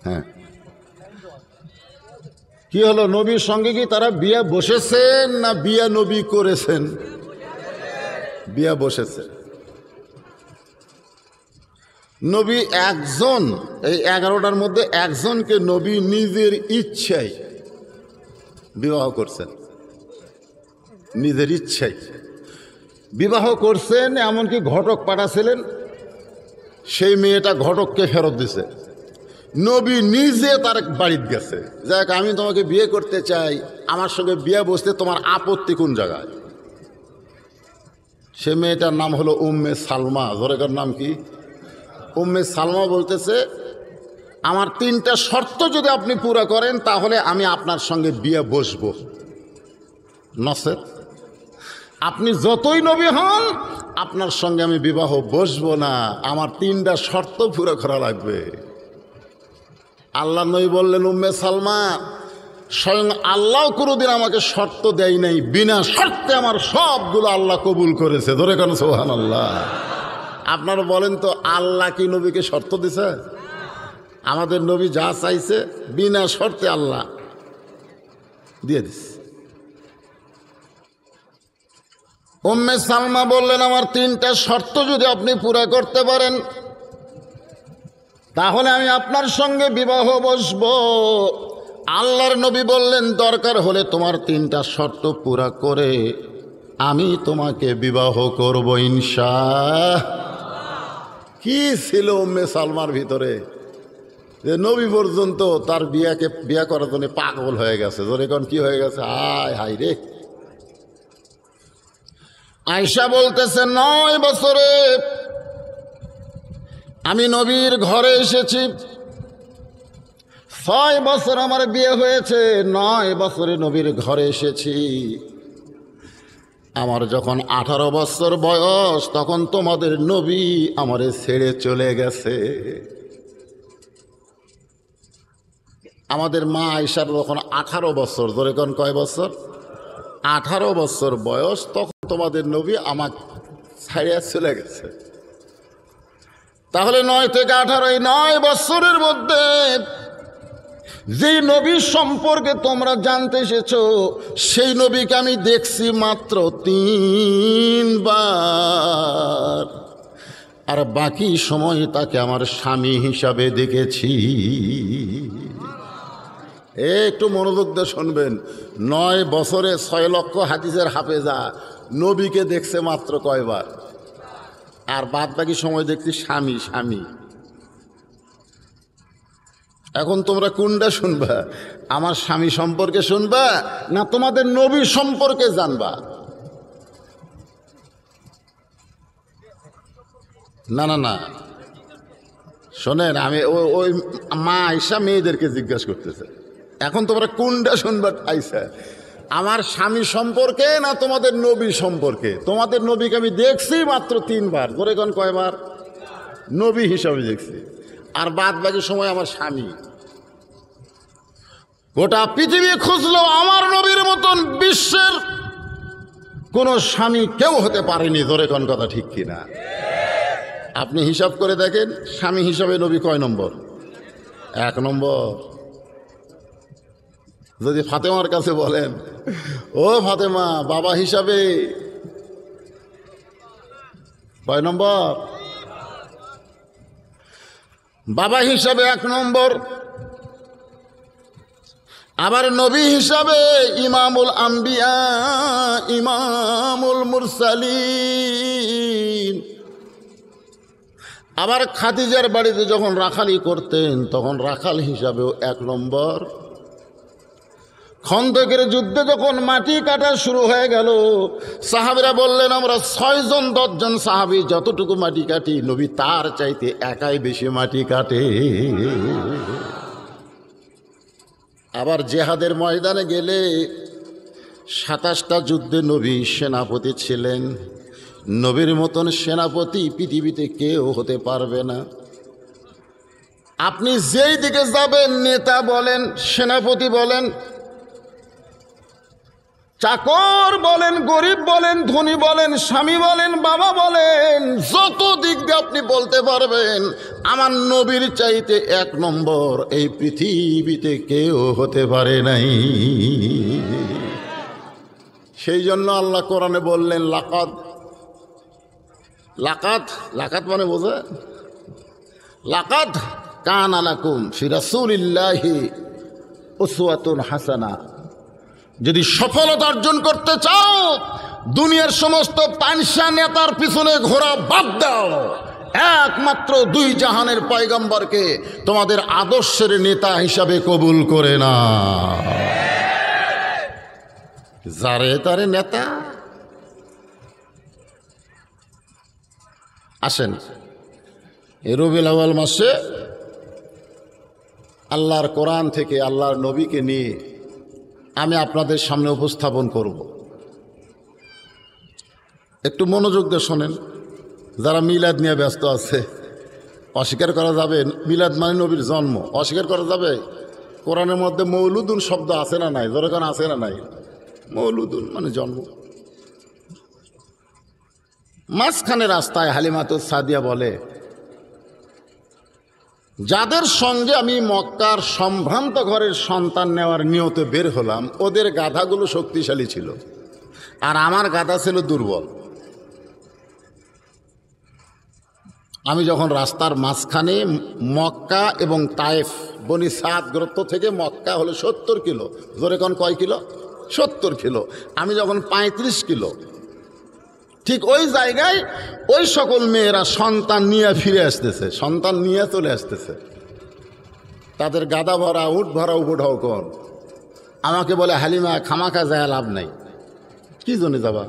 হ্যাঁ, কি হলো? নবীর সঙ্গে কি তারা বিয়ে বসেছেন না বিয়ে নবী করেছেন? বিয়ে বসেছে। নবী একজন, এই 11টার মধ্যে একজনকে নবী নিজের ইচ্ছায় বিবাহ করছেন, নিজের ইচ্ছায় বিবাহ করছেন। এমনকি ঘটক পাঠাছিলেন, সেই মেয়েটা ঘটককে ফেরত দিছে। নবী নিজে তার বাড়িতে গেছে, যাক আমি তোমাকে বিয়ে করতে চাই, আমার সঙ্গে বিয়ে বসতে তোমার আপত্তি কোন জায়গায়? সে মেয়েটার নাম হলো উম্মে সালমা। জোরেকার নাম কি? উম্মে সালমা বলতেছে, আমার 3টা শর্ত যদি আপনি পুরো করেন তাহলে আমি আপনার সঙ্গে বিয়ে বসবো, নসেত আপনি যতই নবী হন আপনার সঙ্গে আমি বিবাহ বসবো না, আমার 3টা শর্ত পুরো করা লাগবে। আল্লাহ নবী বললেন, উম্মে সালমা, স্বয়ং আল্লাহ কোনোদিন আমাকে শর্ত দেয় নাই, বিনা শর্তে আমার সবগুলো আল্লাহ কবুল করেছে। ধরে কেন সুবহানাল্লাহ। আপনারা বলেন তো, আল্লাহ কি নবীকে শর্ত দিছে? আমাদের নবী যা চাইছে বিনা শর্তে আল্লাহ দিয়ে দিছে। উম্মে সালমা বললেন, আমার 3টা শর্ত যদি আপনি পুরা করতে পারেন তাহলে আমি আপনার সঙ্গে বিবাহ বসব। আল্লাহর নবী বললেন, দরকার হলে তোমার 3টা শর্ত পুরা করে আমি তোমাকে বিবাহ করব ইনশাআল্লাহ। কি ছিল উম্মে সালমার ভিতরে যে নবী পর্যন্ত তার বিয়ে করার জন্য পাগল হয়ে গেছে। যখন কি হয়ে গেছে, হায় হায় রে। আয়েশা বলতেছে, 9 বছরে আমি নবীর ঘরে এসেছি, 6 বছর আমার বিয়ে হয়েছে, 9 বছরে নবীর ঘরে এসেছি। আমার যখন 18 বছর বয়স তখন তোমাদের নবী আমারে ছেড়ে চলে গেছে। আমাদের মা আয়েশার যখন 18 বছর, ধরে কোন কয় বছর? 18 বছর বয়স, তখন তোমাদের নবী আমাকে ছাড়িয়া চলে গেছে। তাহলে 9 থেকে 18, এই 9 বছরের মধ্যে যে নবীর সম্পর্কে তোমরা জানতে এসেছো সেই নবীকে আমি দেখছি মাত্র 3 বার, আর বাকি সময় তাকে আমার স্বামী হিসাবে দেখেছি। একটু মনোযোগ দিয়ে শুনবেন। 9 বছরে 6 লক্ষ হাদিসের হাফেজা নবীকে দেখছে মাত্র কয়বার? আর বাদ বাকি সময় দেখছি স্বামী স্বামী। এখন তোমরা কোনটা শুনবা? আমার স্বামী সম্পর্কে শুনবা না তোমাদের নবী সম্পর্কে জানবা? না না না, শোনেন, আমি ওই মা আয়েশা মেয়েদেরকে জিজ্ঞাসা করতেছে, এখন তোমরা কোনটা শুনবা? আয়েশা, আমার স্বামী সম্পর্কে না তোমাদের নবী সম্পর্কে? তোমাদের নবীকে আমি দেখছি মাত্র 3 বার। ধরে কোন কয়বার? নবী হিসাবে দেখছি, আর বাদ বাকি সময় আমার স্বামী। গোটা পৃথিবী খুঁজলো আমার নবীর মতন বিশ্বের কোন স্বামী কেউ হতে পারেনি। ধরে কোন কথা ঠিক কিনা? আপনি হিসাব করে দেখেন, স্বামী হিসাবে নবী কয় নম্বর? 1 নম্বর। যদি ফাতেমার কাছে বলেন, ও ফাতেমা, বাবা হিসাবে কয় নম্বর? বাবা হিসাবে 1 নম্বর। আবার নবী হিসাবে ইমামুল আম্বিয়া, ইমামুল মুরসালিন। আবার খাদিজার বাড়িতে যখন রাখালি করতেন তখন রাখাল হিসাবেও 1 নম্বর। খন্দকের যুদ্ধে যখন মাটি কাটা শুরু হয়ে গেল, সাহাবীরা বললেন, আমরা 6 জন 10 জন সাহাবী যতটুকু মাটি কাটি, নবী তার চাইতে একাই বেশি মাটি কাটে। আবার জেহাদের ময়দানে গেলে 27টা যুদ্ধে নবী সেনাপতি ছিলেন। নবীর মতন সেনাপতি পৃথিবীতে কেউ হতে পারবে না। আপনি যেই দিকে যাবেন, নেতা বলেন, সেনাপতি বলেন, চাকর বলেন, গরিব বলেন, ধনী বলেন, স্বামী বলেন, বাবা বলেন, যত দিক দিয়ে আপনি বলতে পারবেন, আমার নবীর চাইতে এক নম্বর এই পৃথিবীতে কেউ হতে পারে নাই। সেই জন্য আল্লাহ কোরআনে বললেন লাকাত। লাকাত লাকাত মানে বোঝে, লাকাত কানা লাকুম ফি রাসূলিল্লাহি উসওয়াতুন হাসানা। যদি সফলতা অর্জন করতে চাও, দুনিয়ার সমস্ত পানসা নেতার পিছনে ঘোরা বাদ দাও, একমাত্র দুই জাহানের পয়গম্বরকে তোমাদের আদর্শের নেতা হিসাবে কবুল করে না। যারে তারে নেতা। আসেন, এই রবিউল আউয়াল মাসে আল্লাহর কোরআন থেকে আল্লাহর নবীকে নিয়ে আমি আপনাদের সামনে উপস্থাপন করব। একটু মনোযোগ দিয়ে শোনেন। যারা মিলাদ নিয়ে ব্যস্ত আছে, অস্বীকার করা যাবে? মিলাদ মানে নবীর জন্ম, অস্বীকার করা যাবে? কোরআনের মধ্যে মৌলুদুন শব্দ আছে না নাই? যখন আছে না নাই? মৌলুদুন মানে জন্ম। মাঝখানে রাস্তায় হালিমাতুস সাদিয়া বলে, যাদের সঙ্গে আমি মক্কার সম্ভ্রান্ত ঘরের সন্তান নেওয়ার নিয়তে বের হলাম, ওদের গাধাগুলো শক্তিশালী ছিল আর আমার গাধা ছিল দুর্বল। আমি যখন রাস্তার মাঝখানে, মক্কা এবং তায়েফ, বনি সাদ গোত্র থেকে মক্কা হলো 70 কিলো, জোরে কোন কয় কিলো? 70 কিলো। আমি যখন 35 কিলো, ঠিক ওই জায়গায় ওই সকল মেয়েরা সন্তান নিয়ে ফিরে আসতেছে, সন্তান নিয়ে চলে আসতেছে। তাদের গাদা ভরা, উট ভরা উপঢাও কর। আমাকে বলে, হালিমা খামাখা যায় লাভ নাই। কি জন্য যাবা?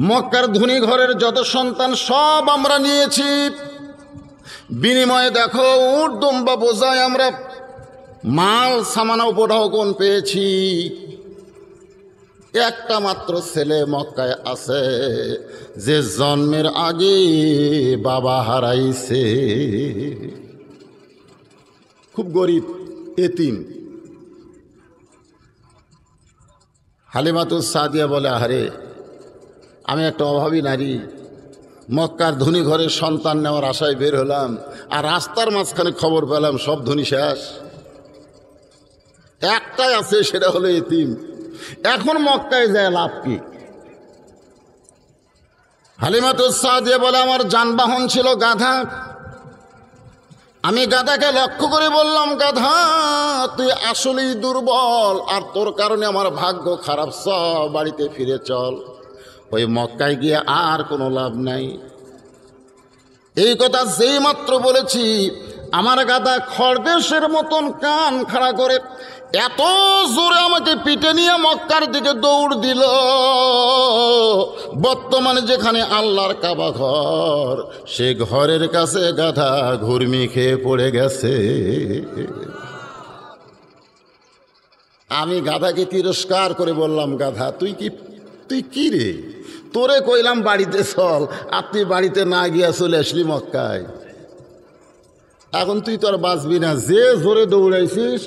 মক্কার ধনী ঘরের যত সন্তান সব আমরা নিয়েছি, বিনিময়ে দেখো উট দুম্বা বোঝায় আমরা মাল সামানা উপঢাও কোন পেয়েছি। একটা মাত্র ছেলে মক্কায় আছে, যে জন্মের আগে বাবা হারাইছে, খুব গরিব, এতিম। হালিমাতুস সাদিয়া বলে, আহারে আমি একটা অভাবী নারী, মক্কার ধনী ঘরের সন্তান নেওয়ার আশায় বের হলাম, আর রাস্তার মাঝখানে খবর পেলাম সব ধনী শেষ, একটাই আছে, সেটা হলো এতিম। এখন মক্কায় যায় লাভ কি? হালিমাতুস সাদিয়া বলে, আমার যানবাহন ছিল গাধা। আমি গাধাকে লক্ষ্য করে বললাম, গাধা তুই আসলেই দুর্বল, আর তোর কারণে আমার ভাগ্য খারাপ, সব বাড়িতে ফিরে চল, ওই মক্কায় গিয়ে আর কোনো লাভ নাই। এই কথা যেই মাত্র বলেছি, আমার গাধা খরগোশের মতন কান খাড়া করে এত জোরে আমাকে পিটে নিয়ে মক্কার দিকে দৌড় দিল। বর্তমানে যেখানে আল্লাহর কাবা ঘর, সে ঘরের কাছে গাধা ঘুরমি খেয়ে পড়ে গেছে। আমি গাধাকে তিরস্কার করে বললাম, গাধা তুই কি রে? তোরে কইলাম বাড়িতে চল, আর তুই বাড়িতে না গিয়া চলে আসলি মক্কায়। এখন তুই তো আর বাঁচবি না, যে জোরে দৌড়াইছিস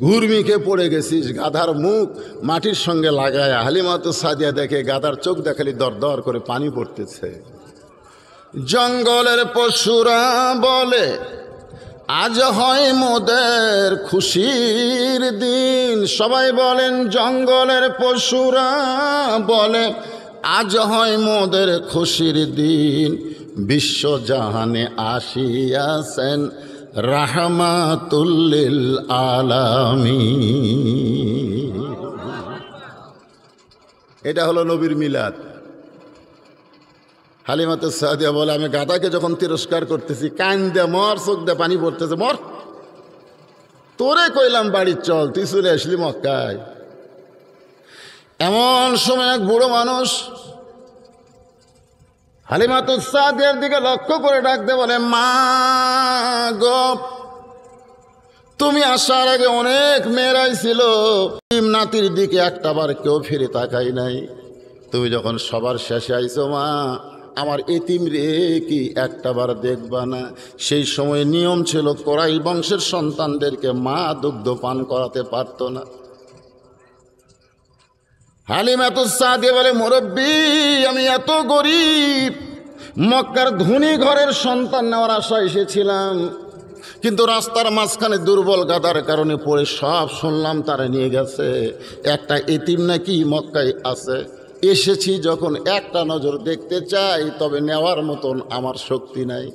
ঘুরমিকে পড়ে গেছিস। গাধার মুখ মাটির সঙ্গে লাগায় হালিমাতুস সাদিয়া দেখে গাধার চোখ দেখালি দর দর করে পানি পড়তেছে। জঙ্গলের পশুরা বলে, আজ হয় মোদের খুশির দিন। সবাই বলেন, জঙ্গলের পশুরা বলে, আজ হয় মোদের খুশির দিন। বিশ্বজাহানে আসিয়াছেন রাহমাতুল লিল আলামিন। এটা হলো নবীর মিলাদ। হালিমাতুস সাদিয়া বলে, আমি গাধাকে যখন তিরস্কার করতেছি, কান দে মর, চোখ দে পানি পড়তেছে, মর। তোরে কইলাম বাড়ি চল, তুই চলে আসলি মক্কায়। এমন সময় এক বুড়ো মানুষ হালিমাতুস সাদিয়ার দিকে লক্ষ্য করে ডাকতে বলে, মা গো, তুমি আসার আগে অনেক মেয়েরাই ছিল, নাতির দিকে একটাবার কেউ ফিরে তাকাই নাই। তুমি যখন সবার শেষে আইছো, মা আমার এতিম রে কি একটাবার দেখবা না? সেই সময় নিয়ম ছিল, কোরাইশ বংশের সন্তানদেরকে মা দুগ্ধ পান করাতে পারত না। হালিমাতুস সাদিয়া বলে, মুরব্বী আমি এত গরিব, মক্কার ধনী ঘরের সন্তান নেওয়ার আশা এসেছিলাম, কিন্তু রাস্তার মাঝখানে দুর্বল গাদার কারণে পড়ে সব শুনলাম তারা নিয়ে গেছে। একটা এতিম নাকি মক্কায় আছে, এসেছি যখন একটা নজর দেখতে চাই, তবে নেওয়ার মতন আমার শক্তি নাই।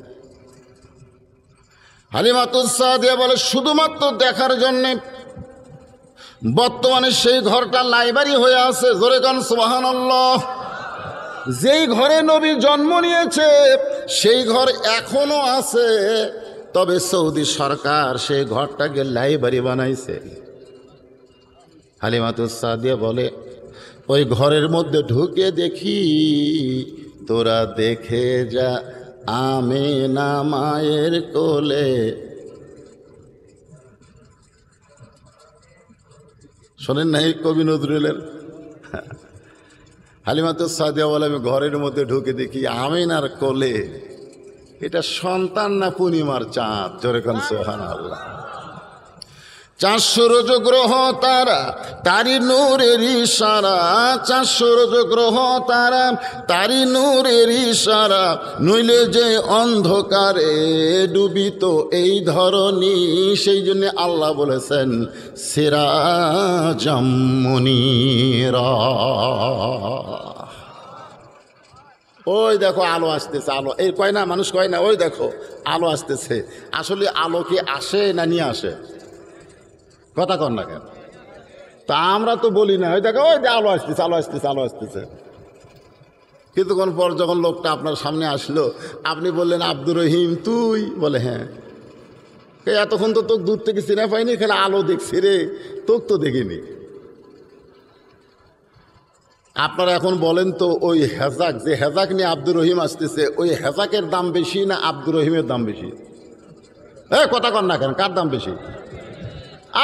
হালিমাতুস সাদিয়া বলে, শুধুমাত্র দেখার জন্যে বর্তমানে সেই ঘরটা লাইব্রেরি হয়ে আছে। জোরে গান সুবহানাল্লাহ। যেই ঘরে নবী জন্ম নিয়েছে সেই ঘর এখনো আছে, তবে সৌদি সরকার সেই ঘরটাকে লাইব্রেরি বানাইছে। হালিমাতুস সাদিয়া বলে, ওই ঘরের মধ্যে ঢুকে দেখি তোরা দেখে যা আমেনা মায়ের কোলে। শোনেন নাই কবি নজরুলের? হালিমাতুস সাদিয়া বলে, আমি ঘরের মধ্যে ঢুকে দেখি আমিনার কোলে। এটা সন্তান না পূর্ণিমার চাঁদ? জোরে কোন সুবহানাল্লাহ। 400 রোজ গ্রহ তারা তারি নূরের ইশারা, 400 রোজ গ্রহ তারা তারি নূরের ইশারা, নইলে যে অন্ধকারে ডুবিত এই ধরনী। সেই জন্য আল্লাহ বলেছেন সিরাজাম মুনীরা। ওই দেখো আলো আসতেছে, আলো এই কয় না, মানুষ কয় না, ওই দেখো আলো আসতেছে। আসলে আলো কি আসে না নিয়ে আসে? কথা কন না কেন? তা আমরা তো বলি না, ওই দেখো ওই যে আলো আসতেছে, আলো আসতেছে, আলো আসতেছে। কিছুক্ষণ পর যখন লোকটা আপনার সামনে আসলো, আপনি বললেন আব্দুর রহিম তুই? বলে হ্যাঁ। এতক্ষণ তো তোকে দূর থেকে চিনে পাইনি, খালি আলো দেখছি রে, তোকে তো দেখিনি। আপনারা এখন বলেন তো, ওই হেজাক, যে হেজাক নিয়ে আব্দুর রহিম আসতেছে, ওই হেজাকের দাম বেশি না আব্দুর রহিমের দাম বেশি? কথা কন না কেন? কার দাম বেশি?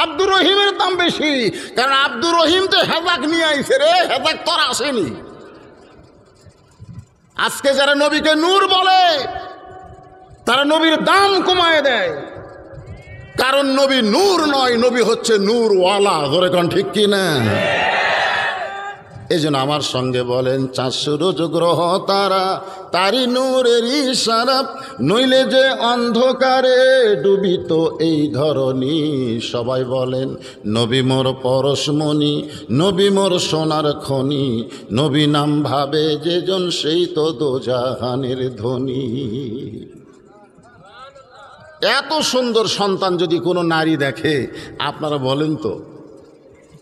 আব্দুর রহিমের দাম বেশি, কারণ আব্দুর রহিম তো হেজাক নিয়ে আইছে রে, হেজাক তোর আসেনি। আজকে যারা নবীকে নূর বলে তারা নবীর দাম কমায় দেয়, কারণ নবী নূর নয়, নবী হচ্ছে নূরওয়ালা। ধরে কোন ঠিক কি না? এই জন্য আমার সঙ্গে বলেন, 400 রোজ গ্রহ তারা তারি নূরের ইশারা, নইলে যে অন্ধকারে ডুবিত এই ধরনী। সবাই বলেন নবী মোর পরশমণি, নবী মোর সোনার খনি, নবী নাম ভাবে যেজন সেই তো দোজাহানের ধনী। এত সুন্দর সন্তান যদি কোনো নারী দেখে, আপনারা বলেন তো,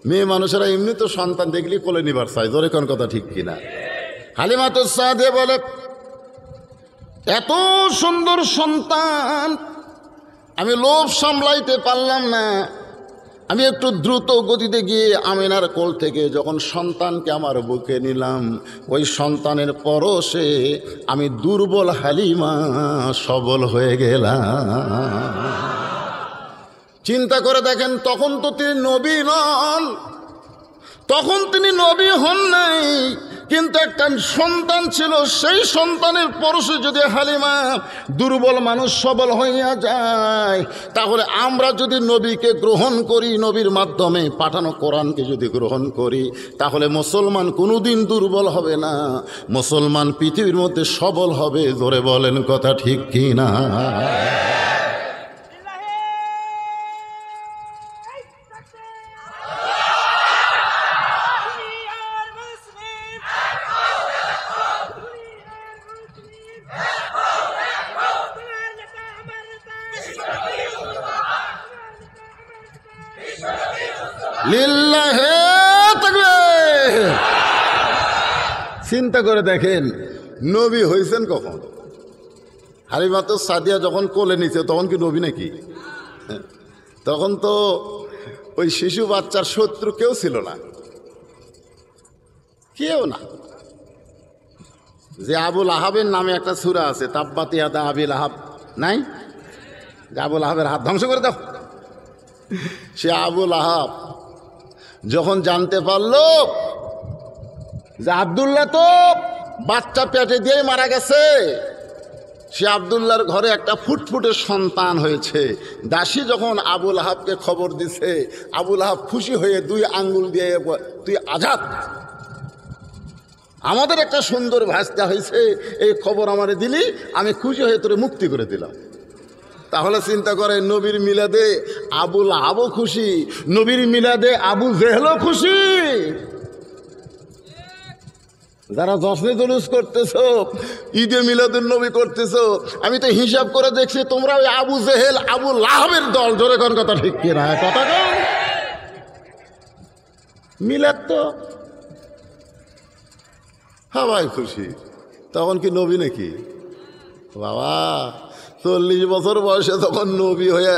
মেয়ে মানুষেরা এমনি তো সন্তান দেখলে কোলে নিবার চায়। ধরে কোন কথা ঠিক কিনা? হালিমাতুস সাদিয়া বলে, এত সুন্দর সন্তান আমি লোভ সামলাইতে পারলাম না, আমি একটু দ্রুত গতিতে গিয়ে আমিনার কোল থেকে যখন সন্তানকে আমার বুকে নিলাম, ওই সন্তানের পরশে আমি দুর্বল হালিমা সবল হয়ে গেলাম। চিন্তা করে দেখেন, তখন তো তিনি নবী নন, তখন তিনি নবী হন নাই, কিন্তু একটা সন্তান ছিল, সেই সন্তানের পরশে যদি হালিমা দুর্বল মানুষ সবল হইয়া যায়, তাহলে আমরা যদি নবীকে গ্রহণ করি, নবীর মাধ্যমে পাঠানো কোরআনকে যদি গ্রহণ করি, তাহলে মুসলমান কোনোদিন দুর্বল হবে না, মুসলমান পৃথিবীর মধ্যে সবল হবে। জোরে বলেন কথা ঠিক কি না? লিল্লাহে তাকবীর। চিন্তা করে দেখেন, নবী হয়েছেন কখন? হালিমাতুস সাদিয়া যখন কোলে নিছে, তখন কি নবী নাকি? তখন তো ওই শিশু বাচ্চার শত্রু কেউ ছিল না, কেউ না। যে আবুল আহাবের নামে একটা সূরা আছে, তাব্বাত ইয়াদা আবিল আহাব, নাই? যে আবুল আহাবের হাত ধ্বংস করে দাও। সে আবুল আহাব যখন জানতে পারলো যে আব্দুল্লাহ তো বাচ্চা পেটে দিয়ে মারা গেছে, সে আব্দুল্লাহর ঘরে একটা ফুটফুটে সন্তান হয়েছে, দাসী যখন আবুল আহাবকে খবর দিছে, আবুল আহাব খুশি হয়ে 2 আঙ্গুল দিয়ে তুই আজাদ, আমাদের একটা সুন্দর ভাষা হয়েছে, এই খবর আমারে দিলি, আমি খুশি হয়ে তোরে মুক্তি করে দিলাম। তাহলে চিন্তা করে, নবীর মিলাদে আবুল আবু খুশি, নবীর মিলাদে আবু জেহেলও খুশি। যারা জশ্নে জুলুস করতেছো, ঈদে মিলাদুন নবী করতেছো, আমি তো হিসাব করে দেখছি তোমরা ওই আবু জেহেল আবু লাহাবের দল। জোরে কোন কথা ঠিক কিনা? কথা কন। মিলাদ তো সবাই খুশি, তখন কি নবী নাকি? বাবা 40 বছর বয়সে তখন নবী হয়ে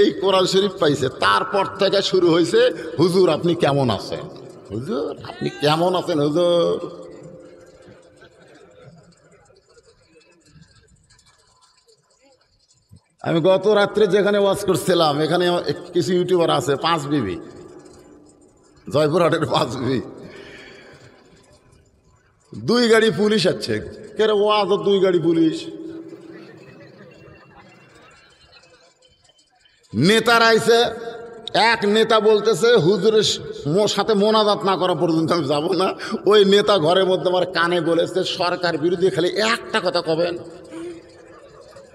এই কোরআন শরীফ পাইছে, তারপর থেকে শুরু হয়েছে, হুজুর আপনি কেমন আছেন, হুজুর আপনি কেমন আছেন হুজুর। আমি গত রাত্রে যেখানে ওয়াজ করছিলাম, এখানে কিছু ইউটিউবার আছে, 5 বিবি, জয়পুরহাটের 5 বিবি, 2 গাড়ি পুলিশ আছে। কেরে ওয়াজ 2 গাড়ি পুলিশ। নেতারা আইছে, এক নেতা বলতেছে হুজুরের সাথে মোনাজাত না করা পর্যন্ত আমি যাব না। ওই নেতা ঘরের মধ্যে আমার কানে বলেছে, সরকার বিরোধী খালি একটা কথা কবেন,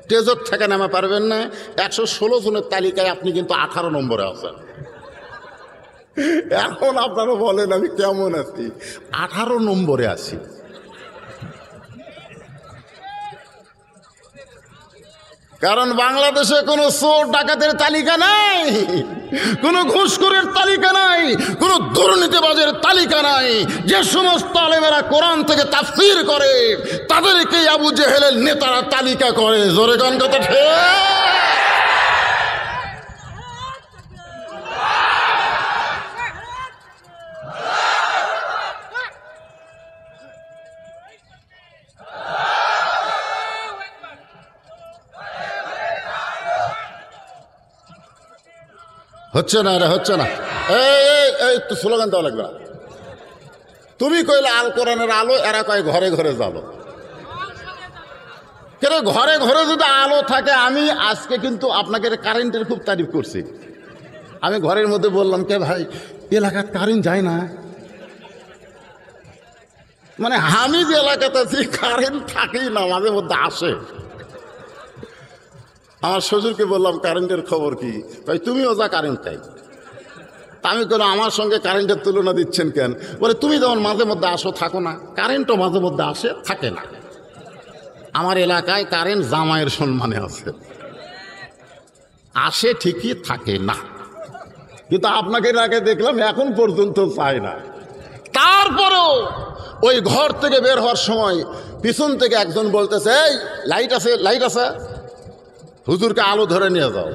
টেজক থেকে নামা পারবেন না। 116 জনের তালিকায় আপনি কিন্তু 18 নম্বরে আছেন। এখন আপনারা বলেন আমি কেমন আছি? 18 নম্বরে আছি। কারণ বাংলাদেশে কোনো চোর ডাকাতের তালিকা নাই, কোনো ঘুষখোরের তালিকা নাই, কোনো দুর্নীতিবাজের তালিকা নাই। যে সমস্ত আলেমেরা কোরআন থেকে তাফসীর করে তাদেরকে আবু জেহেলের নেতারা তালিকা করে। জোরে গান কথা ঠিক। হচ্ছে না রে, হচ্ছে না। এই তো স্লোগান দেওয়া লাগবে না। তুমি কইলে আল কোরআনের আলো, এরা কয় ঘরে ঘরে জ্বালো। কেন ঘরে ঘরে যদি আলো থাকে? আমি আজকে কিন্তু আপনাকে কারেন্টের খুব তারিফ করছি। আমি ঘরের মধ্যে বললাম, কে ভাই এলাকার কারেন্ট যায় না? মানে আমি যে এলাকাতে আছি কারেন্ট থাকেই না, মাঝে মধ্যে আসে। আমার শ্বশুরকে বললাম কারেন্টের খবর কি? ভাই তুমিও যা কারেন্ট চাই। আমি বললাম আমার সঙ্গে কারেন্টের তুলনা দিচ্ছেন কেন? বলে তুমি যেমন মাঝে মধ্যে আসো, থাকো না, কারেন্টও মাঝে মধ্যে আসে, থাকে না। আমার এলাকায় কারেন্ট জামাইয়ের সম্মানে আছে, আসে ঠিকই, থাকে না। কিন্তু আপনাকে এলাকায় দেখলাম এখন পর্যন্ত চায় না। তারপরেও ওই ঘর থেকে বের হওয়ার সময় পিছন থেকে একজন বলতেছে, এই লাইট আছে, লাইট আছে, হুজুরকে আলো ধরে নিয়ে যাও।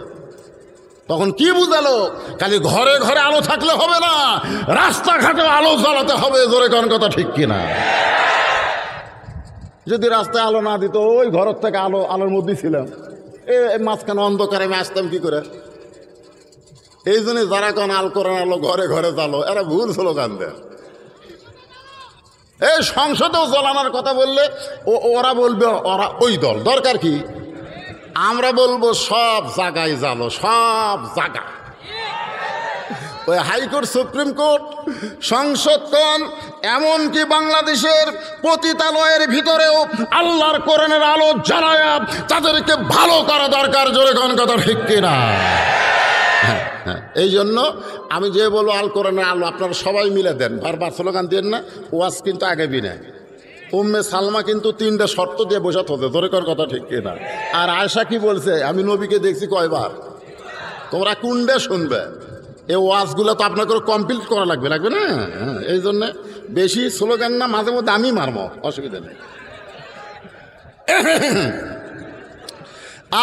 তখন কি বুঝালো? খালি ঘরে ঘরে আলো থাকলে হবে না, রাস্তাঘাটে আলো জ্বালাতে হবে। জোরে কোন কথা ঠিক কিনা? যদি রাস্তায় আলো না দিত, ওই ঘরের থেকে আলোর মধ্যেই ছিলাম, মাঝখানে অন্ধকারে আমি আসতাম কি করে? এই জন্য যারা কোন আল করেন আলো ঘরে ঘরে জ্বালো, এরা ভুল স্লোগান দেয়। এই সংসদেও জ্বালানোর কথা বললে ওরা বলবে ওরা ওই দল, দরকার কি? আমরা বলবো সব জায়গায় জ্বালো, সব জায়গা। ওই হাইকোর্ট, সুপ্রিম কোর্ট, সংসদগণ, এমনকি বাংলাদেশের পতিতালয়ের ভিতরেও আল্লাহর কোরআনের আলো জ্বালায়া তাদেরকে ভালো করা দরকার। জোরে কোন কথা ঠিক কিনা? এই জন্য আমি যে বলবো আল কোরআনের আলো আপনারা সবাই মিলে দেন, বারবার স্লোগান দেন না। ওয়াজ কিন্তু আগে বিনে উম্মে সালমা কিন্তু 3টা শর্ত দিয়ে বোঝাতে হতো। ধরে কর কথা ঠিক কিনা? আর আয়েশা কি বলছে? আমি নবীকে দেখছি কয়বার। তোমরা কোনটা শুনবে? এই ওয়াজগুলো তো আপনাকে কমপ্লিট করা লাগবে, লাগবে না? এই জন্যে বেশি স্লোগান না, মাঝে মধ্যে আমি মারবো, অসুবিধা নেই।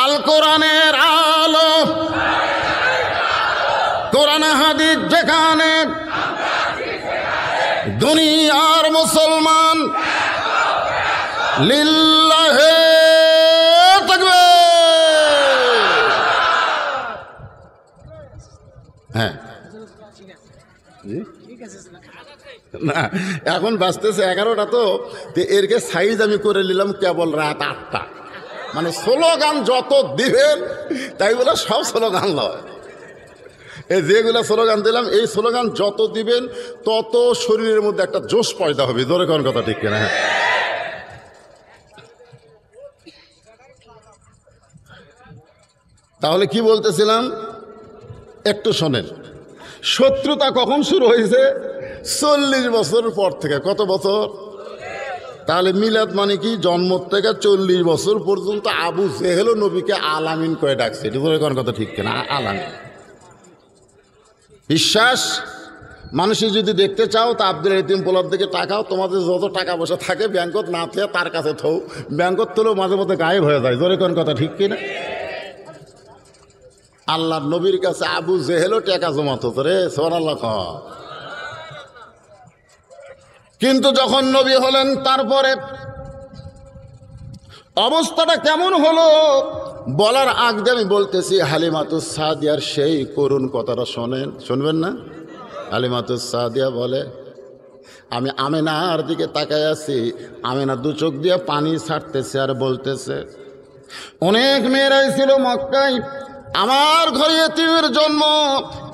আল কোরআনের আলো, কোরআন হাদিস যেখানে, দুনিয়ার মুসলমান লিল্লাহে তাকবীর। হ্যাঁ না, এখন বাজতেছে 11টা, তো এরকে সাইজ আমি করে নিলাম কেবল রাত 8টা। মানে স্লোগান যত দিবেন তাই বলে সব স্লোগান লয়। এই যেগুলো স্লোগান দিলাম, এই স্লোগান যত দিবেন তত শরীরের মধ্যে একটা জোশ পয়দা হবে। ধরে কোন কথা ঠিক কিনা? হ্যাঁ, তাহলে কি বলতেছিলাম একটু শোনেন। শত্রুতা কখন শুরু হয়েছে? 40 বছর পর থেকে। কত বছর? তাহলে মিলাদ মানে কি? জন্ম থেকে 40 বছর পর্যন্ত আবু জেহেল নবীকে আলামিন করে ডাকছে। এটা ধরে কোন কথা ঠিক কিনা? আলামিন। বিশ্বাস মানুষই যদি দেখতে চাও তা আব্দুল ইতিম পোলার দিকে টাকাও, তোমাদের যত টাকা পয়সা থাকে ব্যাংকত না থেকে তার কাছে থৌ, ব্যাংকত তোলেও মাঝে মধ্যে গায়েব হয়ে যায়। ধরে কোন কথা ঠিক কিনা? আল্লাহর নবীর কাছে আবু জেহেলও টাকা জমাতো রে, সুবহানাল্লাহ। কিন্তু যখন নবী হলেন তারপরে অবস্থাটা কেমন হলো বলার আগে আমি বলতেছি, হালিমাতুস সাদিয়ার সেই করুণ কথাটা শোনেন। শুনবেন না? হালিমাতুস সাদিয়া বলে, আমি আমেনার দিকে তাকায় আছি, আমেনা দু চোখ দিয়ে পানি ছাড়তেছে আর বলতেছে, অনেক মেয়েরাই ছিল মক্কায়, আমার ঘরে এতিমের জন্ম,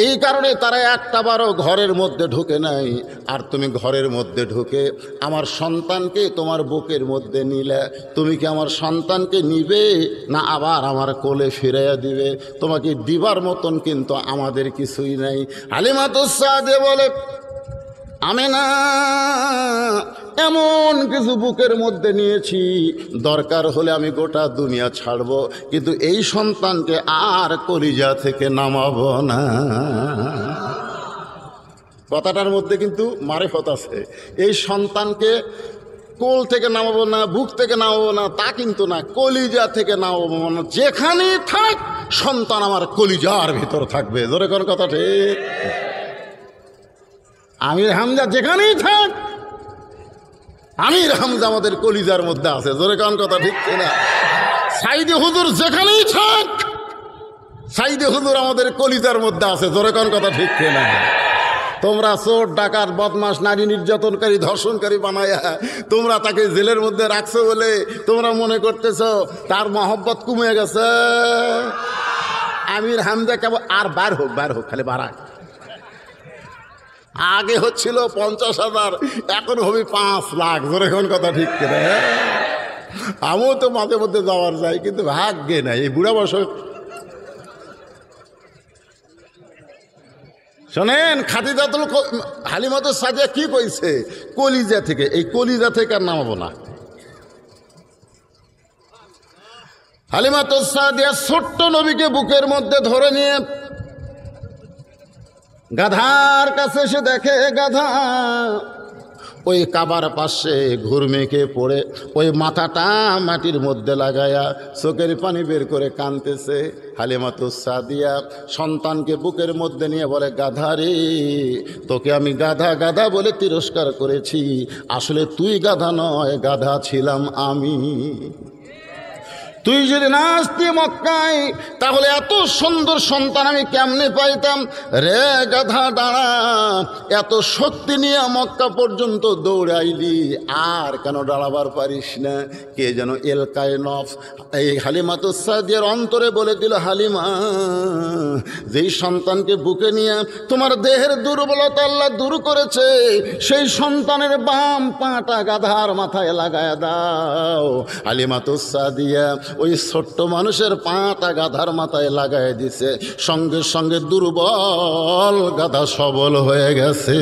এই কারণে তারা একটা বারও ঘরের মধ্যে ঢুকে নাই। আর তুমি ঘরের মধ্যে ঢুকে আমার সন্তানকে তোমার বুকের মধ্যে নিলে, তুমি কি আমার সন্তানকে নিবে না আবার আমার কোলে ফিরাইয়া দিবে? তোমাকে দিবার মতন কিন্তু আমাদের কিছুই নাই। হালিমাতুস সাদিয়া বলে, আমেনা, এমন কিছু বুকের মধ্যে নিয়েছি, দরকার হলে আমি গোটা দুনিয়া ছাড়ব, কিন্তু এই সন্তানকে আর কলিজা থেকে নামাবো না। কথাটার মধ্যে কিন্তু মারেফত আছে। এই সন্তানকে কোল থেকে নামাবো না, বুক থেকে নামাবো না, তা কিন্তু না, কলিজা থেকে নামাবো না। যেখানেই থাক সন্তান আমার কলিজার ভিতর থাকবে। ধরে কোন কথা ঠিক? আমির হামজা যেখানেই থাক, আমির হামজা আমাদের কলিজার মধ্যে আছে। জোরে কোন কথা ঠিক কিনা? সাইদি হুজুর যেখানেই থাক, সাইদি হুজুর আমাদের কলিজার মধ্যে আছে। জোরে কোন কথা ঠিক কিনা? তোমরা চোর, ডাকাত, বদমাস, নারী নির্যাতনকারী, ধর্ষণকারী বানায়া তোমরা তাকে জেলের মধ্যে রাখছো বলে তোমরা মনে করতেছ তার মহব্বত কমে গেছে। আমির হামজা কেবল আর বার হোক, বার হোক, খালি বাড়াক। আগে হচ্ছিল 50,000, এখন হবে 5 লাখ। জোরে কোন কথা ঠিক কিনা? আমিও তো মাঝে মধ্যে যাওয়ার যাই, কিন্তু ভাগ্যে নাই। এই বুড়া বয়স শোনেন, খাদিজাতুল হালিমাতুস সাদিয়া কি কইছে? কলিজা থেকে, এই কলিজা থেকে আর নামাবো না। হালিমাতুস সাদিয়া ছোট্ট নবীকে বুকের মধ্যে ধরে নিয়ে গাধার কাছে এসে দেখে, গাধা ওই কাবার পাশে ঘুরমেকে পড়ে ওই মাথাটা মাটির মধ্যে লাগায়া চোখের পানি বের করে কাঁদতেছে। হালিমাতুস সাদিয়া সন্তানকে বুকের মধ্যে নিয়ে বলে, গাধা রে, তোকে আমি গাধা গাধা বলে তিরস্কার করেছি, আসলে তুই গাধা নয়, গাধা ছিলাম আমি। তুই যদি না আসতি মক্কায় তাহলে এত সুন্দর সন্তান আমি কেমনে পাইতাম? রে গাধা দাঁড়া, এত শক্তি নিয়ে মক্কা পর্যন্ত দৌড়াইলি, আর কেন দাঁড়াবার পারিস না? কে যেন এলকায় নফ এই হালিমাতুস সাদিয়ার অন্তরে বলে দিল, হালিমা, যেই সন্তানকে বুকে নিয়ে তোমার দেহের দুর্বলতা আল্লাহ দূর করেছে, সেই সন্তানের বাম পাটা গাধার মাথায় লাগায় দাও। হালিমাতুস সাদিয়া ওই ছোট্ট মানুষের পাটা গাধার মাথায় লাগায় দিছে, সঙ্গে সঙ্গে দুর্বল গাধা সবল হয়ে গেছে।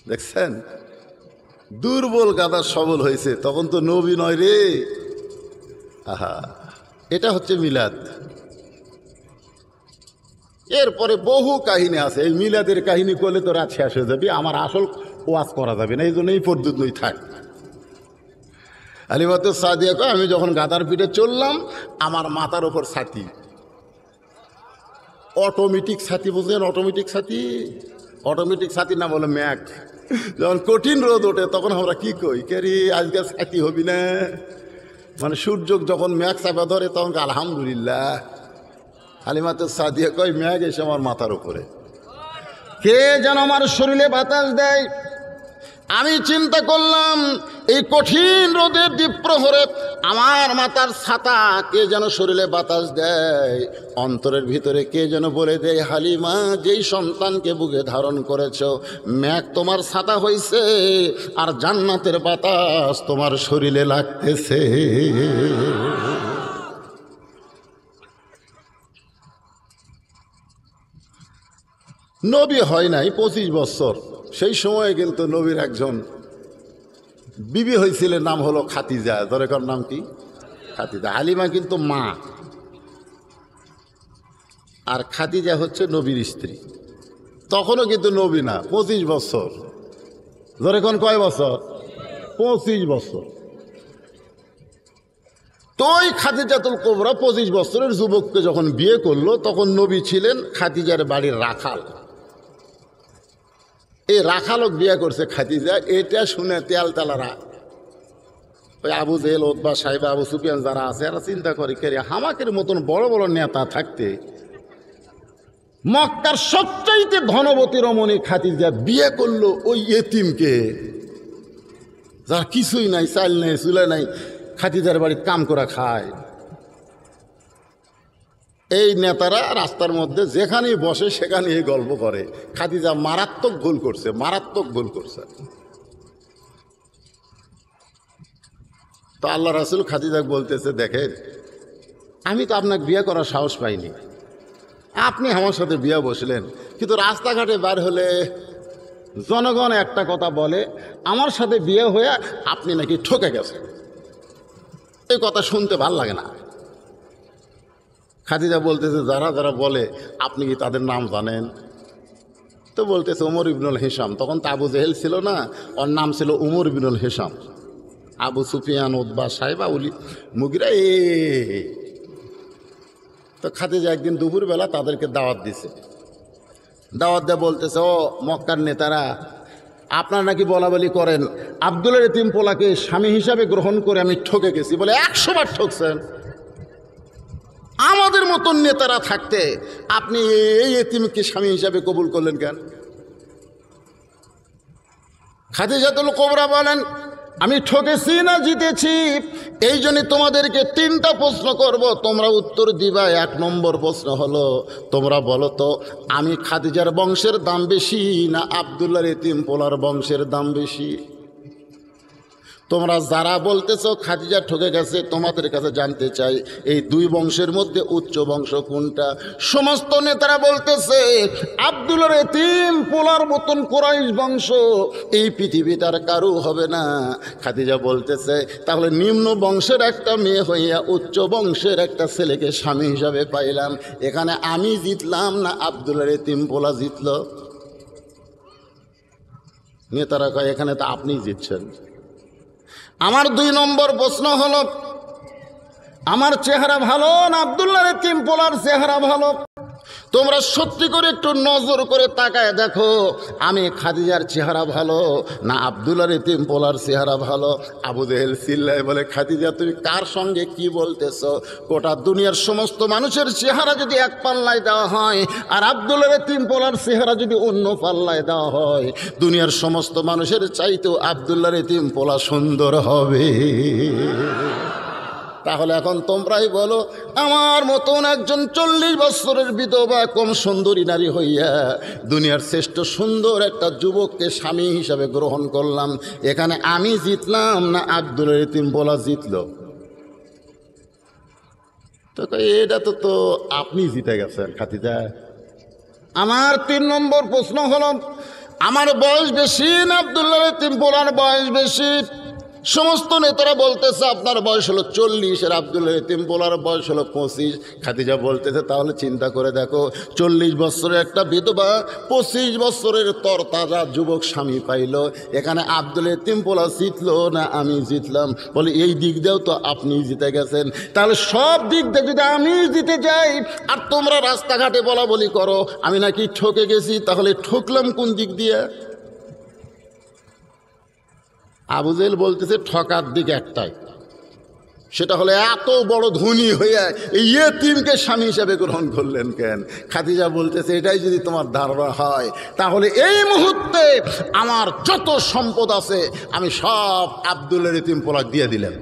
দেখছেন, দুর্বল গাধা সবল হয়েছে। তখন তো নবী নয় রে। আহা, এটা হচ্ছে মিলাদ। এরপরে বহু কাহিনী আছে। এই মিলাদের কাহিনী করলে তো রাত শেষ হয়ে যাবে, আমার আসল ওয়াজ করা যাবে না, এই জন্য এই পর্যন্তই থাক। হালিমাতুস সাদিয়া কয়, আমি যখন গাধার পিঠে চললাম, আমার মাথার ওপর ছাতি, অটোমেটিক ছাতি, বুঝলেন? অটোমেটিক ছাতি, অটোমেটিক ছাতির নাম হলো ম্যাক। যখন কঠিন রোদ ওঠে তখন আমরা কি কই, কেরি আজকে ছাতি হবি না, মানে সূর্য যখন ম্যাক চাপা ধরে তখন আলহামদুলিল্লাহ। হালিমাতুস সাদিয়া কয়, ম্যাক এসে আমার মাথার উপরে, কে যেন আমার শরীরে বাতাস দেয়, আমি চিন্তা করলাম এই কঠিন রোদের দ্বীপ্রহরে আমার মাথার ছাতা কে যেন শরীরে বাতাস দেয়, অন্তরের ভিতরে কে যেন বলে দেয়, হালিমা যেই সন্তানকে বুকে ধারণ করেছ ম্যাক তোমার ছাতা হইছে আর জান্নাতের বাতাস তোমার শরীরে লাগতেছে। নবী হয় নাই 25 বছর, সেই সময়ে কিন্তু নবীর একজন বিবি হয়েছিলেন, নাম হলো খাদিজা। দরকার নাম কি? খাদিজা। হালিমা কিন্তু মা, আর খাদিজা হচ্ছে নবীর স্ত্রী। তখনও কিন্তু নবী না, 25 বছর। দরকার কয় বছর? 25 বছর। তো ওই খাদিজাতুল কুবরা 25 বছরের যুবককে যখন বিয়ে করলো তখন নবী ছিলেন খাদিজার বাড়ির রাখাল। এই রাখালক বিয়ে করছে খাদিজা। এটা শুনে তেলতালারা, ওই আবু জেহেল, উতবা, সাইবা, আবু সুফিয়ান যারা আছে এরা চিন্তা করে, কে হামাকের মতন বড় বড় নেতা থাকতে মক্কার সবচাইতে ধনবতী রমণী খাদিজা বিয়ে করলো ওই এতিমকে, যার কিছুই নাই, চাল নেই, চুলা নাই, খাদিজার বাড়ির কাম করা খায়। এই নেতারা রাস্তার মধ্যে যেখানেই বসে সেখানেই গল্প করে। খাদিজা মারাত্মক ভুল করছে, মারাত্মক ভুল করছে। তো আল্লাহ রাসূল খাদিজাকে বলতেছে, দেখেন আমি তো আপনাকে বিয়ে করার সাহস পাইনি, আপনি আমার সাথে বিয়ে বসলেন, কিন্তু রাস্তাঘাটে বার হলে জনগণ একটা কথা বলে, আমার সাথে বিয়ে হয়ে আপনি নাকি ঠকে গেছেন। এই কথা শুনতে ভাল লাগে না। খাদিজা বলতেছে, যারা যারা বলে আপনি কি তাদের নাম জানেন? তো বলতেছে উমর ইবনুল হিসাম। তখন তো আবু জেহেল ছিল না, ওর নাম ছিল উমর ইবনুল হিসাম। আবু সুফিয়ান, উতবা, সাইবা, উলি মুগিরা তো খাদিজা একদিন দুপুরবেলা তাদেরকে দাওয়াত দিছে। দাওয়াত দিয়ে বলতেছে, ও মক্কার নেতারা, আপনারা নাকি বলা বলি করেন আব্দুলের এতিম পোলাকে স্বামী হিসাবে গ্রহণ করে আমি ঠকে গেছি। বলে 100 বার ঠকছেন। আমাদের মতন নেতারা থাকতে আপনি এই এতিমকে স্বামী হিসাবে কবুল করলেন কেন? খাদিজাতুল কুবরা বলেন, আমি ঠকেছি না জিতেছি, এই জন্য তোমাদেরকে 3টা প্রশ্ন করব, তোমরা উত্তর দিবা। 1 নম্বর প্রশ্ন হলো, তোমরা বলো তো আমি খাদিজার বংশের দাম বেশি না আব্দুল্লাহর এতিম পোলার বংশের দাম বেশি? তোমরা যারা বলতেছ খাদিজা ঠকে গেছে, তোমাদের কাছে জানতে চাই এই 2 বংশের মধ্যে উচ্চ বংশ কোনটা? সমস্ত নেতারা বলতেছে আব্দুল্লাহর এতিম পোলার মতন কুরাইশ বংশ এই পৃথিবীটার কারো হবে না। খাদিজা বলতেছে, তাহলে নিম্ন বংশের একটা মেয়ে হইয়া উচ্চ বংশের একটা ছেলেকে স্বামী হিসাবে পাইলাম, এখানে আমি জিতলাম না আব্দুল্লাহর এতিম পোলা জিতল? নেতারা কয়, এখানে তো আপনিই জিতছেন। আমার 2 নম্বর প্রশ্ন হলো, আমার চেহারা ভালো না আব্দুল্লাহর এতিম পোলার চেহারা ভালো? তোমরা সত্যি করে একটু নজর করে তাকায় দেখো, আমি খাদিজার চেহারা ভালো না আব্দুল্লাহর এতিম পোলার চেহারা ভালো? আবু জেহেল চিল্লায় বলে, খাদিজা তুমি কার সঙ্গে কি বলতেছ? গোটা দুনিয়ার সমস্ত মানুষের চেহারা যদি এক পাল্লায় দেওয়া হয় আর আব্দুল্লাহর এতিম পোলার চেহারা যদি অন্য পাল্লায় দেওয়া হয়, দুনিয়ার সমস্ত মানুষের চাইতেও আব্দুল্লাহর এতিম পোলা সুন্দর হবে। তাহলে এখন তোমরাই বলো, আমার মতন একজন 40 বছরের বিধবা কম সুন্দরী নারী হইয়া দুনিয়ার শ্রেষ্ঠ সুন্দর একটা যুবককে স্বামী হিসাবে গ্রহণ করলাম, এখানে আমি জিতলাম না আব্দুল্লাহর এতিম পোলা জিতল? তো এটা তো আপনি জিতে গেছেন খাদিজা। আমার 3 নম্বর প্রশ্ন হলো, আমার বয়স বেশি না আব্দুল্লাহর এতিম পোলার বয়স বেশি? সমস্ত নেতারা বলতেছে আপনার বয়স হলো 40 আর আব্দুল্লাহর এতিম পোলার বয়স হলো 25। খাদিজা বলতেছে, তাহলে চিন্তা করে দেখো, 40 বছরের একটা বিধবা 25 বছরের তরতাজা যুবক স্বামী পাইল, এখানে আব্দুল্লাহর এতিম পোলা জিতলো না আমি জিতলাম? বলে এই দিক দিয়েও তো আপনি জিতে গেছেন। তাহলে সব দিক দিয়ে যদি আমি জিতে যাই আর তোমরা রাস্তাঘাটে বলা বলি করো আমি নাকি ঠকে গেছি, তাহলে ঠকলাম কোন দিক দিয়ে? আবু জেহেল বলতেছে, ঠকার দিক একটাই, সেটা হলো এত বড় ধনী হয়ে এই ইয়েতিমকে স্বামী হিসাবে গ্রহণ করলেন কেন? খাদিজা বলতেছে এটাই যদি তোমার ধারণা হয় তাহলে এই মুহূর্তে আমার যত সম্পদ আছে আমি সব আব্দুলের ইতিম পোলাক দিয়ে দিলেন।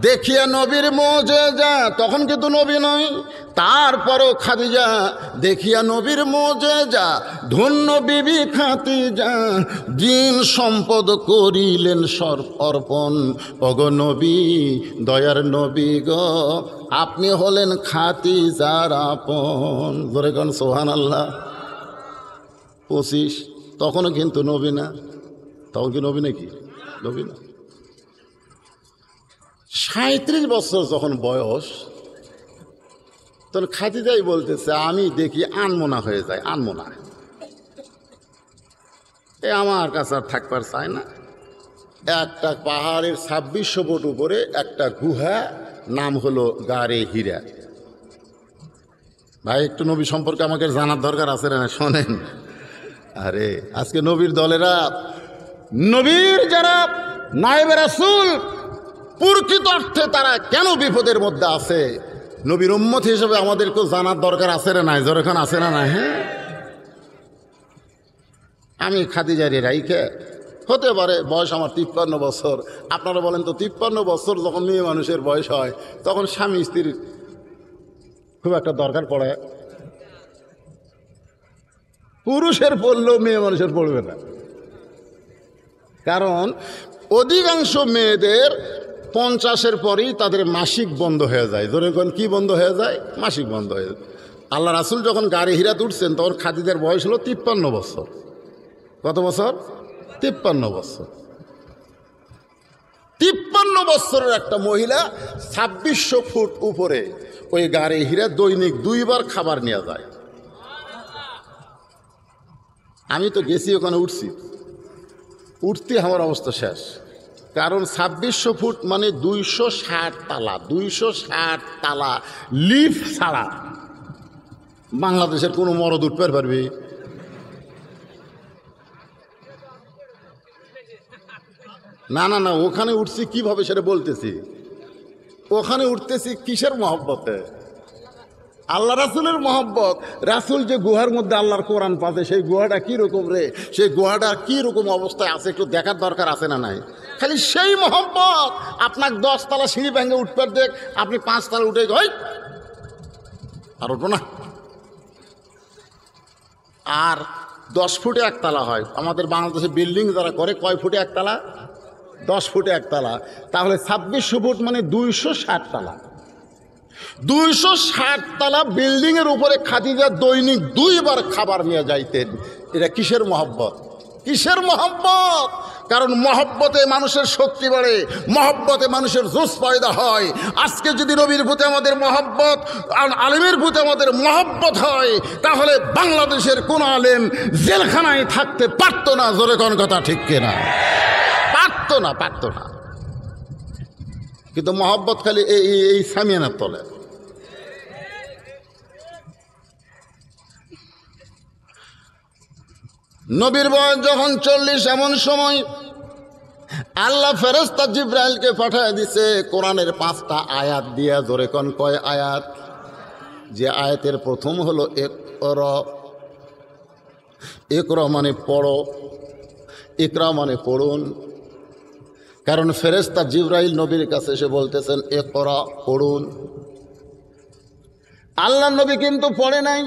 দেখিয়া নবীর মুজিজা, তখন কিন্তু নবী নয়, তারপরও খাদিজা দেখিয়া নবীর মুজিজা, ধন্য বিবি খাদিজা দিন সম্পদ করিলেন অর্পণ। ওগো নবী, দয়ার নবী গো, আপনি হলেন খাদিজার আপন। ধরে কোন সুবহানাল্লাহ। 25 তখনও কিন্তু নবী না, তখন কি নবী নাকি? নবী না। 37 বছর যখন বয়স, তখন খাদিজাই বলতেছে আমি দেখি আনমনা হয়ে যায়, আনমনা, এ আমার কাছে আর থাকবার চায় না। একটা পাহাড়ের 2600 ফুট উপরে একটা গুহা, নাম হলো গারে হীরা। ভাই একটু নবী সম্পর্কে আমাকে জানার দরকার আছে না? শোনেন, আরে আজকে নবীর দলেরা, নবীর যারা নায়েবে রাসূল, প্রকৃত অর্থে তারা কেন বিপদের মধ্যে আছে, নবীর উম্মত হিসেবে আমাদেরকেও জানার দরকার আছে না নাই? যখন আছে না না? হ্যাঁ, আমি খাদিজারে রাইখে, হতে পারে বয়স আমার 53 বছর। আপনারা বলেন তো 53 বছর যখন মেয়ে মানুষের বয়স হয় তখন স্বামী স্ত্রীর খুব একটা দরকার পড়ে? পুরুষের পড়লেও মেয়ে মানুষের পড়বে না, কারণ অধিকাংশ মেয়েদের 50-এর পরেই তাদের মাসিক বন্ধ হয়ে যায়। যখন কি বন্ধ হয়ে যায়? মাসিক বন্ধ হয়ে যায়। আল্লাহ রাসূল যখন গাড়ি হীরাত উঠছেন তখন খাদিজার বয়স হলো 53 বছর। কত বছর? 53 বছর। 53 বছরের একটা মহিলা 2600 ফুট উপরে ওই গাড়ি হীরা দৈনিক 2 বার খাবার নেওয়া যায়। আমি তো গেছি, ওখানে উঠছি, উঠতে আমার অবস্থা শেষ। কারণ 2600 ফুট মানে 260 তালা, 260 তালা লিফট ছাড়া বাংলাদেশের কোনো মরদ উঠতে পারবে? না না না, ওখানে উঠছি কিভাবে সেটা বলতেছি। ওখানে উঠতেছি কিসের মহব্বতে? আল্লাহ রাসূলের মহব্বত। রাসূল যে গুহার মধ্যে আল্লাহর কোরআন পাবে, সেই গুহাটা কীরকম রে, সেই গুহাটা কীরকম অবস্থায় আছে একটু দেখার দরকার আছে না নাই? খালি সেই মহব্বত। আপনার 10 তলা সিঁড়ি ভেঙে উঠবার দেখ, আপনি 5 তলা উঠে গই আর উঠবো না। আর 10 ফুটে একতলা হয়। আমাদের বাংলাদেশে বিল্ডিং যারা করে কয় ফুটে একতলা? 10 ফুটে একতলা। তাহলে 2600 ফুট মানে 260 তালা। 260 তালা বিল্ডিংয়ের উপরে খাদিজা দৈনিক 2 বার খাবার নিয়ে যাইতেন। এটা কিসের মহব্বত? কিসের মহব্বত? কারণ মহব্বতে মানুষের শক্তি বাড়ে, মহব্বতে মানুষের জোশ পয়দা হয়। আজকে যদি নবীর প্রতি আমাদের মহব্বত, আলেমের প্রতি আমাদের মহব্বত হয়, তাহলে বাংলাদেশের কোন আলেম জেলখানায় থাকতে পারত না। জোরে কোন কথা ঠিক কিনা? পারত না, পারত না। কিন্তু মহব্বত খালি এই সামিয়ানার তলে। নবীর বয়স যখন 40, এমন সময় আল্লাহ ফেরেশতা জিবরাইলকে পাঠিয়ে দিছে কোরআনের 5টা আয়াত দিয়া। ধরে কোন কয় আয়াত? যে আয়াতের প্রথম হলো ইকরা। ইকরা মানে পড়ো, ইকরা মানে পড়ুন। কারণ ফেরেশতা জিবরাইল নবীর কাছে এসে বলতেছেন ইকরা, পড়ুন। আল্লাহ নবী কিন্তু পড়ে নাই।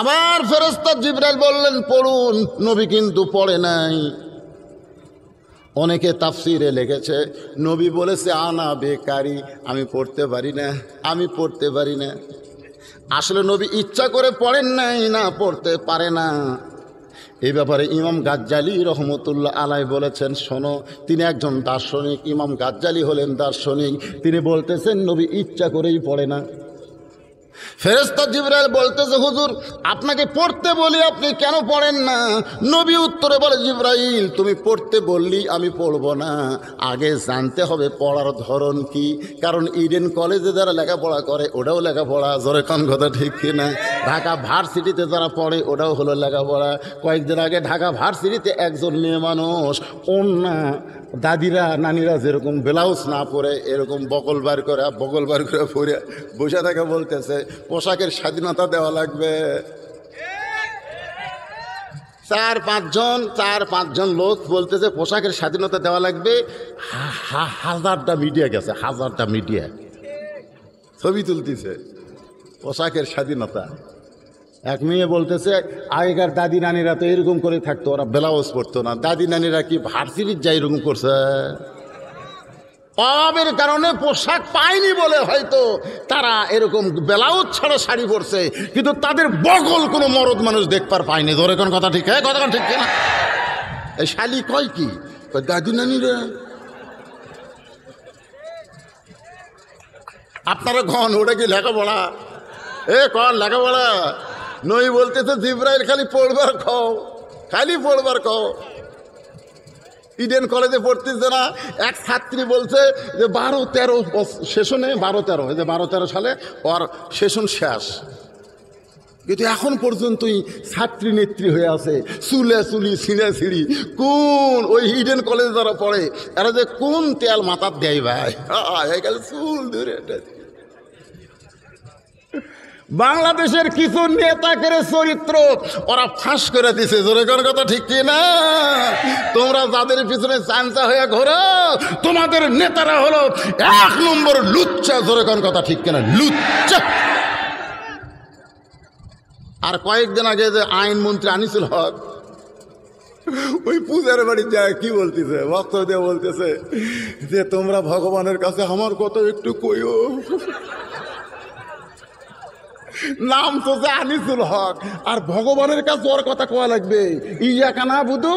আবার ফেরেশতা জিবরাইল বললেন পড়ুন, নবী কিন্তু পড়ে নাই। অনেকে তাফসিরে লিখেছে নবী বলেছে আনা বেকারি, আমি পড়তে পারি না, আমি পড়তে পারি না। আসলে নবী ইচ্ছা করে পড়েন নাই, না পড়তে পারে না। এই ব্যাপারে ইমাম গাজ্জালি রহমতুল্লাহ আলাই বলেছেন, শোনো, তিনি একজন দার্শনিক। ইমাম গাজ্জালি হলেন দার্শনিক। তিনি বলতেছেন নবী ইচ্ছা করেই পড়ে না। ফেরেশতা জিবরাইল বলতেছে হুজুর আপনাকে পড়তে বলি, আপনি কেন পড়েন না? নবী উত্তরে বলে জিবরাইল তুমি পড়তে বললি আমি পড়ব না, আগে জানতে হবে পড়ার ধরন কি। কারণ ইডেন কলেজে যারা লেখাপড়া করে ওটাও লেখাপড়া। জোরে কোন কথা ঠিক কিনা? ঢাকা ভার্সিটিতে যারা পড়ে ওটাও হলো লেখাপড়া। কয়েকদিন আগে ঢাকা ভার্সিটিতে একজন মেয়ে মানুষ ওন্না দাদিরা নানিরা যেরকম ব্লাউজ না পরে এরকম বগল বার করে পরে বসে থাকে, বলতেছে পোশাকের স্বাধীনতা দেওয়া লাগবে। চার পাঁচজন লোক বলতেছে পোশাকের স্বাধীনতা দেওয়া লাগবে। হাজারটা মিডিয়া গেছে, হাজারটা মিডিয়া ছবি তুলতেছে পোশাকের স্বাধীনতা। এক মেয়ে বলতেছে আগেকার দাদি নানিরা তো এরকম করে থাকতো, ওরা ব্লাউজ পরতো না। দাদি নানিরা কি ভার্সিটির যাই এরকম করছে? অভাবের কারণে পোশাক পায়নি বলে হয়তো তারা এরকম ব্লাউজ ছাড়া শাড়ি পরছে, কিন্তু তাদের বগল কোনো মরদ মানুষ দেখবার পায়নি। ধরে কোন কথা ঠিক? হ্যাঁ, কথা ঠিক কিনা? এই শালি কয় কি দাদি নানিরা? আপনারা ঘন ওটা কি লেখাপড়া? কন লেখাপড়া নই বলতেছে জিব্রাইল খালি পড়বার খাও। ইডেন কলেজে পড়তেছে না, এক ছাত্রী বলছে যে 12-13 সেশনে 12-13 সালে ওর সেশন শেষ, কিন্তু এখন পর্যন্তই ছাত্রী নেত্রী হয়ে আছে, চুলি ছিঁড়ি। কোন ওই ইডেন কলেজে যারা পড়ে এরা যে কোন তেল মাথার দেয় ভাই, চুল ধরে। বাংলাদেশের কিছু নেতাদের চরিত্র ওরা ফাঁস করে দিছে। জোরে কোন কথা ঠিক কিনা? তোমরা যাদের পিছনে চাঞ্চা হয়ে ঘোরো, তোমাদের নেতারা হলো 1 নম্বর লুচ্চা। জোরে কোন কথা ঠিক কিনা? লুচ্চা। আর কয়েকদিন আগে যে আইনমন্ত্রী আনিসুল হক ওই পূজার বাড়ি যায় কি বলতেছে, বক্তব্য দিয়ে বলতেছে যে তোমরা ভগবানের কাছে আমার কথা একটু কইও। নাম তো যে আনিসুল হক, আর ভগবানের কাছে ওর কথা কোয়া লাগবে ইয়া কানা বুধু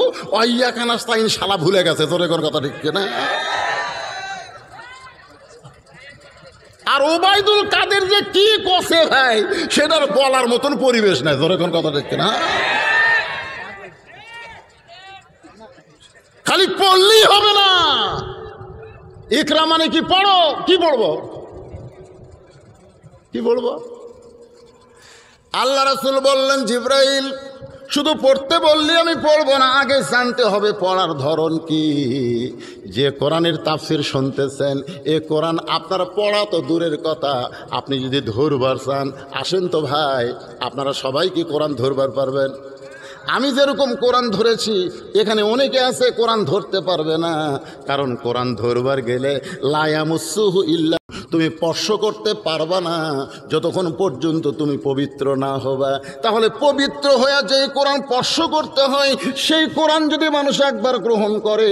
ইয়া কানা স্তাইন শালা ভুলে গেছে। তোর কোন কথা ঠিক না? আর ওবায়দুল কাদের যে কি কষে ভাই সেটার বলার মতন পরিবেশ নাই। তোর কোন কথা ঠিক না? খালি পড়লেই হবে না। ইকরা মানে কি? পড়ো। কি পড়বো? আল্লাহ রাসূল বললেন জিবরাইল শুধু পড়তে বললি আমি পড়বো না, আগে জানতে হবে পড়ার ধরন কি। যে কোরআনের তাফসির শুনতেছেন, এ কোরআন আপনার পড়া তো দূরের কথা, আপনি যদি ধরবার চান আসেন তো ভাই, আপনারা সবাই কি কোরআন ধরবার পারবেন? আমি যেরকম কোরআন ধরেছি এখানে অনেকে আছে কোরআন ধরতে পারবে না, কারণ কোরআন ধরবার গেলে লা ইয়ামুসসুহু ইল্লা, তুমি স্পর্শ করতে পারবা না যতক্ষণ পর্যন্ত তুমি পবিত্র না হবা। তাহলে পবিত্র হয়ে যে কোরআন স্পর্শ করতে হয়, সেই কোরআন যদি মানুষ একবার গ্রহণ করে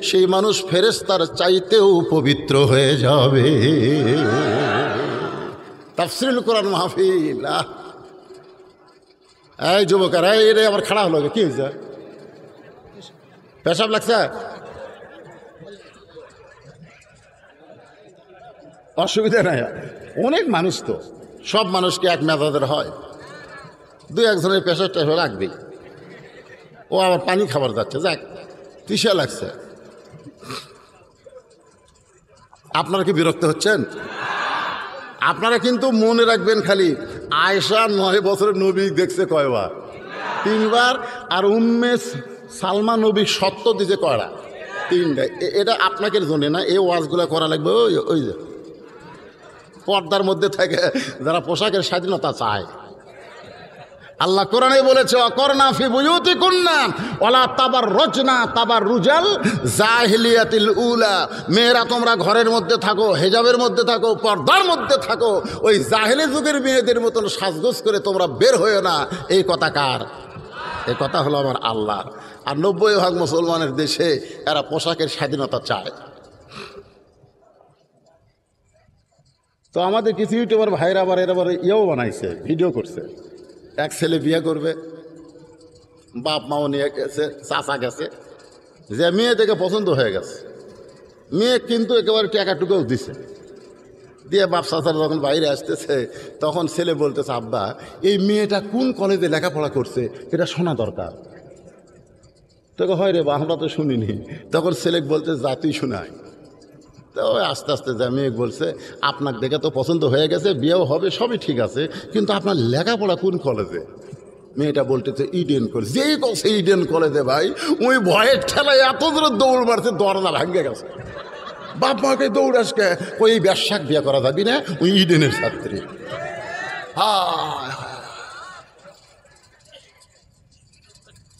সেই মানুষ ফেরেশতার চাইতেও পবিত্র হয়ে যাবে। তাফসীরুল কোরআন মাহফিল। এই যুবকেরা, রে আবার খাড়া হলো, কি হয়েছে? পেশাব লাগছে? অসুবিধা নাই, অনেক মানুষ তো, সব মানুষকে এক মেজাজের হয়, 2-1 পেশাব টেশাব লাগবেই। ও আবার পানি খাবার যাচ্ছে, যাক তৃষা লাগছে। আপনারা কি বিরক্ত হচ্ছেন? আপনারা কিন্তু মনে রাখবেন, খালি আয়েশা 9 বছরের নবী দেখছে কয়বার? 3 বার। আর উম্মে সালমা নবী সত্য দিছে কয়টা? 3টা। এটা আপনাকে জন্য না, এই ওয়াজগুলো করা লাগবে ওই যে পর্দার মধ্যে থেকে যারা পোশাকের স্বাধীনতা চায়। আল্লাহ কোরআনে বলেছে অকরনা ফি বুয়ুতিকুন্না ওয়ালা তাবাররুজনা তাবাররুজাল জাহিলিয়াতিল উলা, মেয়েরা তোমরা ঘরের মধ্যে থাকো, হেজাবের মধ্যে থাকো, পর্দার মধ্যে থাকো, ওই জাহেলি যুগের মেয়েদের মতন সাজগোজ করে তোমরা বের হয়েও না। এই কথা কার? এই কথা হলো আমার আল্লাহ। আর 90% মুসলমানের দেশে এরা পোশাকের স্বাধীনতা চায়। তো আমাদের কিছু ইউটিউবার ভাইরা আবার এরা ইয়েও বানাইছে, ভিডিও করছে। এক ছেলে বিয়ে করবে, বাপ মাও নিয়ে গেছে, চাচা গেছে, যে মেয়ে দেখে পছন্দ হয়ে গেছে। মেয়ে কিন্তু একেবারে টাকাটুকুও দিছে, দিয়ে বাপ চাচারা যখন বাইরে আসতেছে তখন ছেলে বলতেছে আব্বা এই মেয়েটা কোন কলেজে লেখাপড়া করছে এটা শোনা দরকার। তোকে হয় রে বা আমরা তো শুনিনি। তখন ছেলে বলতে জাতি শোনায়। তো আস্তে আস্তে যা মেয়ে বলছে আপনার দেখে তো পছন্দ হয়ে গেছে, বিয়েও হবে, সবই ঠিক আছে, কিন্তু আপনার লেখাপড়া কোন কলেজে? মেয়েটা বলতেছে ইডেন কলেজ। যেই কছে ইডেন কলেজে ভাই, ওই ভয়ের ঠেলায় এত দূরে দৌড় মারছে, দরজা ভাঙ্গে গেছে। বাপ মাকে দৌড়াসকে ওই ব্যবসাক বিয়ে করা যাবি না, ওই ইডেনের ছাত্রী।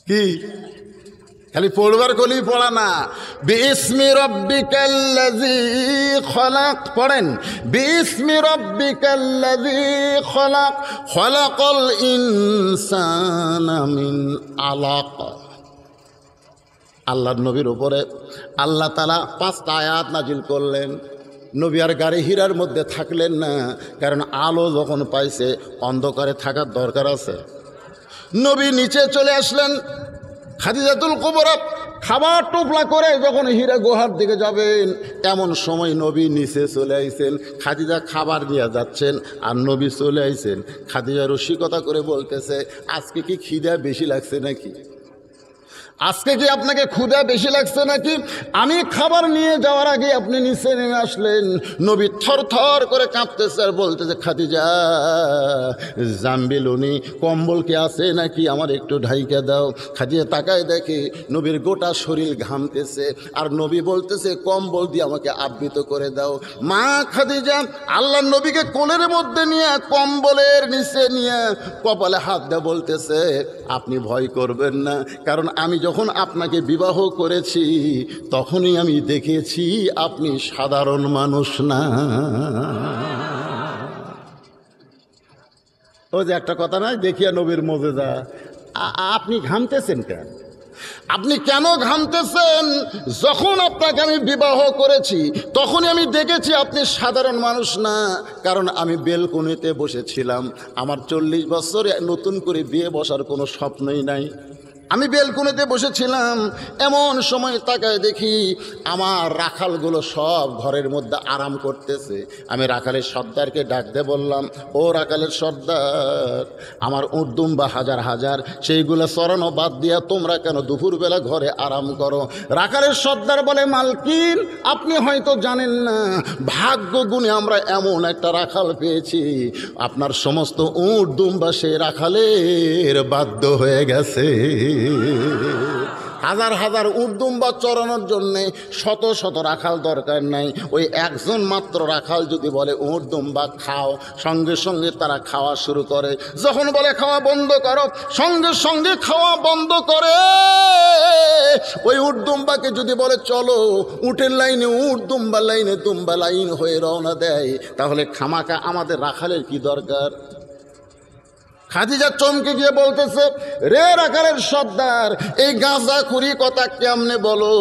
কি খালি পড়বার কলি পড়া না, বিসমি রাব্বিকাল্লাযী খলাক পড়েন, বিসমি রাব্বিকাল্লাযী খলাক, খলাকাল ইনসানা মিন আলাক। আল্লাহর নবীর উপরে আল্লাহ তাআলা 5টা আয়াত নাজিল করলেন। নবী আর গাড়ি হীরার মধ্যে থাকলেন না, কারণ আলো যখন পাইছে অন্ধকারে থাকার দরকার আছে। নবী নিচে চলে আসলেন। খাদিজাতুল কুবরা খাবার টোপলা করে যখন হীরা গুহার দিকে যাবেন, এমন সময় নবী নিচে চলে আইছেন। খাদিজা খাবার নিয়ে যাচ্ছেন আর নবী চলে আইছেন। খাদিজা রসিকতা করে বলতেছে, আজকে কি খিদা বেশি লাগছে নাকি? আজকে কি আপনাকে ক্ষুধা বেশি লাগছে নাকি? আমি খাবার নিয়ে যাওয়ার আগে আপনি নিচে নেমে আসলেন। নবী থর থর করে কাঁপতেছে আর বলতেছে, খাদিজা জাম্বিলুনি, কম্বল কি আছে নাকি, আমার একটু ঢাইকা দাও। খাদিজা তাকায় দেখে নবীর গোটা শরীর ঘামতেছে আর নবী বলতেছে, কম্বল দিয়ে আমাকে আবৃত করে দাও। মা খাদিজা আল্লাহ নবীকে কোলের মধ্যে নিয়ে কম্বলের নিচে নিয়ে কপালে হাত দেয়া বলতেছে, আপনি ভয় করবেন না, কারণ আমি যখন আপনাকে বিবাহ করেছি তখনই আমি দেখেছি আপনি সাধারণ মানুষ না। ও যে একটা কথা নয়, দেখিয়া নবীর মজেজা। আপনি ঘামতেছেন কেন? আপনি কেন ঘামতেছেন? যখন আপনাকে আমি বিবাহ করেছি তখনই আমি দেখেছি আপনি সাধারণ মানুষ না, কারণ আমি বেলকনিতে বসেছিলাম। আমার 40 বছর নতুন করে বিয়ে বসার কোনো স্বপ্নই নাই। আমি বেলকনিতে বসেছিলাম, এমন সময় তাকায় দেখি আমার রাখালগুলো সব ঘরের মধ্যে আরাম করতেছে। আমি রাখালের সর্দারকে ডাক দিয়ে বললাম, ও রাখালের সর্দার, আমার উট দুম্বা হাজার হাজার, সেইগুলো চড়ানো বাদ দিয়া তোমরা কেন দুপুরবেলা ঘরে আরাম করো? রাখালের সর্দার বলে, মালকিন আপনি হয়তো জানেন না, ভাগ্য গুণে আমরা এমন একটা রাখাল পেয়েছি, আপনার সমস্ত উট দুম্বা সে রাখালের বাধ্য হয়ে গেছে। হাজার হাজার উর্দুম্বা চড়ানোর জন্যে শত শত রাখাল দরকার নাই। ওই একজন মাত্র রাখাল যদি বলে উর্দুম্বা খাও, সঙ্গে সঙ্গে তারা খাওয়া শুরু করে। যখন বলে খাওয়া বন্ধ করো, সঙ্গে সঙ্গে খাওয়া বন্ধ করে। ওই উর্দুম্বাকে যদি বলে চলো, উটের লাইনে উর্দুম্বা লাইনে দুম্বা লাইন হয়ে রওনা দেয়, তাহলে খামাকা আমাদের রাখালের কি দরকার? খাদিজা চমকে গিয়ে বলতেছে, রে রাখালের সর্দার, এই গাঁজা খুরি কথা কেমনে বলো?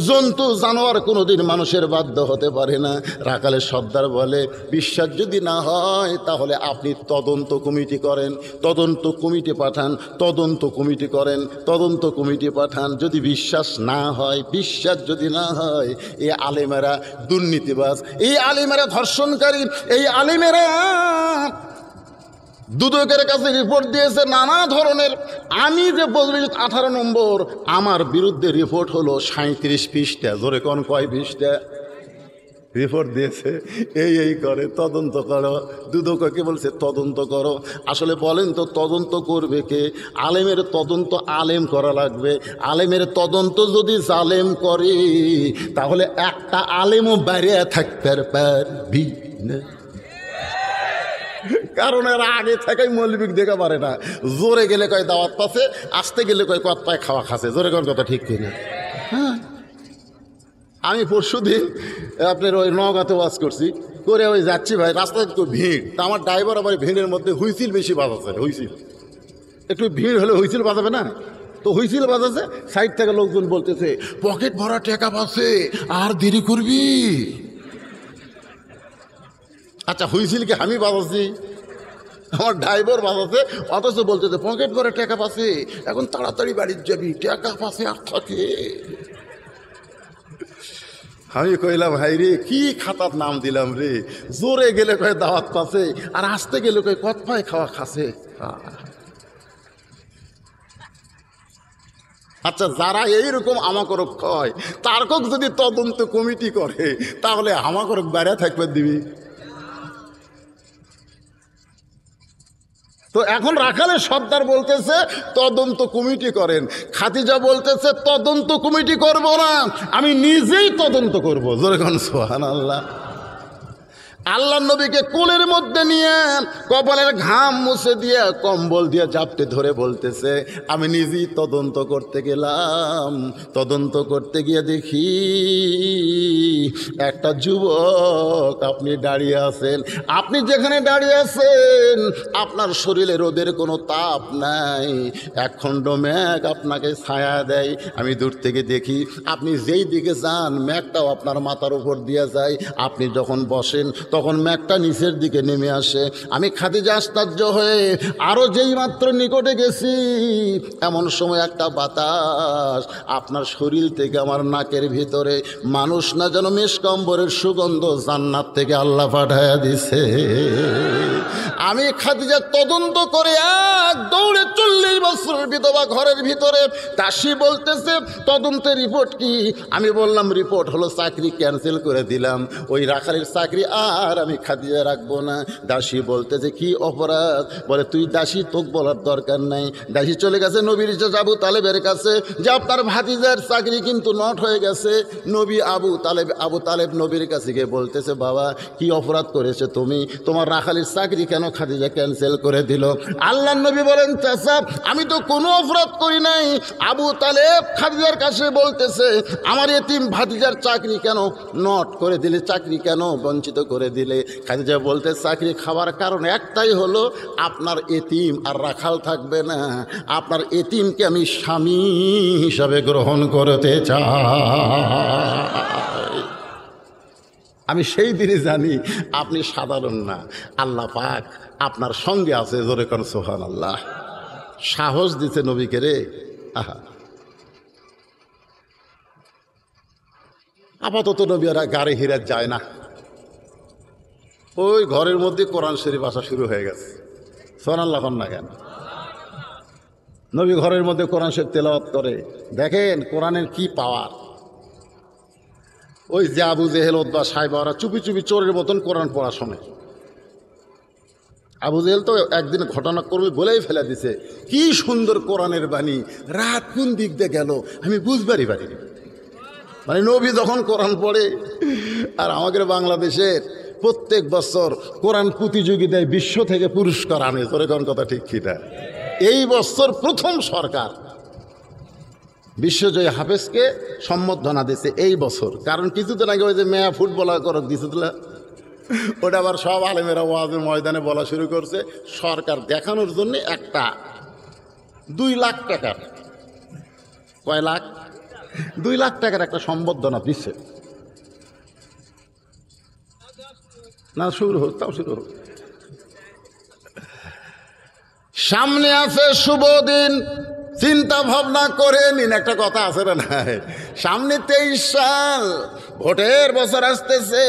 জন্তু জানোয়ার কোনোদিন মানুষের বাধ্য হতে পারে না। রাখালের সর্দার বলে, বিশ্বাস যদি না হয় তাহলে আপনি তদন্ত কমিটি করেন, তদন্ত কমিটি পাঠান, তদন্ত কমিটি করেন, তদন্ত কমিটি পাঠান। যদি বিশ্বাস না হয়, বিশ্বাস যদি না হয়, এই আলেমেরা দুর্নীতিবাজ, এই আলেমেরা ধর্ষণকারী, এই আলেমেরা দুদকের কাছে রিপোর্ট দিয়েছে নানা ধরনের। আমি যে বলবি 18 নম্বর, আমার বিরুদ্ধে রিপোর্ট হলো 37 পৃষ্ঠা। জোরে কোন কয় পৃষ্ঠা রিপোর্ট দিয়েছে? এই করে তদন্ত করো। দুদককে বলছে তদন্ত করো। আসলে বলেন তো তদন্ত করবে কে? আলেমের তদন্ত আলেম করা লাগবে। আলেমের তদন্ত যদি জালেম করে তাহলে একটা আলেমও বাইরে থাকতে পারবি না, কারণ এরা আগে থেকেই মৌলবিক দেখা পারে না। জোরে গেলে কয় দাওয়াত পাচ্ছে, আসতে গেলে কয় কত পায় খাওয়া খাচ্ছে। জোরে কোন কথা ঠিক কিনা? হ্যাঁ, আমি পরশুদিন আপনার ওই নওগাঁতে ওয়াজ করছি, করে ওই যাচ্ছি ভাই, রাস্তায় একটু ভিড়। তা আমার ড্রাইভার আবার ভিড়ের মধ্যে হুইসিল বেশি বাজাচ্ছে। হুইসিল একটু ভিড় হলে হুইসিল বাজাবে না, তো হুইসিল বাজাচ্ছে। সাইড থেকে লোকজন বলতেছে, পকেট ভরা টাকা পাচ্ছে, আর দেরি করবি। আচ্ছা, হুইসিল কি আমি বাজাচ্ছি? আমার ড্রাইভার বাজাচ্ছে, অথচ বলতেছে পকেট ভরে টাকা পাচ্ছে, এখন তাড়াতাড়ি বাড়ির যাবি, টাকা পাচ্ছে আর থাকে। আমি কইলাম, হাই রে, কি খাতার নাম দিলাম রে। জোরে গেলে কয় দাওয়াত পাচ্ছে, আর আসতে গেলে কয় কত পায় খাওয়া খাচ্ছে। আচ্ছা, যারা এইরকম আমাকরক কয়, তারকক যদি তদন্ত কমিটি করে তাহলে আমাকরক বাইরে থাকবে দিবি। তো এখন রাখালের সর্দার বলতেছে তদন্ত কমিটি করেন, খাদিজা বলতেছে তদন্ত কমিটি করব না, আমি নিজেই তদন্ত করব। জোরে কোন সুবহানাল্লাহ। আল্লাহ নবীকে কোলের মধ্যে নিয়ে কপালের ঘাম মুছে দিয়ে কম্বল দিয়ে জাপটে ধরে বলতেছে আমি নিজেই তদন্ত করতে গেলাম। তদন্ত করতে গিয়ে দেখি একটা যুবক আপনি দাঁড়িয়ে আছেন, আপনি যেখানে দাঁড়িয়ে আছেন আপনার শরীরে রোদের কোনো তাপ নাই, একখণ্ড মেঘ আপনাকে ছায়া দেয়। আমি দূর থেকে দেখি আপনি যেই দিকে যান মেঘটাও আপনার মাথার উপর দিয়ে যায়, আপনি যখন বসেন তখন মেঘটা নিচের দিকে নেমে আসে। আমি খাদিজা আশ্চর্য হয়ে আরও যেই মাত্র নিকটে গেছি এমন সময় একটা বাতাস আপনার শরীর থেকে আমার নাকের ভিতরে, মানুষ না যেন মেশকম্বরের সুগন্ধ জান্নাত থেকে আল্লাহ পাঠায়া দিছে। আমি খাদিজা তদন্ত করে এক দৌড়ে 40 বছরের বিধবা ঘরের ভিতরে। দাসী বলতেছে তদন্তের রিপোর্ট কি? আমি বললাম রিপোর্ট হলো চাকরি ক্যান্সেল করে দিলাম, ওই রাখালের চাকরি আর আমি খাদিজা রাখবো না। দাসী বলতেছে কি অপরাধ? বলে তুই দাসী, তোকে বলার দরকার নাই। দাসী চলে গেছে নবীর আবু তালেবের কাছে যে আপনার ভাতিজার চাকরি কিন্তু নট হয়ে গেছে। নবী আবু তালেব নবীর কাছে গিয়ে বলতেছে বাবা কি অপরাধ করেছে তুমি, তোমার রাখালের চাকরি কেন খাদিজা ক্যান্সেল করে দিল? আল্লাহ নবী বলেন চাচা আমি তো কোনো অপরাধ করি নাই। আবু তালেব খাদিজার কাছে বলতেছে আমার এতিম ভাতিজার চাকরি কেন নট করে দিলে, চাকরি কেন বঞ্চিত করে দিলে? খাদিজা বলতে চাকরি খাওয়ার কারণ একটাই হলো আপনার এতিম আর রাখাল থাকবে না, আপনার এতিমকে আমি স্বামী হিসাবে গ্রহণ করতে চাই। আমি সেই দিনই জানি আপনি সাধারণ না, আল্লাহ পাক আপনার সঙ্গে আছে। জোরে কোন সুবহানাল্লাহ। সাহস দিতে নবীকে রে। আহা, আপাতত নবীরা গাড়ি হিরাত যায় না, ওই ঘরের মধ্যে কোরআন শরীফ আসা শুরু হয়ে গেছে। সুবহানাল্লাহ না কেন? নবী ঘরের মধ্যে কোরআন শরীফ তেলাওয়াত করে। দেখেন কোরআনের কি পাওয়ার। ওই যে আবু জেহেল উতবা সাইবা ওরা চুপি চুপি চোরের মতন কোরআন পড়া শোনে। আবু জেহেল তো একদিন ঘটনা করবে বলেই ফেলে দিছে, কি সুন্দর কোরআনের বাণী, রাত কোন দিক দিয়ে গেল আমি বুঝবারই পারিনি। মানে নবী যখন কোরআন পড়ে। আর আমাদের বাংলাদেশের প্রত্যেক বছর কোরআন প্রতিযোগিতায় বিশ্ব থেকে পুরস্কার আনে। তোর কোন কথা ঠিক কিনা? এই বছর প্রথম সরকার বিশ্বজয়ী হাফেজকে সম্বর্ধনা দিয়েছে এই বছর। কারণ কিছুদিন আগে ওই যে মেয়া ফুটবলার করক দিয়েছিল, ওটা আবার সব আলেমেরা ওয়াজের ময়দানে বলা শুরু করছে। সরকার দেখানোর জন্য একটা 2 লাখ টাকার, কয় লাখ? 2 লাখ টাকার একটা সম্বর্ধনা দিচ্ছে। না শুরু হোক, তাও শুরু হোক। সামনে আছে শুভ দিন, চিন্তা ভাবনা করে নিন। একটা কথা আছে না, সামনে 23 সাল ভোটের বছর আসতেছে।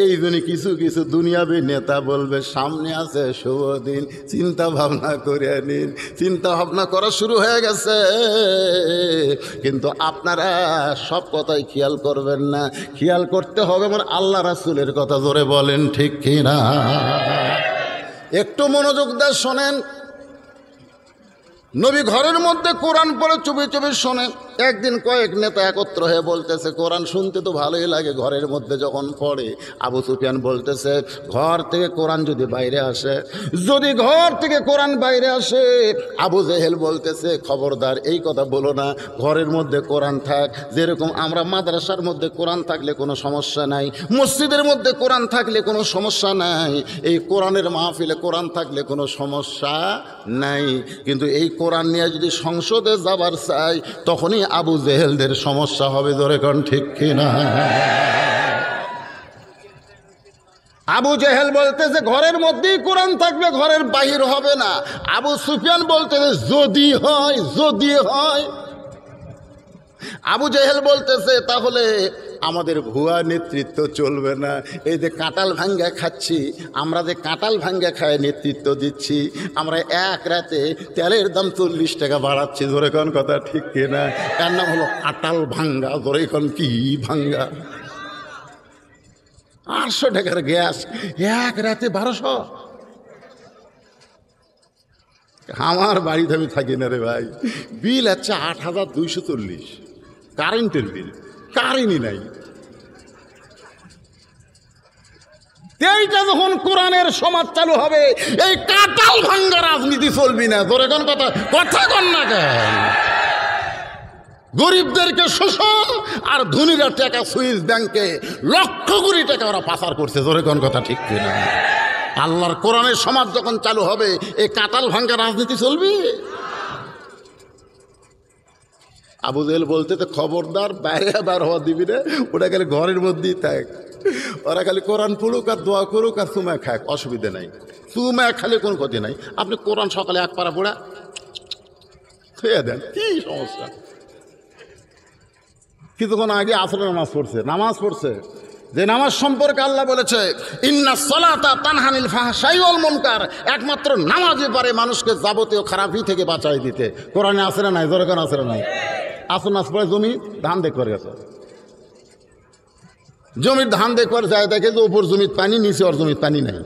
এই জন্য কিছু কিছু দুনিয়াবী নেতা বলবে সামনে আছে শুভ দিন, চিন্তা ভাবনা করে নিন। চিন্তা ভাবনা করা শুরু হয়ে গেছে, কিন্তু আপনারা সব কথাই খেয়াল করবেন না। খেয়াল করতে হবে আমার আল্লাহ রাসূলের কথা। জোরে বলেন ঠিক কিনা? একটু মনোযোগ দিয়ে শোনেন। নবী ঘরের মধ্যে কোরআন পড়ে চুপি চুপি শোনে। একদিন কয়েক নেতা একত্র হয়ে বলতেছে কোরআন শুনতে তো ভালোই লাগে ঘরের মধ্যে যখন পড়ে। আবু সুফিয়ান বলতেছে ঘর থেকে কোরআন যদি বাইরে আসে, যদি ঘর থেকে কোরআন বাইরে আসে। আবু জেহেল বলতেছে খবরদার এই কথা বলো না, ঘরের মধ্যে কোরআন থাক। যেরকম আমরা মাদ্রাসার মধ্যে কোরআন থাকলে কোনো সমস্যা নাই, মসজিদের মধ্যে কোরআন থাকলে কোনো সমস্যা নাই, এই কোরআনের মাহফিলে কোরআন থাকলে কোনো সমস্যা নাই। কিন্তু এই কোরআন নিয়ে যদি সংসদে যাবার চাই তখনই আবু জেহেলদের সমস্যা হবে। ধরে কোন ঠিক কিনা? আবু জেহেল বলতেছে ঘরের মধ্যেই কোরআন থাকবে, ঘরের বাহির হবে না। আবু সুফিয়ান বলতেছে যদি হয়, যদি হয়। আবু জেহেল বলতেছে তাহলে আমাদের ভুয়া নেতৃত্ব চলবে না। এই যে কাঁঠাল ভাঙ্গা খাচ্ছি, আমরা যে কাঁঠাল ভাঙ্গা খায় নেতৃত্ব দিচ্ছি, আমরা এক রাতে তেলের দাম 40 টাকা বাড়াচ্ছি। ধরে কোন কথা ঠিক কিনা? এর নাম হলো কাঁঠাল ভাঙ্গা। ধরে কোন কি ভাঙ্গা? 800 টাকার গ্যাস এক রাতে 1200। আমার বাড়িতে আমি থাকি না রে ভাই, বিল হচ্ছে ৮,২৪০ কারেন্টের বিল, কারেন্টই নাই। এইটা যখন কোরআনের সমাজ চালু হবে, এই কাটাল ভাঙ্গা রাজনীতি চলবি না। তোর এখন কথা কন না কেন? গরিবদেরকে শোষণ আর ধনীরা টাকা সুইস ব্যাংকে লক্ষ কোটি টাকা ওরা পাচার করছে। জোরে কোন কথা ঠিক কিনা? আল্লাহর কোরআনের সমাজ যখন চালু হবে, এই কাটাল ভাঙ্গা রাজনীতি চলবে। আবু জেহেল বলতে তো খবরদার বাইরে বার হওয়া দিবি না, ওটা খালি ঘরের মধ্যেই থাক। ওরা খালি কোরআন পড়ুক আর দোয়া করুক আর চুমা খাক, অসুবিধা নাই। চুমা খালে কোনো ক্ষতি নাই। আপনি কোরআন সকালে এক পারা পড়া থুয়ে দেন, কি সমস্যা? কিছুক্ষণ আগে আসরের নামাজ পড়ছে, যে নামাজ সম্পর্কে আল্লাহ বলেছে ইন্নাস সালাতা তানহা আনিল ফাহশাই ওয়াল মুনকার, একমাত্র নামাজই পারে মানুষকে যাবতীয় খারাপি থেকে বাঁচাই দিতে। কোরআনে আছে না নাই? জোরে কোন আছে না নাই? আসর নামাজ পড়ে জমি ধান দেখবার গেছে, জমির ধান দেখবার যায়, দেখে যে উপর জমির পানি, নিচে ওর জমির পানি নাই।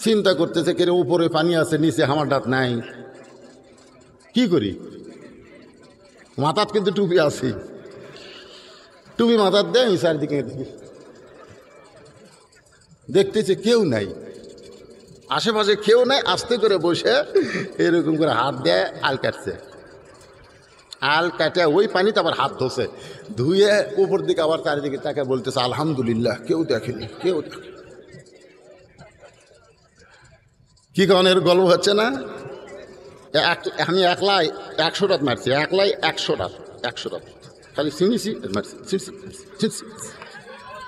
চিন্তা করতেছে কে উপরে পানি আছে, নিচে আমার ডাত নাই, কি করি? মাথাত কিন্তু টুপি আছে, টুপি মাথার দেয়, আমি চারিদিকে দেখতেছে কেউ নাই, আশেপাশে কেউ নাই। আস্তে করে বসে এরকম করে হাত দেয়, আল কাটছে, আল কাটে ওই পানিতে আবার হাত ধোছে, ধুয়ে উপর দিকে আবার চারিদিকে তাকে বলতেছে আলহামদুলিল্লাহ, কেউ দেখেনি, কেউ দেখেনি। কি কারণ এর গল্প হচ্ছে না? আমি একলাই 100 রাত মারছি, একলাই 100 রাত খালি চিনিছি মারছি।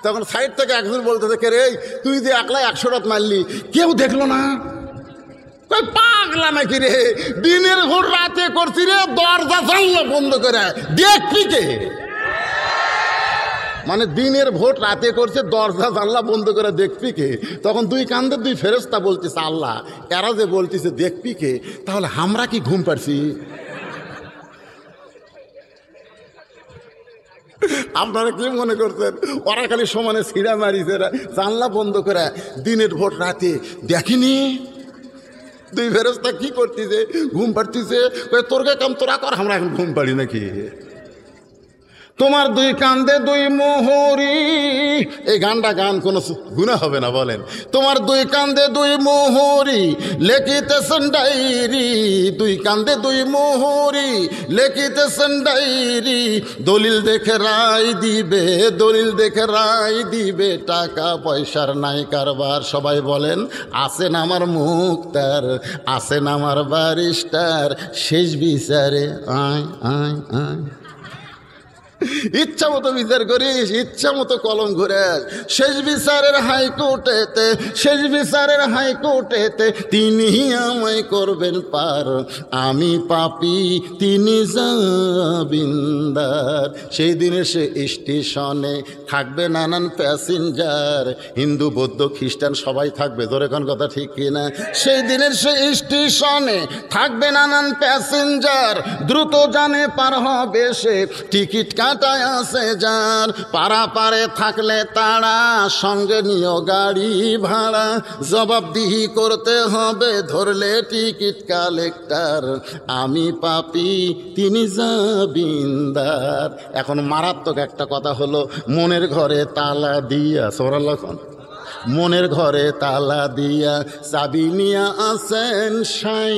তখন সাইড থেকে একজন বলতেছে কে রে, তুই যে একলাই 100 রাত মারলি, কেউ দেখলো না? পাগলা নাকি রে? দিনের ভোর রাতে করছি রে, দরজা জানলা বন্ধ করে, দেখবি কে? মানে দিনের ভোট রাতে করছে, দরজা জানলা বন্ধ করে দেখবি কে? তখন দুই কান্দের দুই ফেরেশতা বলতেছে আল্লাহ, এরা যে বলতেছে দেখবি কে, তাহলে আমরা কি ঘুম পাচ্ছি? আপনারা কি মনে করছেন ওরা খালি সমানে ছিঁড়া মারিছে, জানলা বন্ধ করে দিনের ভোট রাতে দেখেনি? দুই ফেরেশতা কি করতেছে? ঘুম পাড়তেছে। তোর কে কাম তোরা কর, আমরা এখন ঘুম পাড়ি নাকি? তোমার দুই কান্দে দুই মোহরি, এই গানটা গান কোনো গুনাহ হবে না বলেন? তোমার দুই কান্দে দুই মোহরি লেখিতেছেন ডায়েরি, দুই কান্দে দুই মোহরি লেখিতেছেন ডায়েরি, দলিল দেখে রায় দিবে, দলিল দেখে রায় দিবে, টাকা পয়সার নাই কারবার। সবাই বলেন আছেন আমার মুক্তার, আছেন আমার ব্যারিস্টার, শেষ বিচারে আয় আয় আয়। ইচ্ছা মতো বিচার করিস, ইচ্ছা মতো কলম ঘুরে। শেষ বিচারের হাইকোর্টেতে, শেষ বিচারের হাইকোর্টেতে তিনি আমায় করবেন পার, আমি পাপী তিনি জামিনদার। সেই দিনে সে স্টেশনে থাকবে নানান প্যাসেঞ্জার, হিন্দু বৌদ্ধ খ্রিস্টান সবাই থাকবে। জোরে কোন কথা ঠিক কিনা? সেই দিনের সে স্টেশনে থাকবে নানান প্যাসেঞ্জার, দ্রুত জানে পার হবে সে, টিকিট কাটায় আছে যার, পারাপারে থাকলে তারা সঙ্গে নিও গাড়ি ভাড়া, জবাবদিহি করতে হবে ধরলে টিকিট কালেক্টর, আমি পাপী তিনি জামিনদার। এখন মারাত্মক একটা কথা হলো, মনের ঘরে তালা দিয়া, সোরাল্লাহ, মনের ঘরে তালা দিয়া চাবি নিয়া আছেন সাই,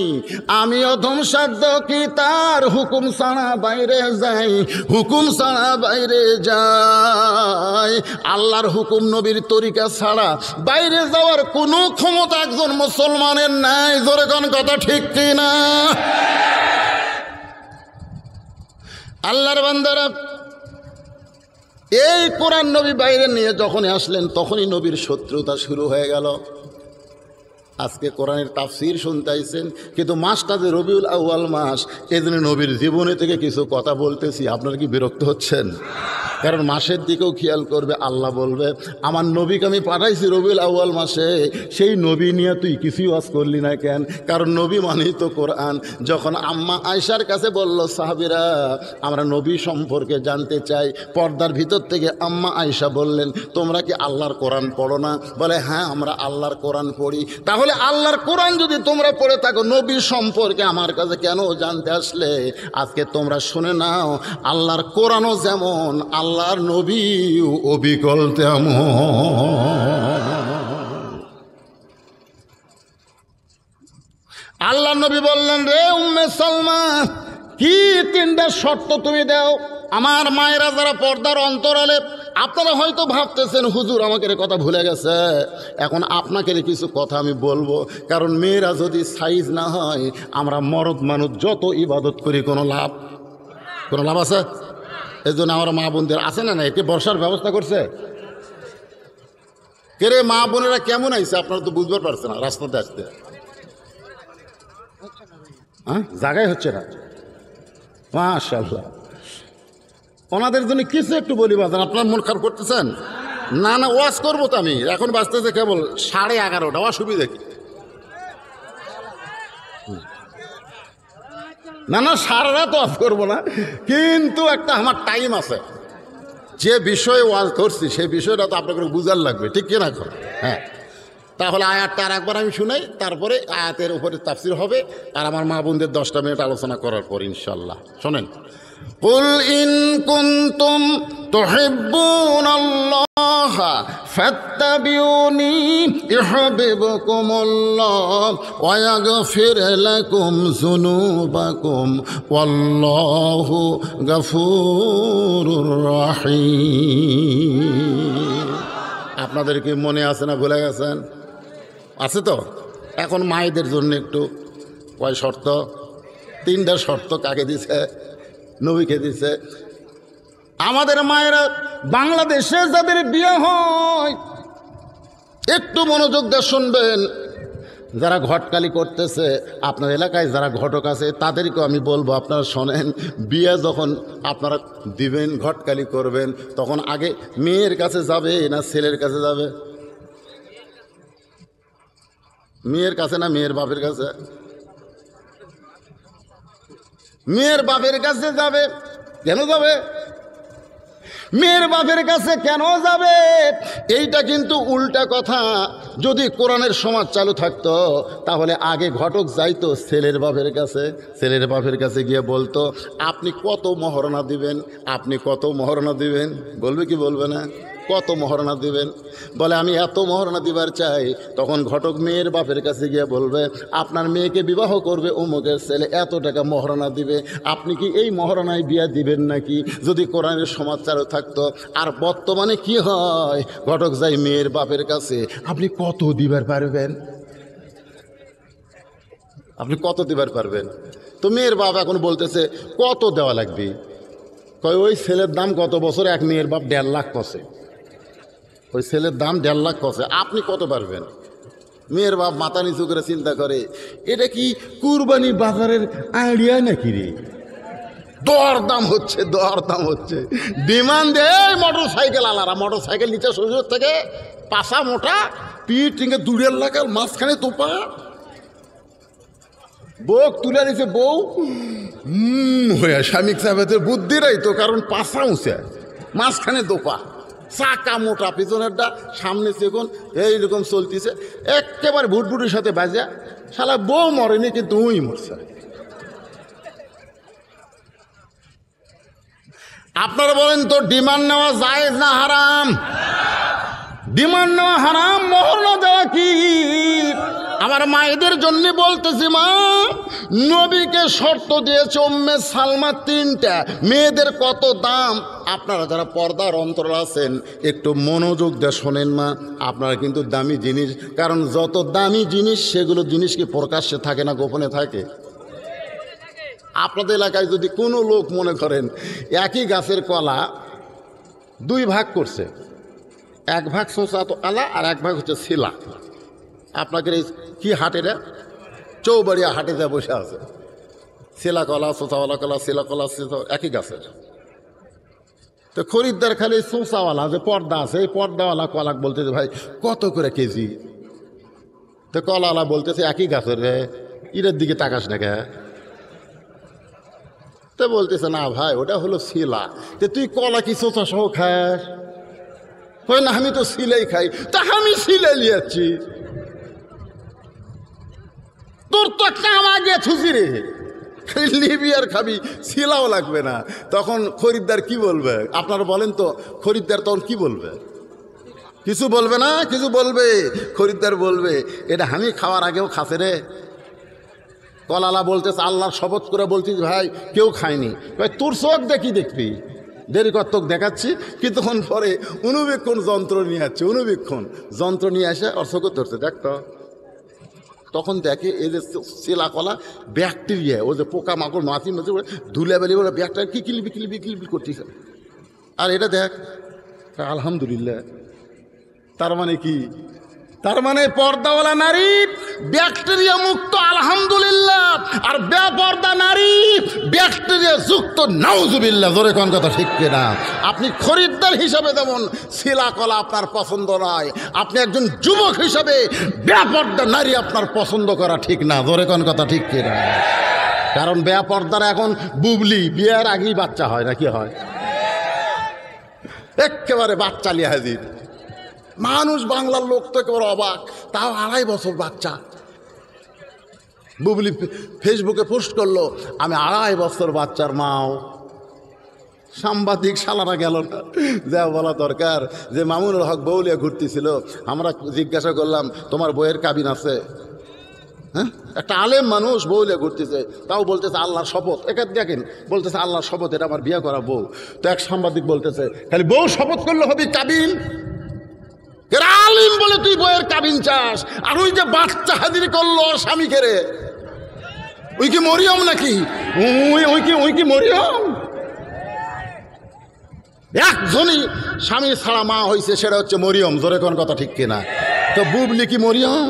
আমি অধম সাধ্য কি তার হুকুম ছাড়া বাইরে যাই, হুকুম ছাড়া বাইরে যাই। আল্লাহর হুকুম নবীর তরিকা ছাড়া বাইরে যাওয়ার কোনো ক্ষমতা একজন মুসলমানের নাই। জোরে কোন কথা ঠিক কিনা? আল্লাহর বান্দারা, এই কোরআন নবী বাইরে নিয়ে যখনই আসলেন তখনই নবীর শত্রুতা শুরু হয়ে গেল। আজকে কোরআনের তাফসির শুনতে আইছেন, কিন্তু মাসটা যে রবিউল আউয়াল মাস, এই জন্য নবীর জীবনী থেকে কিছু কথা বলতেছি। আপনারা কি বিরক্ত হচ্ছেন? কারণ মাসের দিকেও খেয়াল করবে। আল্লাহ বলবে আমার নবীকে আমি পাঠাইছি রবিউল আউয়াল মাসে, সেই নবী নিয়ে তুই কিছুই ওয়াজ করলি না কেন? কারণ নবী মানেই তো কোরআন। যখন আম্মা আয়েশার কাছে বলল সাহাবীরা আমরা নবী সম্পর্কে জানতে চাই, পর্দার ভিতর থেকে আম্মা আয়েশা বললেন তোমরা কি আল্লাহর কোরআন পড়ো না? বলে হ্যাঁ আমরা আল্লাহর কোরআন পড়ি। তাহলে আল্লাহর কোরআন যদি তোমরা পড়ে থাকো, নবী সম্পর্কে আমার কাছে কেন জানতে আসলে? আজকে তোমরা শুনে নাও, আল্লাহর কোরআনও যেমন আল্লাহর নবী অবিকল তেমন। আল্লাহ নবী বললেন রে উম্মে সালমা, কি তিনটা শর্ত তুমি দাও। আমার মায়েরা যারা পর্দার অন্তরালে, আপনারা হয়তো ভাবতেছেন হুজুর আমাকে কথা ভুলে গেছে। এখন আপনাকে কিছু কথা আমি বলবো, কারণ মেয়েরা যদি সাইজ না হয়, আমরা মরদ মানুষ যত ইবাদত করি কোনো লাভ আছে? এই জন্য আমার মা বোনদের আছে না একটি বর্ষার ব্যবস্থা করছে। কে রে মা বোনেরা কেমন আইছে? আপনারা তো বুঝতে পারছেন না রাস্তাতে আসতে। হ্যাঁ জায়গায় হচ্ছে না, মাশাআল্লাহ। ওনাদের জন্য কিছু একটু বলি বাজান, আপনার মন খারাপ করতেছেন? না না ওয়াজ করবো তো আমি, এখন বাজতেছে কেবল 11:30, অসুবিধা কি? না না সারা রাত ওয়াজ করবো না, কিন্তু একটা আমার টাইম আছে। যে বিষয়ে ওয়াজ ধরছি সেই বিষয়টা তো আপনাকে বুঝার লাগবে, ঠিক কিনা? হ্যাঁ, তাহলে আয়াতটা আর একবার আমি শুনাই, তারপরে আয়াতের উপরে তাফসীর হবে, আর আমার মা বোনদের 10টা মিনিট আলোচনা করার পর ইনশাল্লাহ। শোনেন, কুল ইন কুনতুম তুহিব্বুনাল্লাহ ফাত্তাবিউনি ইউহিব্বুকুমুল্লাহ ওয়া ইয়াগফির লাকুম যুনুবাকুম ওয়াল্লাহু গফুরুর রহিম। আপনাদের কি মনে আছে না ভুলে গেছেন? আছে তো? এখন মায়েদের জন্য একটু কয় শর্ত? 3টা শর্ত। কাকে দিছে? নবীকে দিছে। আমাদের মায়েরা বাংলাদেশে যাদের বিয়ে হয় একটু মনোযোগ দিয়ে শুনবেন। যারা ঘটকালি করতেছে, আপনার এলাকায় যারা ঘটক আছে তাদেরকেও আমি বলবো আপনারা শোনেন, বিয়ে যখন আপনারা দিবেন, ঘটকালি করবেন, তখন আগে মেয়ের কাছে যাবে না ছেলের কাছে যাবে? মেয়ের কাছে না মেয়ের বাপের কাছে? মেয়ের বাপের কাছে যাবে। কেন যাবে? মেয়ের বাপের কাছে কেন যাবে? এইটা কিন্তু উল্টা কথা। যদি কোরআনের সমাজ চালু থাকতো তাহলে আগে ঘটক যাইতো ছেলের বাপের কাছে, ছেলের বাপের কাছে গিয়ে বলতো আপনি কত মহারণা দিবেন, আপনি কত মহারণা দিবেন। বলবে কি বলবে না? কত মহারণা দিবেন? বলে আমি এত মহারণা দিবার চাই। তখন ঘটক মেয়ের বাপের কাছে গিয়ে বলবে আপনার মেয়েকে বিবাহ করবে অমুকের ছেলে, এত টাকা মহারণা দিবে, আপনি কি এই মহারণায় বিয়া দিবেন নাকি? যদি কোরআনের সমাজ চালু থাকতো। আর বর্তমানে কি হয়, ঘটক যাই মেয়ের বাপের কাছে, আপনি কত দিবার পারবেন, আপনি কত দিবার পারবেন? তো মেয়ের বাপ এখন বলতেছে কত দেওয়া লাগবে? কয় ওই ছেলের দাম গত বছর এক মেয়ের বাপ 1.5 লাখ কষে, ওই ছেলের দাম 1.5 লাখ কষে, আপনি কত পারবেন? মেয়ের বাপ মাথা নিচু করে চিন্তা করে, এটা কি কুরবানি বাজারের আইডিয়া নাকি রে? দরদাম হচ্ছে, দরদাম হচ্ছে, ডিমান্ড দেয়। মোটর সাইকেল আলারা, মোটর সাইকেল নিচে শরীর থেকে পাশা মোটা, পিঠ টিঙ্গে 2.5 লাখ, মাঝখানে তোপা, বউ তুলে নিছে, বউ হয়ে স্বামী সাহেবের বুদ্ধিরাই তো, কারণ পাশা উঁচে, মাঝখানে দোপা, চাকা মোটা, পিছনেরটা সামনে চেগুন, এইরকম চলতেছে একেবারে ভুটভুটির সাথে বাজা। শালা বউ মরেনি কিন্তু উই মরছে। আপনারা বলেন তো ডিমান্ড নেওয়া জায়েজ না হারাম? ডিমান্ড নেওয়া হারাম, মহারণা দেওয়া কি? আমার মায়েদের জন্য বলতেছি, মা নবীকে শর্ত দিয়েছে উম্মে সালমা 3টা, মেয়েদের কত দাম। আপনারা যারা পর্দার অন্তরাল আছেন একটু মনোযোগ দিয়ে শোনেন মা, আপনারা কিন্তু দামি জিনিস, কারণ যত দামি জিনিস সেগুলো জিনিস কি প্রকাশ্যে থাকে না গোপনে থাকে? আপনাদের এলাকায় যদি কোনো লোক মনে করেন একই গাছের কলা 2 ভাগ করছে, 1 ভাগ সোঁচা তো আলা আর 1 ভাগ হচ্ছে শিলা, আপনাকে এই কি হাটেরা চৌবাড়িয়া হাটে যা বসে আছে, শিলা কলা, সোঁচাওয়ালা কলা, শিলা কলা, একই গাছের, তো খরিদ্দার খালি সোঁচাওয়ালা যে পর্দা আছে, এই পর্দাওয়ালা কলা বলতেছে ভাই কত করে কেজি? তো কলাওয়ালা বলতেছে একই গাছের রে, ইরের দিকে তাকাস না কে? তো বলতেছে না ভাই ওটা হলো শিলা। তো তুই কলা কি সোঁচা সহ খাস? কই না আমি তো শিলাই খাই। তা আমি শিলাই লিয়াচ্ছি, তোর তো কামা গেছুছি রে, লিবি আর খাবি, শিলাও লাগবে না। তখন খরিদ্দার কি বলবে আপনারা বলেন তো? খরিদ্দার তখন কি বলবে? কিছু বলবে না, কিছু বলবে? খরিদ্দার বলবে এটা আমি খাওয়ার আগেও খাসে রে। কলালা বলতেছে আল্লাহর শপথ করে বলছিস ভাই কেউ খায়নি। ভাই তোর চোখ দেখি দেখবি, দেরি কর তোকে দেখাচ্ছি। কিছুক্ষণ পরে অনুবীক্ষণ যন্ত্র নিয়ে আসছে, অনুবীক্ষণ যন্ত্র নিয়ে আসে ওর চোখে ধরছে, দেখ তো। তখন দেখে এই যে শিলা কলা ব্যাকটেরিয়া, ও যে পোকা মাকড় মাছি মাছি ধুলে বেলি বলে ব্যাকটেরিয়া কি কিলবি কিলবি কিলবি করতেছে। আর এটা দেখ, আলহামদুলিল্লাহ। তার মানে কি? তার মানে পর্দাওয়ালা নারী ব্যাকটেরিয়া মুক্ত, আলহামদুলিল্লাহ। আর বেপর্দা নারী ব্যাকটেরিয়া যুক্ত, নাউজুবিল্লাহ। জোরে কোন কথা ঠিক কিনা? আপনি খরিদ্দার হিসাবে যেমন শিলা কলা আপনার পছন্দ নয়, আপনি একজন যুবক হিসাবে বেপর্দা নারী আপনার পছন্দ করা ঠিক না। জোরে কোন কথা ঠিক কিনা? কারণ বেপর্দার এখন বুবলি, বিয়ের আগেই বাচ্চা হয় না, কি হয়? একেবারে বাচ্চা লিয়ে হাজির মানুষ। বাংলার লোক তো একেবারে অবাক, তাও 2.5 বছর বাচ্চা। বুবলি ফেসবুকে পোস্ট করলো আমি 2.5 বছর বাচ্চার মাও। সাংবাদিক শালারা গেল না, যা বলা দরকার যে মামুনুল হক বউলিয়া ঘুরতেছিল, আমরা জিজ্ঞাসা করলাম তোমার বইয়ের কাবিন আছে? হ্যাঁ, একটা আলেম মানুষ বউলিয়া ঘুরতেছে, তাও বলতেছে আল্লাহর শপথ। এখানে দেখেন বলতেছে আল্লাহর শপথ এটা আমার বিয়ে করা বউ। তো এক সাংবাদিক বলতেছে খালি বউ শপথ করলে হবে কাবিন? আলিম বলে তুই বইয়ের কাবিন চাস? আর ওই যে বাচ্চা হাজির করলো স্বামীকে রে, ওই কি মরিয়ম নাকি? ওই কি মরিয়ম? একজনই স্বামী ছাড়া মা হয়েছে, সেটা হচ্ছে মরিয়ম। জোরে কোন কথা ঠিক কিনা? তো বুবলি কি মরিয়ম?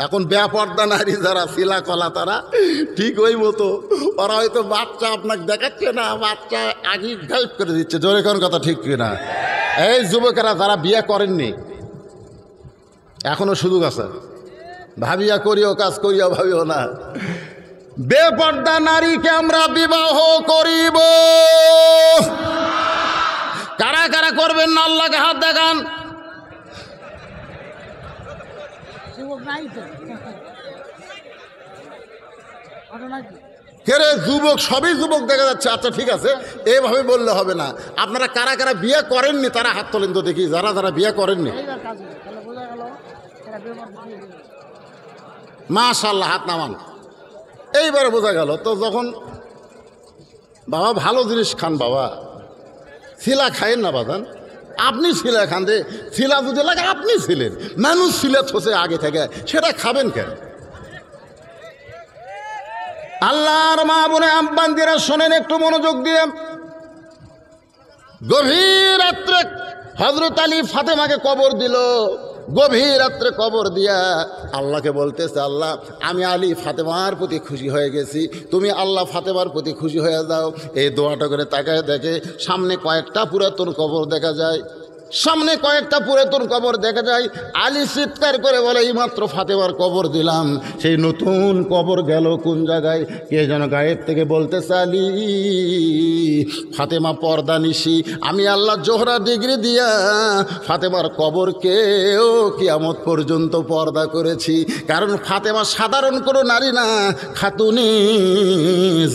এখন বেপর্দা নারী যারা শিলা কলা তারা ঠিক ওই মতো, ওরা হয়তো বাচ্চা আপনাকে দেখাচ্ছে না, বাচ্চা আগে গাইব করে দিচ্ছে। জোরে কোন কথা ঠিক কিনা? এই যুবকেরা যারা বিয়ে করেননি, এখনো সুযোগ আছে, ভাবিয়া করিও কাজ করিয়া ভাবিও না। বেপর্দা নারীকে আমরা বিবাহ করিব। কারা কারা করবেন না আল্লাহকে হাত দেখান। কেরে যুবক, সবই যুবক দেখা যাচ্ছে। আচ্ছা ঠিক আছে, এইভাবে বললে হবে না। আপনারা কারা কারা বিয়ে করেননি তারা হাত তোলেন তো দেখি, যারা যারা বিয়ে করেননি। মাশাআল্লাহ, হাত নামান। এইবারে বোঝা গেল তো। যখন বাবা ভালো জিনিস খান, বাবা শিলা খায়েন না বাজান। আপনি শিলা খান রে, শিলা যদি লাগে আপনি ছিলেন, মানুষ শিলা থসে আগে থেকে, সেটা খাবেন কেন? আল্লাহর মা বোনে আব্বান্দিরা শোনেন একটু মনোযোগ দিয়ে। গভীর রাত্রে হযরত আলী ফাতেমাকে কবর দিল। গভীর রাত্রে কবর দিয়া আল্লাহকে বলতেছে আল্লাহ আমি আলী ফাতেমার প্রতি খুশি হয়ে গেছি, তুমি আল্লাহ ফাতেমার প্রতি খুশি হয়ে যাও। এই দোয়াটা করে তাকায় দেখে সামনে কয়েকটা পুরাতন কবর দেখা যায়, সামনে কয়েকটা পুরাতন কবর দেখা যায়। আলী চিৎকার করে বলে এইমাত্র ফাতেমার কবর দিলাম, সেই নতুন কবর গেল কোন জায়গায়? কে যেন গায়েব থেকে বলতেছে আলী ফাতেমা পর্দা নিশি, আমি আল্লাহ জোহরা ডিগ্রি দিয়া ফাতেমার কবরকেও কিয়ামত পর্যন্ত পর্দা করেছি। কারণ ফাতেমা সাধারণ কোনো নারী না, খাতুনে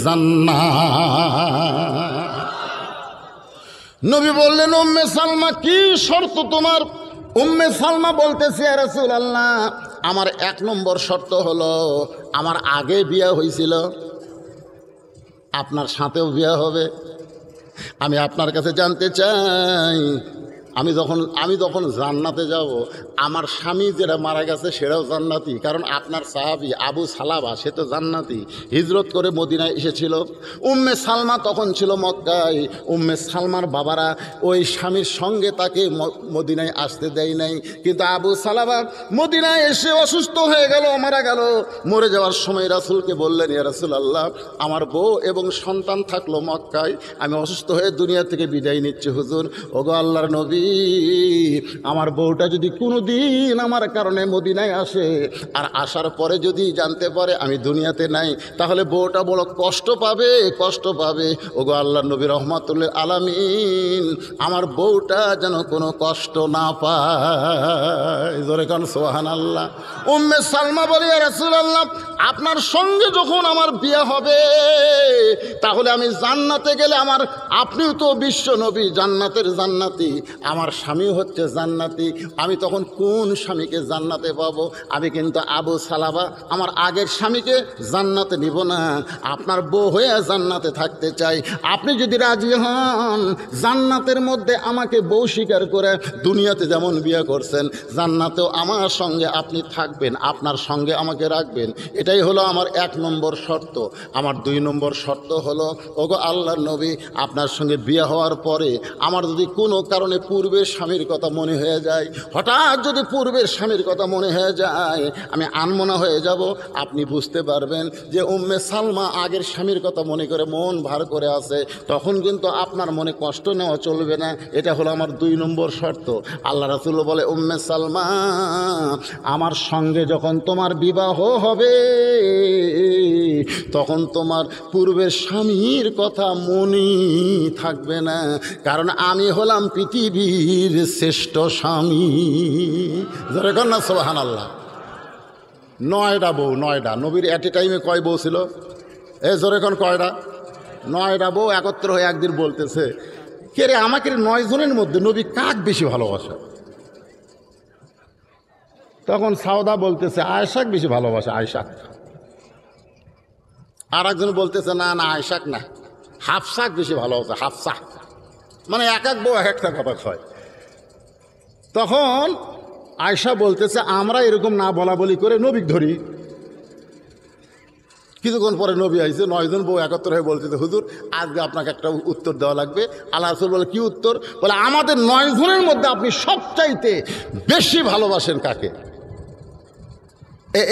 জান্নাত। নবী বললেন উম্মে সালমা কি শর্ত তোমার? উম্মে সালমা বলতেছে ইয়া রাসূলুল্লাহ আমার 1 নম্বর শর্ত হলো আমার আগে বিয়ে হয়েছিল, আপনার সাথেও বিয়ে হবে। আমি আপনার কাছে জানতে চাই আমি যখন জান্নাতে যাব, আমার স্বামী যেটা মারা গেছে সেটাও জান্নাতি, কারণ আপনার সাহাবী আবু সালাবা সে তো জান্নাতি, হিজরত করে মদিনায় এসেছিল। উম্মে সালমা তখন ছিল মক্কায়। উম্মে সালমার বাবারা ওই স্বামীর সঙ্গে তাকে মদিনায় আসতে দেয় নাই, কিন্তু আবু সালাবা মদিনায় এসে অসুস্থ হয়ে গেল, মারা গেল। মরে যাওয়ার সময় রাসূলকে বললেন, ইয়া রাসূলুল্লাহ, আমার বউ এবং সন্তান থাকলো মক্কায়, আমি অসুস্থ হয়ে দুনিয়া থেকে বিদায় নিচ্ছি হুজুর। ওগো আল্লাহর নবী, আমার বউটা যদি কোনো দিন আমার কারণে মদিনায় আসে আর আসার পরে যদি জানতে পারে আমি দুনিয়াতে নাই, তাহলে বউটা বড় কষ্ট পাবে, কষ্ট পাবে। ওগো আল্লাহর নবী রহমাতুল্লিল আলামিন, আমার বউটা যেন কোনো কষ্ট না পায়। জোরে কান সুবহানাল্লাহ। উম্মে সালমা বলে, ইয়া রাসূলুল্লাহ, আপনার সঙ্গে যখন আমার বিয়ে হবে তাহলে আমি জান্নাতে গেলে আপনিও তো বিশ্ব নবী, জান্নাতের জান্নাতি, আমার স্বামী হচ্ছে জান্নাতি, আমি তখন কোন স্বামীকে জান্নাতে পাবো? আমি কিন্তু আবু সালাবা আমার আগের স্বামীকে জান্নাতে নিব না, আপনার বউ হয়ে জান্নাতে থাকতে চাই। আপনি যদি রাজি হন, জান্নাতের মধ্যে আমাকে বউ স্বীকার করে দুনিয়াতে যেমন বিয়ে করছেন, জান্নাতেও আমার সঙ্গে আপনি থাকবেন, আপনার সঙ্গে আমাকে রাখবেন। এটাই হলো আমার 1 নম্বর শর্ত। আমার 2 নম্বর শর্ত হলো, ওগো আল্লাহর নবী, আপনার সঙ্গে বিয়ে হওয়ার পরে আমার যদি কোনো কারণে পূর্বের স্বামীর কথা মনে হয়ে যায়, হঠাৎ যদি পূর্বের স্বামীর কথা মনে হয়ে যায়, আমি আনমনা হয়ে যাব। আপনি বুঝতে পারবেন যে উম্মে সালমা আগের স্বামীর কথা মনে করে মন ভার করে আছে, তখন কিন্তু আপনার মনে কষ্ট নেওয়া চলবে না। এটা হলো আমার 2 নম্বর শর্ত। আল্লাহ রাসূল বলে, উম্মে সালমা, আমার সঙ্গে যখন তোমার বিবাহ হবে তখন তোমার পূর্বের স্বামীর কথা মনে থাকবে না, কারণ আমি হলাম পৃথিবীর শ্রেষ্ঠ স্বামী। জোরে কর না সুবহানাল্লাহ। 9টা বউ, 9টা। নবীর এট এ টাইমে কয় বউ ছিল? জোরে কোন কয়টা? 9টা বউ একত্র হয়ে একদিন বলতেছে, কে রে, আমাকে 9 জনের মধ্যে নবী কাক বেশি ভালোবাসে? তখন সাউদা বলতেছে, আয়েশাক বেশি ভালোবাসে, আয়েশাক। আর একজন বলতেছে, না না, আয়েশাক না, হাফসাক বেশি ভালোবাসে, হাফসা। মানে এক বউ এক একটা কথা কয়। তখন আয়েশা বলতেছে, আমরা এরকম না বলা বলি করে নবীকে ধরি। কিছুক্ষণ পরে নবী আইছে, 9 জন বউ একত্র হয়ে বলতেছে, হুজুর, আজকে আপনাকে একটা উত্তর দেওয়া লাগবে। আল্লাহ রাসূল বলে, কি উত্তর? বলে, আমাদের 9 জনের মধ্যে আপনি সবচাইতে বেশি ভালোবাসেন কাকে?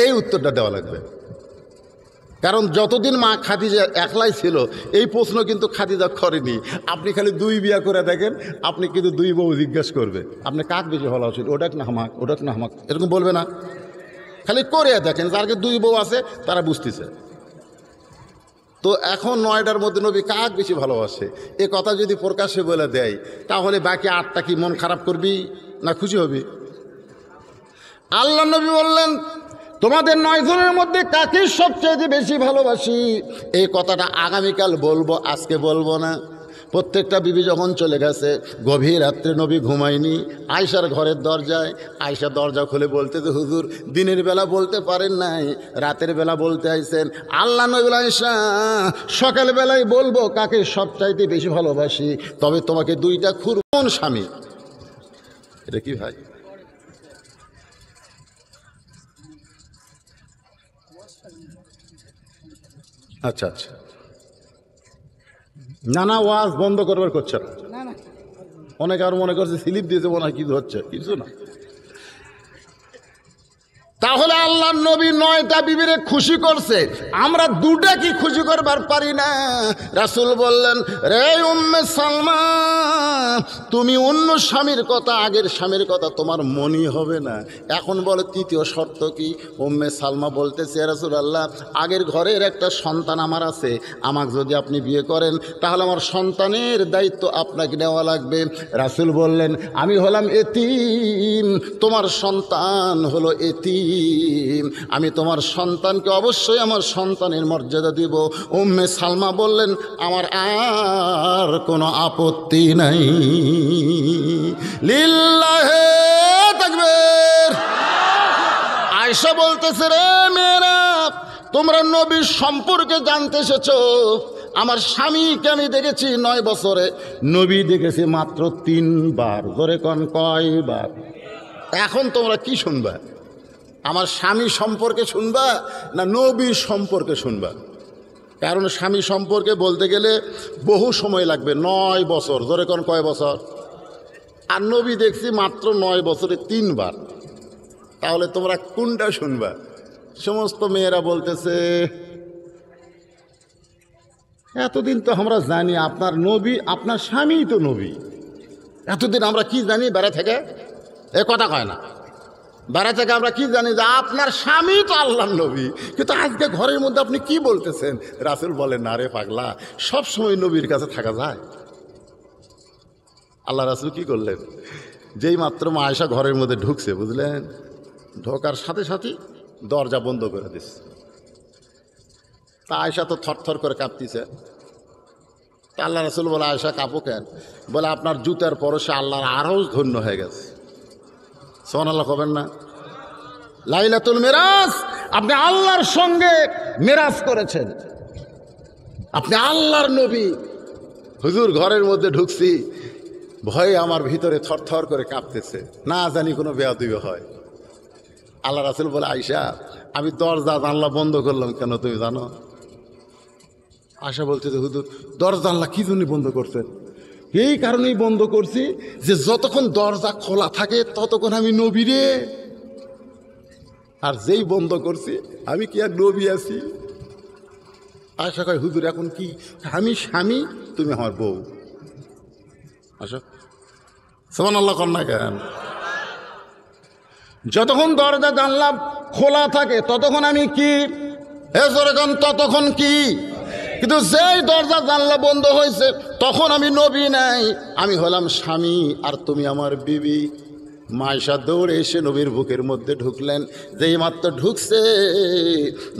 এই উত্তরটা দেওয়া লাগবে। কারণ যতদিন মা খাদিজা একলাই ছিল, এই প্রশ্ন কিন্তু খাদিজা করেনি। আপনি খালি 2 বিয়া করে দেখেন, আপনি কিন্তু 2 বউ জিজ্ঞেস করবে, আপনি কাক বেশি ভালোবাসেন, ওটা না হামাক, ওটা না হামাক, এরকম বলবে না। খালি করে দেখেন, যারকে 2 বউ আছে তারা বুঝতেছে। তো এখন 9টার মধ্যে নবী কাক বেশি ভালোবাসে এ কথা যদি প্রকাশ্যে বলে দেয়, তাহলে বাকি 8টা কি মন খারাপ করবি না খুশি হবি? আল্লাহ নবী বললেন, তোমাদের 9 জনের মধ্যে কাকে সবচেয়ে বেশি ভালোবাসি, এই কথাটা আগামীকাল বলবো, আজকে বলবো না। প্রত্যেকটা বিবি যখন চলে গেছে, গভীর রাত্রে নবী ঘুমায়নি। আয়েশার ঘরের দরজায়, আয়েশা দরজা খুলে বলতেছে, হুজুর, দিনের বেলা বলতে পারেন নাই, রাতের বেলা বলতে আইছেন। আল্লাহ নবী বলেন, আয়েশা, সকালবেলায় বলবো কাকে সবচাইতে বেশি ভালোবাসি, তবে তোমাকে 2টা খুর। কোন স্বামী? এটা কি ভাই? আচ্ছা আচ্ছা, না না, ওয়াজ বন্ধ করবার করছে না। অনেকে আর মনে করছে স্লিপ দিয়েছে, মনে হয় কিছু হচ্ছে, কিছু না। তাহলে আল্লাহর নবী 9টা বিবিরে খুশি করছে, আমরা 2টা কি খুশি করবার পারি না? রাসূল বললেন, রে উম্মে সালমা, তুমি অন্য স্বামীর কথা, আগের স্বামীর কথা তোমার মনই হবে না। এখন বলে 3য় শর্ত কি? উম্মে সালমা বলতেছে, ইয়া রাসূলুল্লাহ, আগের ঘরের একটা সন্তান আমার আছে, আমাকে যদি আপনি বিয়ে করেন তাহলে আমার সন্তানের দায়িত্ব আপনাকে নেওয়া লাগবে। রাসূল বললেন, আমি হলাম এতিম, তোমার সন্তান হলো এতিম, আমি তোমার সন্তানকে অবশ্যই আমার সন্তানের মর্যাদা দিব। উম্মে সালমা বললেন, আমার আর কোনো আপত্তি নাই। লিল্লাহে তাকবীর। আয়েশা বলতেছে, রে মেয়েরা, তোমরা নবীর সম্পর্কে জানতে এসেছো, আমার স্বামীকে আমি দেখেছি 9 বছরে, নবী দেখেছি মাত্র 3 বার। জোরে কোন কয়বার? এখন তোমরা কি শুনবা? আমার স্বামী সম্পর্কে শুনবা না নবীর সম্পর্কে শুনবা? কারণ স্বামী সম্পর্কে বলতে গেলে বহু সময় লাগবে, 9 বছর। জোরে কোন কয় বছর? আর নবী দেখছি মাত্র 9 বছরে 3 বার। তাহলে তোমরা কোনটা শুনবা? সমস্ত মেয়েরা বলতেছে এতদিন তো আমরা জানি আপনার নবী, আপনার স্বামী তো নবী। এতদিন আমরা কি জানি বেড়া থেকে? এ কথা কয় না। বেড়া থেকে আমরা কি জানি যে আপনার স্বামী তো আল্লাহর নবী, কিন্তু আজকে ঘরের মধ্যে আপনি কি বলতেছেন? রাসূল বলেন, না রে পাগলা, সবসময় নবীর কাছে থাকা যায়? আল্লাহ রাসূল কি করলেন? যেই মাত্র মা আয়েশা ঘরের মধ্যে ঢুকছে, বুঝলেন, ঢোকার সাথে সাথে দরজা বন্ধ করে দিচ্ছে। তা আয়েশা তো থরথর করে কাঁপতিছে। তা আল্লাহ রাসূল বলে, আয়েশা কাঁপো কেন? বলে, আপনার জুতার পরশে আল্লাহর আরও ধন্য হয়ে গেছে। সুবহানাল্লাহ কবেন না? লাইলাতুল মিরাজ, আপনি আল্লাহর সঙ্গে মিরাজ করেছেন, আপনি আল্লাহর নবী। হুজুর ঘরের মধ্যে ঢুকছি, ভয়ে আমার ভিতরে থরথর করে কাঁপতেছে, না জানি কোনো বেয়াদবি হয়। আল্লাহ রাসূল বলে, আয়েশা, আমি দরজা জানলা বন্ধ করলাম কেন তুমি জানো? আয়েশা বলছে যে হুজুর, দরজা জানলা কি জন্য বন্ধ করছেন? এই কারণেই বন্ধ করছি যে যতক্ষণ দরজা খোলা থাকে ততক্ষণ আমি নবী রে, আর যেই বন্ধ করছি আমি কি আর নবী আছি? আয়েশা কয়, হুজুর এখন কি আমি স্বামী, তুমি আমার বউ? আচ্ছা, সুবহানাল্লাহ কর না কেন? যতক্ষণ দরজা জানলা খোলা থাকে ততক্ষণ আমি কি? ততক্ষণ কি? কিন্তু যেই দরজা জানলা বন্ধ হয়েছে তখন আমি নবী নাই, আমি হলাম স্বামী, আর তুমি আমার বিবি। মায়েশা দৌড়ে এসে নবীর বুকের মধ্যে ঢুকলেন। যেই মাত্র ঢুকছে,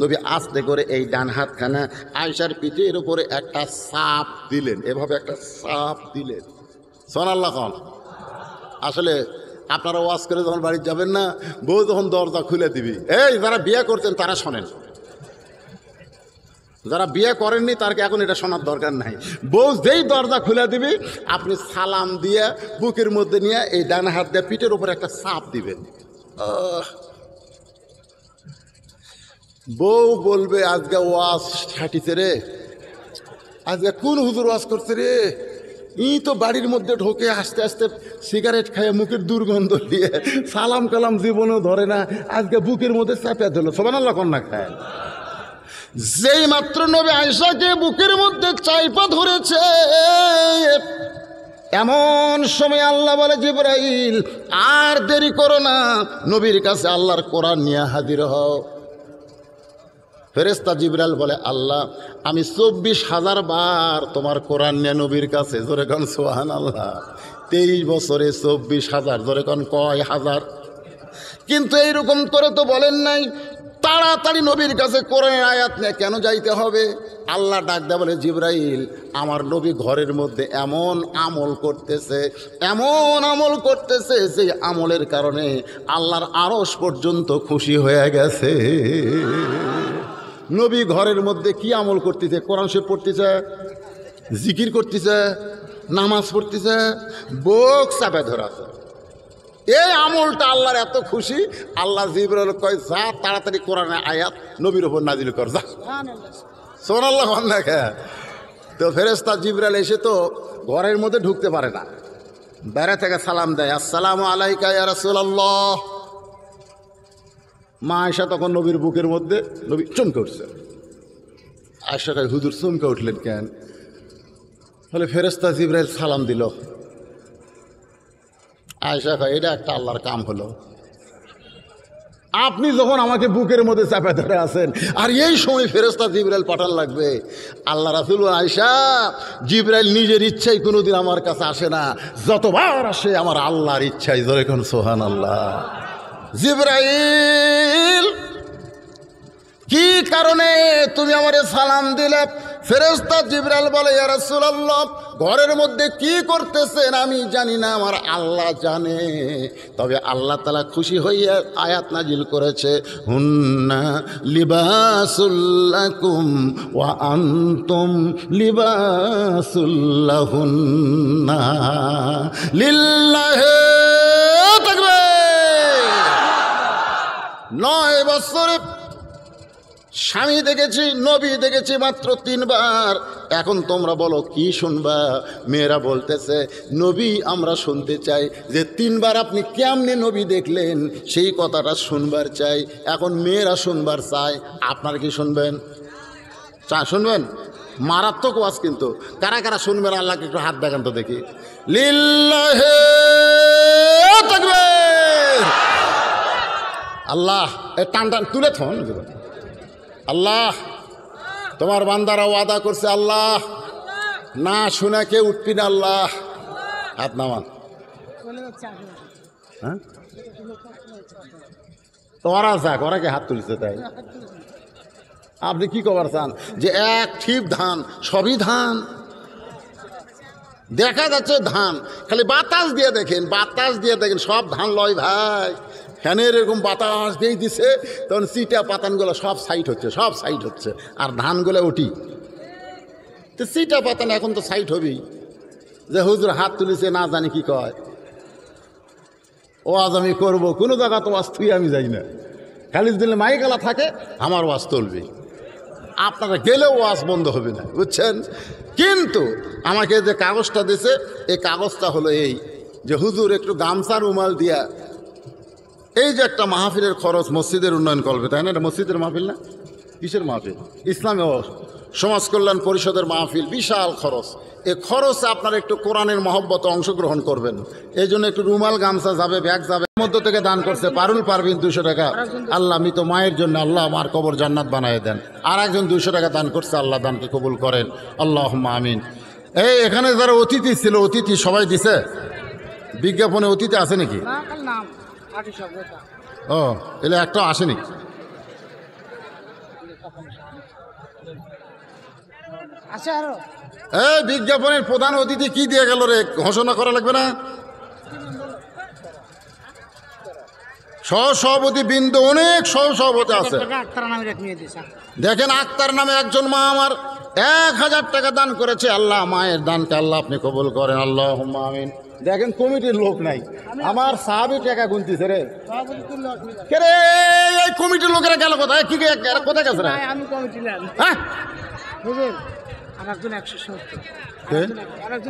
নবী আস্তে করে এই ডান হাতখানা আয়েশার পিঠের উপরে একটা চাপ দিলেন, এভাবে একটা চাপ দিলেন। সুবহানাল্লাহ খান। আসলে আপনারা ওয়াজ করে যখন বাড়ি যাবেন না, বউ যখন দরজা খুলে দিবি, এই যারা বিয়ে করতেন তারা শোনেন, যারা বিয়ে করেননি তারকে এখন এটা শোনার দরকার নাই। বউ যেই দরজা খুলে দিবি, আপনি সালাম দিয়ে বুকের মধ্যে নিয়ে এই ডান হাত দিয়ে পিঠের উপরে একটা চাপ দিবেন। বউ বলবে, আজকে ওয়াজ ছাটিছে রে, আজকে কোন হুজুর ওয়াজ করছে রে? ই তো বাড়ির মধ্যে ঢোকে আস্তে আস্তে সিগারেট খায়, মুখের দুর্গন্ধ নিয়ে সালাম কালাম জীবনেও ধরে না, আজকে বুকের মধ্যে চাপে দিল। সুবহানাল্লাহ কন্যা খায়। যেই মাত্র নবী আয়েশাকে বুকের মধ্যে চাইপা ধরেছে, এমন সময় আল্লাহ বলে, জিবরাইল আর দেরি করো না, নবীর কাছে আল্লাহর কোরআন নিয়ে হাজির হও। ফেরেশতা জিবরাইল বলে, আল্লাহ আমি 24,000 বার তোমার কোরআন নিয়ে নবীর কাছে। জোরে কন সুবহানাল্লাহ। 23 বছরে 24,000। জোরে কন কয় হাজার? কিন্তু এইরকম করে তো বলেন নাই, তাড়াতাড়ি নবীর কাছে কোরআনের আয়াত নিয়ে কেন যাইতে হবে? আল্লাহ ডাক দেয়া বলে, জিবরাইল আমার নবী ঘরের মধ্যে এমন আমল করতেছে, এমন আমল করতেছে, যে আমলের কারণে আল্লাহর আরশ পর্যন্ত খুশি হয়ে গেছে। নবী ঘরের মধ্যে কি আমল করতেছে? কোরআন শরীফ পড়তেছে, জিকির করতেছে, নামাজ পড়তেছে, বুক চাপে ধরা আছে। এই আমলটা আল্লাহর এত খুশি, আল্লাহ জিবরাইল কয়, যা তাড়াতাড়ি কোরআনের আয়াত নবীর উপর নাজিল কর, যা। সুবহানাল্লাহ। তো ফেরেশতা জিবরাইল এসে তো ঘরের মধ্যে ঢুকতে পারে না, বাইরে থেকে সালাম দেয়, আসসালামু আলাইকা ইয়া রাসূলুল্লাহ। মা আয়েশা তখন নবীর বুকের মধ্যে, নবী চমকে উঠছে। আয়েশা কয়, হুজুর চমকে উঠলেন কেন? বলে, ফেরেশতা জিবরাইল সালাম দিল। আয়েশা কয়, এটা একটা আল্লাহর কাম হলো। আপনি যখন আমাকে বুকের মধ্যে চাপে ধরে আছেন, আর এই সময় ফেরেশতা জিবরাইল পাঠান লাগবে? আল্লাহ রাসূল, আয়েশা, জিবরাইল নিজের ইচ্ছাই কোনোদিন আমার কাছে আসে না, যতবার আসে আমার আল্লাহর ইচ্ছাই। জোরে কোন সুবহানাল্লাহ। জিবরাইল, কি কারণে তুমি আমারে সালাম দিলে? ফেরেশতা জিবরাইল বলে, ইয়া রাসূলুল্লাহ, ঘরের মধ্যে কি করতেছেন আমি জানি না, আমার আল্লাহ জানে। তবে আল্লাহ তাআলা খুশি হইয়া আয়াত নাজিল করেছে, হুন্না লিবাসুল লাকুম ওয়া আনতুম লিবাসুল লাহুন্না। লিল্লাহি তাকবীর। 9 বছরে স্বামী দেখেছি, নবী দেখেছি মাত্র 3 বার। এখন তোমরা বলো কি শুনবা? মেয়েরা বলতেছে, নবী আমরা শুনতে চাই যে 3 বার আপনি কেমনে নবী দেখলেন, সেই কথাটা শুনবার চাই। এখন মেয়েরা শুনবার চায়, আপনারা কি শুনবেন? শুনবেন? মারাত্মক ওয়াজ কিন্তু। কারা কারা শুনবেন আল্লাহকে একটু হাত দেখান তো দেখি। লিল্লাহি তাকবীর। আল্লাহ টান টান তুলে থন। আল্লাহ তোমার বান্দারা ওয়াদা করছে, আল্লাহ না শুনে কেউ উঠবি না। আল্লাহ হাত নামান। হ্যাঁ তোরা যাক, ওরা কে হাত তুলছে তাই? আপনি কি কবার চান যে এক ঠিপ ধান, সবই ধান দেখা যাচ্ছে, ধান খালি বাতাস দিয়ে দেখেন, বাতাস দিয়ে দেখেন সব ধান লয় ভাই। ফ্যানের এরকম বাতাস দিয়ে দিছে, তখন চিটা পাতানগুলো সব সাইড হচ্ছে, সব সাইড হচ্ছে, আর ধানগুলো উঠি। তো চিটা পাতান এখন তো সাইড হবেই। যে হুজুর হাত তুলেছে না জানি কি কয়, ওয়াজ আমি করবো, কোনো জায়গা তো ওয়াজ তুই আমি যাই না, খালি দিলে মাইকালা থাকে আমার ওয়াজ তুলবে। আপনারা গেলেও ওয়াজ বন্ধ হবে না, বুঝছেন? কিন্তু আমাকে যে কাগজটা দিছে, এই কাগজটা হলো এই যে হুজুর একটু গামছা রুমাল দিয়া এই যে একটা মাহফিলের খরচ মসজিদের উন্নয়ন করবে, তাই না? এটা মসজিদের মাহফিল না, কিসের মাহফিল? ইসলামী সমাজ কল্যাণ পরিষদের মাহফিল, বিশাল খরচ। এই খরচে আপনারা একটু কোরআনের মহব্বতে অংশগ্রহণ করবেন। এই জন্য একটু রুমাল গামছা যাবে, ব্যাগ যাবে। মধ্য থেকে দান করছে পারুল পারবিন 200 টাকা। আল্লাহ মৃত মায়ের জন্য আল্লাহ আমার কবর জান্নাত বানায় দেন। আর একজন 200 টাকা দান করছে, আল্লাহ দানকে কবুল করেন, আল্লাহুম্মা আমিন। এই এখানে যারা অতিথি ছিল, অতিথি সবাই দিছে? বিজ্ঞাপনে অতিথি আছে নাকি? ও এলে একটা আসেনি। এই বিজ্ঞাপনের প্রধান অতিথি কি দিয়ে গেল রে? ঘোষণা করা লাগবে না? সহসভাপতি বৃন্দ, অনেক সহসভাপতি আছে। দেখেন আক্তার নামে একজন মা আমার 1000 টাকা দান করেছে। আল্লাহ মায়ের দানকে আল্লাহ আপনি কবুল করেন, আল্লাহুম্মা আমিন। দেখেন কমিটির লোক নাই, আমার সাহাবী টাকা গুনতিছে রে। কে রে এই কমিটির লোকেরা গেল কোথায়? কি কোথায় গেছে? আমি কমিটি হ্যাঁ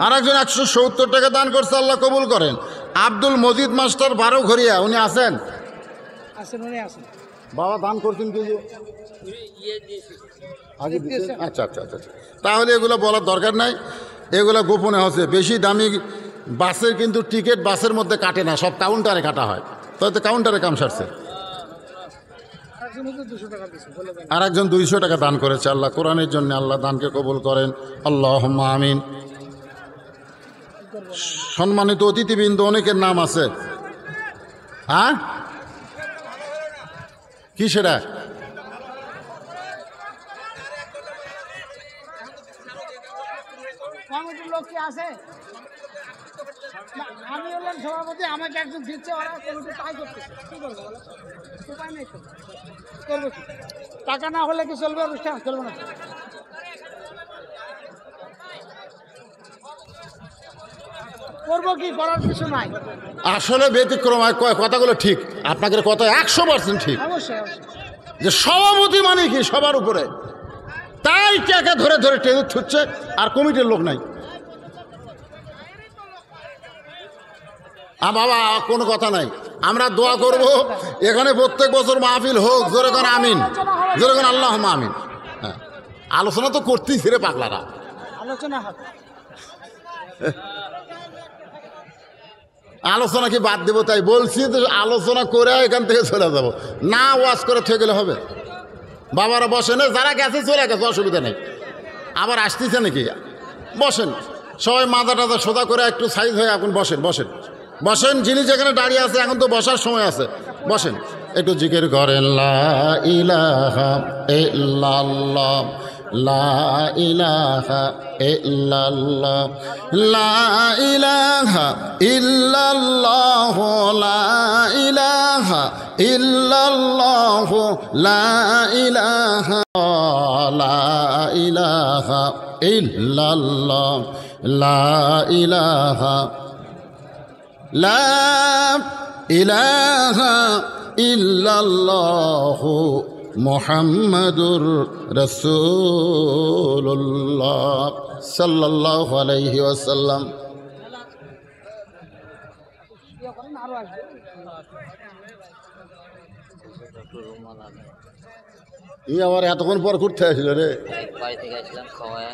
আরেকজন 170 টাকা দান করছে, আল্লাহ কবুল করেন। আব্দুল মজিদ মাস্টার 12 ঘরিয়া, উনি আছেন? বাবা দান করছেন কি আগে? আচ্ছা আচ্ছা আচ্ছা, তাহলে এগুলো বলার দরকার নাই, এগুলো গোপনে হচ্ছে। বেশি দামি বাসের কিন্তু টিকিট বাসের মধ্যে কাটে না, সব কাউন্টারে কাটা হয়। তো কাউন্টারে কাম সারছে। আর একজন 200 টাকা দান করেছে, আল্লাহ কোরআনের জন্য আল্লাহ দানকে কবুল করেন, আল্লাহুম্মা আমিন। সম্মানিত অতিথিবৃন্দ, অনেকের নাম আছে। হ্যাঁ কি সেটা? আমি বললাম সভাপতি, আমাকে একজন দিচ্ছে, ওরা কমিটি তাই করতেছে। কি করবো বলো? উপায় নেই তো, করবো কি? টাকা না হলে কি চলবে? অনুষ্ঠান চলবে না। করবো কি? করার কিছু নাই। আসলে ব্যতিক্রম কথাগুলো ঠিক, আপনাদের কথা 100% ঠিক। অবশ্যই যে সভাপতি মানে কি সবার উপরে, তাই টাকা ধরে ধরে টেনে ছুটছে, আর কমিটির লোক নাই। বাবা কোনো কথা নাই, আমরা দোয়া করব এখানে প্রত্যেক বছর মাহফিল হোক। জোরে করে আমিন, জোরে করে আল্লাহুম্মা আমিন। হ্যাঁ আলোচনা তো করতেই ছিঁড়ে পাগলারা, আলোচনা হবে। আলোচনা কি বাদ দেবো? তাই বলছি তো, আলোচনা করে এখান থেকে চলে যাব না, ওয়াজ করে থেকে গেলে হবে। বাবারা বসেন, যারা গেছে চলে গেছে, অসুবিধা নেই। আবার আসতেছে নাকি? বসেন সবাই, মাথা টাথা সোজা করে একটু সাইজ হয়ে এখন বসেন, বসেন বসেন। যিনি যেখানে দাঁড়িয়ে আছে এখন তো বসার সময় আছে, বসেন একটু জিকির করেন। লা ইলাহা ইল্লাল্লাহ লা ইলাহা ইল্লাল্লাহ লা ইলাহা ইল্লাল্লাহ লা ইলাহা ইল্লাল্লাহ লা ইলাহা লা ইলাহা ইল্লাল্লাহ লা ইলাহা লা ইলাহা ইল্লাল্লাহ মুহাম্মাদুর রাসূলুল্লাহ সাল্লাল্লাহু আলাইহি ওয়াসাল্লাম। আরো আসবে। ই আমার এতক্ষণ পর ঘুরতে আসলো রে, বাড়ি থেকে আসলাম খাওয়ায়।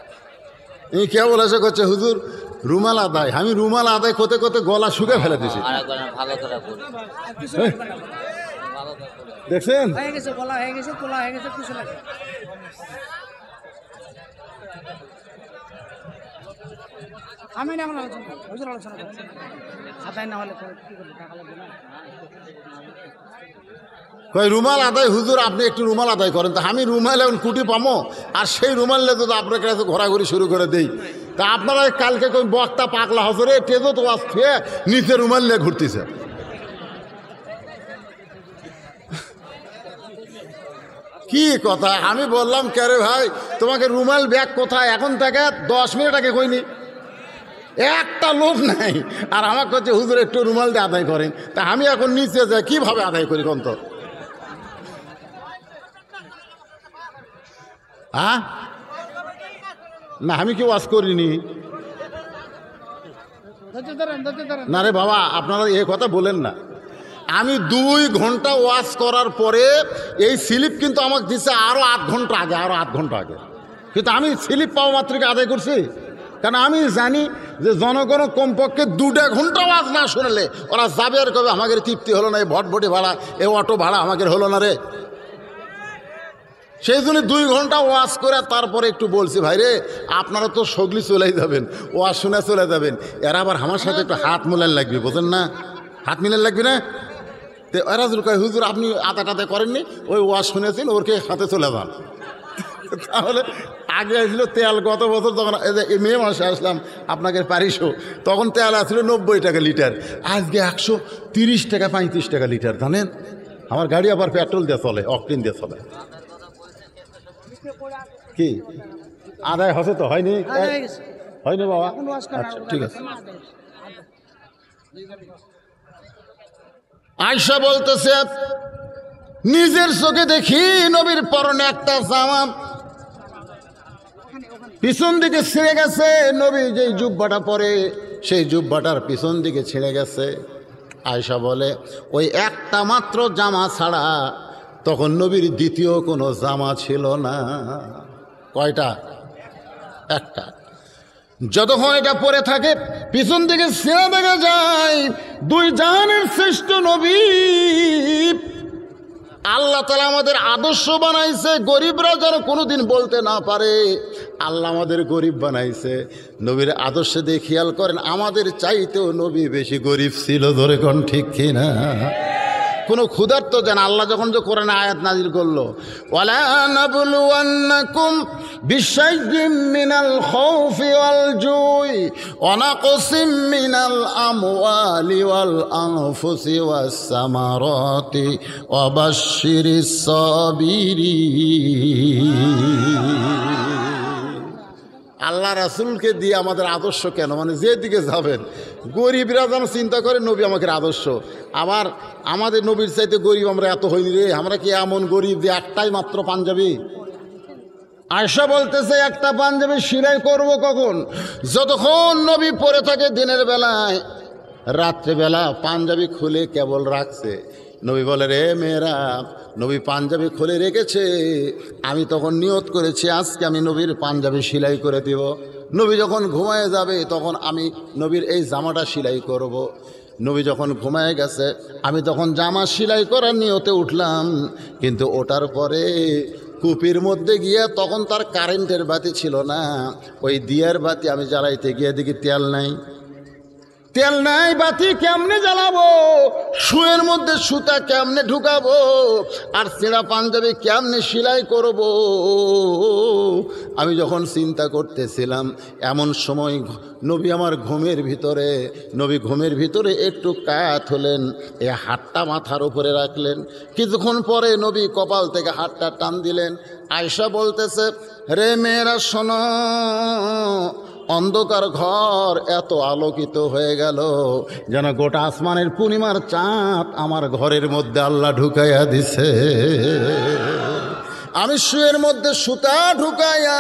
ই কে বলেছে করছে হুজুর রুমাল আদায়, আমি রুমাল আদায় করতে করতে গলা শুকে ফেলে দিছি। আর একবার ভালো করে বলি, আর কিছু লাগবে না। ভালো করে বলি। দেখছেন হয়ে গেছে, বলা হয়ে গেছে, তোলা হয়ে গেছে, কিছু লাগবে না। আমি না এখন আলোচনা করবো, হুজুর আলোচনা করছি। আদায় না হলে পরে কি করবো, টাকা লাগবে না। কই রুমাল আদায় হুজুর আপনি একটু রুমাল আদায় করেন, তা আমি রুমাল এখন কুটি পামো, আর সেই রুমাল নিয়ে তো আপনার কাছে ঘোরাঘুরি শুরু করে দেই। তা আপনারা কালকে কোন বক্তা পাগলা হজরে টেজো তো আসছে নিচে রুমাল নিয়ে ঘুরতেছে। কি কথা, আমি বললাম কে রে ভাই তোমাকে রুমাল ব্যাগ কোথায়, এখন থেকে 10 মিনিট আগে কইনি, একটা লোক নাই, আর আমার কাছে হুজুর একটু রুমাল দিয়ে আদায় করেন। তা আমি এখন নিচে যাই কিভাবে আদায় করি কোন তো? হ্যাঁ না আমি কি ওয়াজ করিনি। ধৈর্য ধরেন, ধৈর্য ধরেন। না রে বাবা আপনারা এই কথা বলেন না। আমি 2 ঘন্টা ওয়াজ করার পরে এই স্লিপ কিন্তু আমাকে দিচ্ছে আরও 8 ঘন্টা আগে, আরও 8 ঘন্টা আগে, কিন্তু আমি স্লিপ পাওয়া মাত্রকে আদায় করছি। কারণ আমি জানি যে জনগণ কমপক্ষে 2 ঘন্টা ওয়াজ না শুনলে ওরা যাবে আর কবে আমাদের তৃপ্তি হলো না, এই ভটভটি ভাড়া এই অটো ভাড়া আমাদের হলো না রে। সেই জন্য 2 ঘন্টা ওয়াজ করে তারপরে একটু বলছি ভাই রে আপনারা তো সগলি চলেই যাবেন, ওয়াজ শুনে চলে যাবেন, এরা আবার আমার সাথে একটু হাত মিলান লাগবে, বোঝেন না, হাত মিলান লাগবে না। তো এরা যদি কয় হুজুর আপনি আদা টাদা করেননি, ওই ওয়াজ শুনেছেন ওরকে হাতে চলে যান। তাহলে আগে আসলো তেল, গত বছর যখন এই মে মাসে আসলাম আপনাকে প্যারিসও, তখন তেল আসলো 90 টাকা লিটার, আজকে 130 টাকা 35 টাকা লিটার। জানেন আমার গাড়ি আবার পেট্রোল দিয়ে চলে, অকটেন দিয়ে চলে। কি আদায় হচ্ছে তো হয়নি? আদায় হয়ে গেছে। হয়নি বাবা? এখন ওয়াজ করেন, আচ্ছা ঠিক আছে। আদায় হয়েছে। আয়শা বলতেছে নিজের চোখে দেখি নবীর পরনে একটা জামা পিছন দিকে ছিঁড়ে গেছে, নবী যেই জুব্বাটা পরে সেই জুব্বাটার পিছন দিকে ছিঁড়ে গেছে। আয়শা বলে ওই একটা মাত্র জামা ছাড়া তখন নবীর দ্বিতীয় কোনো জামা ছিল না। কয়টা? একটা। যতক্ষণ এটা পরে থাকে পিছন দিকে ছিঁড়ে দেখা যায় 2 জাহানের শ্রেষ্ঠ নবী। আল্লাহ তাআলা আমাদের আদর্শ বানাইছে, গরিবরা যেন কোনোদিন বলতে না পারে আল্লাহ আমাদের গরিব বানাইছে। নবীর আদর্শে দিয়ে খেয়াল করেন আমাদের চাইতেও নবী বেশি গরিব ছিল, ধরে কোন ঠিক কিনা? কোনো ক্ষুধার্ত যেন আল্লাহ যখন যে কোরআনে আয়াত নাজিল করলো ওয়ালা নাবলুওয়ান্নাকুম বিশাইয়্যিম মিনাল খাউফি ওয়াল জুই ওয়া নাকসিম মিনাল আমওয়ালি ওয়াল আনফুসি ওয়াস সামারাতি ওয়া বাশশিরিস সাবিরিন। আল্লাহ রাসূলকে দিয়ে আমাদের আদর্শ কেন, মানে যেদিকে যাবেন গরিবরা যেন চিন্তা করে নবী আমাদের আদর্শ। আবার আমাদের নবীর চাইতে গরিব আমরা এত হইনি রে, আমরা কি এমন গরিব যে একটাই মাত্র পাঞ্জাবি? আয়শা বলতেছে একটা পাঞ্জাবি সেলাই করব কখন? যতক্ষণ নবী পরে থাকে দিনের বেলায়, রাত্রেবেলা পাঞ্জাবি খুলে কেবল রাখছে। নবী বলে রে মেয়েরা, নবী পাঞ্জাবি খুলে রেখেছে, আমি তখন নিয়ত করেছি আজকে আমি নবীর পাঞ্জাবি সেলাই করে দেব। নবী যখন ঘুমায় যাবে তখন আমি নবীর এই জামাটা সেলাই করব। নবী যখন ঘুমায় গেছে আমি তখন জামা সেলাই করার নিয়তে উঠলাম, কিন্তু ওঠার পরে কূপের মধ্যে গিয়ে তখন তার কারেন্টের বাতি ছিল না, ওই দিয়ার বাতি আমি জ্বালাইতে গিয়ে দেখি তেল নাই। তেল নাই বাতি কেমনে জ্বালাবো, শুয়ের মধ্যে সুতা কেমনে ঢুকাবো, আর ছেঁড়া পাঞ্জাবি কেমনে সেলাই করব। আমি যখন চিন্তা করতেছিলাম এমন সময় নবী আমার ঘুমের ভিতরে একটু কাত হলেন, এই হাতটা মাথার উপরে রাখলেন। কিছুক্ষণ পরে নবী কপাল থেকে হাতটা টান দিলেন। আয়েশা বলতেছে, রে মেয়েরা শোনো, অন্ধকার ঘর এত আলোকিত হয়ে গেল যেন গোটা আসমানের পূর্ণিমার চাঁদ আমার ঘরের মধ্যে আল্লাহ ঢুকাইয়া দিছে। আমি শুয়ের মধ্যে সুতা ঢুকাইয়া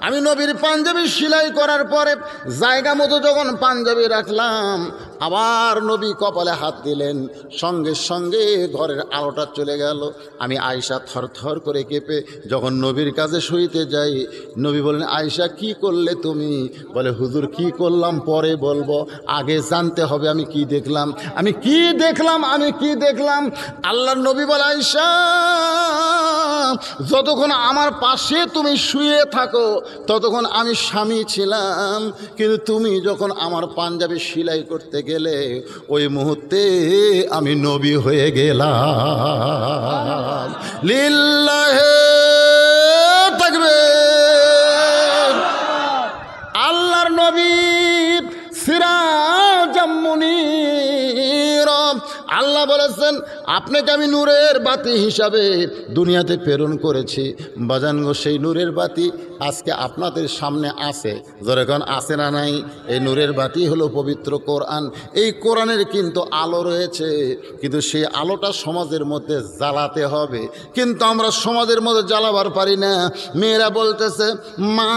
আমি নবীর পাঞ্জাবি সেলাই করার পরে জায়গা মতো যখন পাঞ্জাবি রাখলাম, আবার নবী কপালে হাত দিলেন, সঙ্গে সঙ্গে ঘরের আলোটা চলে গেল। আমি আয়েশা থরথর করে কেঁপে যখন নবীর কাছে শুইতে যাই, নবী বললেন, আয়েশা কি করলে তুমি? বলে, হুজুর কি করলাম পরে বলবো, আগে জানতে হবে আমি কি দেখলাম। আমি কি দেখলাম? আল্লাহর নবী বলে, আয়েশা যতক্ষণ আমার পাশে তুমি শুয়ে থাকো ততক্ষণ আমি স্বামী ছিলাম, কিন্তু তুমি যখন আমার পাঞ্জাবি সেলাই করতে গেলে ওই মুহূর্তে আমি নবী হয়ে গেলাম। লিল্লাহে তাকবীর। আল্লাহর নবী সিরাজাম মুনীর। আল্লাহ বলেছেন, আপনাকে আমি নূরের বাতি হিসাবে দুনিয়াতে প্রেরণ করেছি। বাজানগো, সেই নূরের বাতি আজকে আপনাদের সামনে আছে। যখন আছে না নাই, এই নূরের বাতি হলো পবিত্র কোরআন। এই কোরআনের কিন্তু আলো রয়েছে, কিন্তু সেই আলোটা সমাজের মধ্যে জ্বালাতে হবে, কিন্তু আমরা সমাজের মধ্যে জ্বালাবার পারি না। মেয়েরা বলতেছে, মা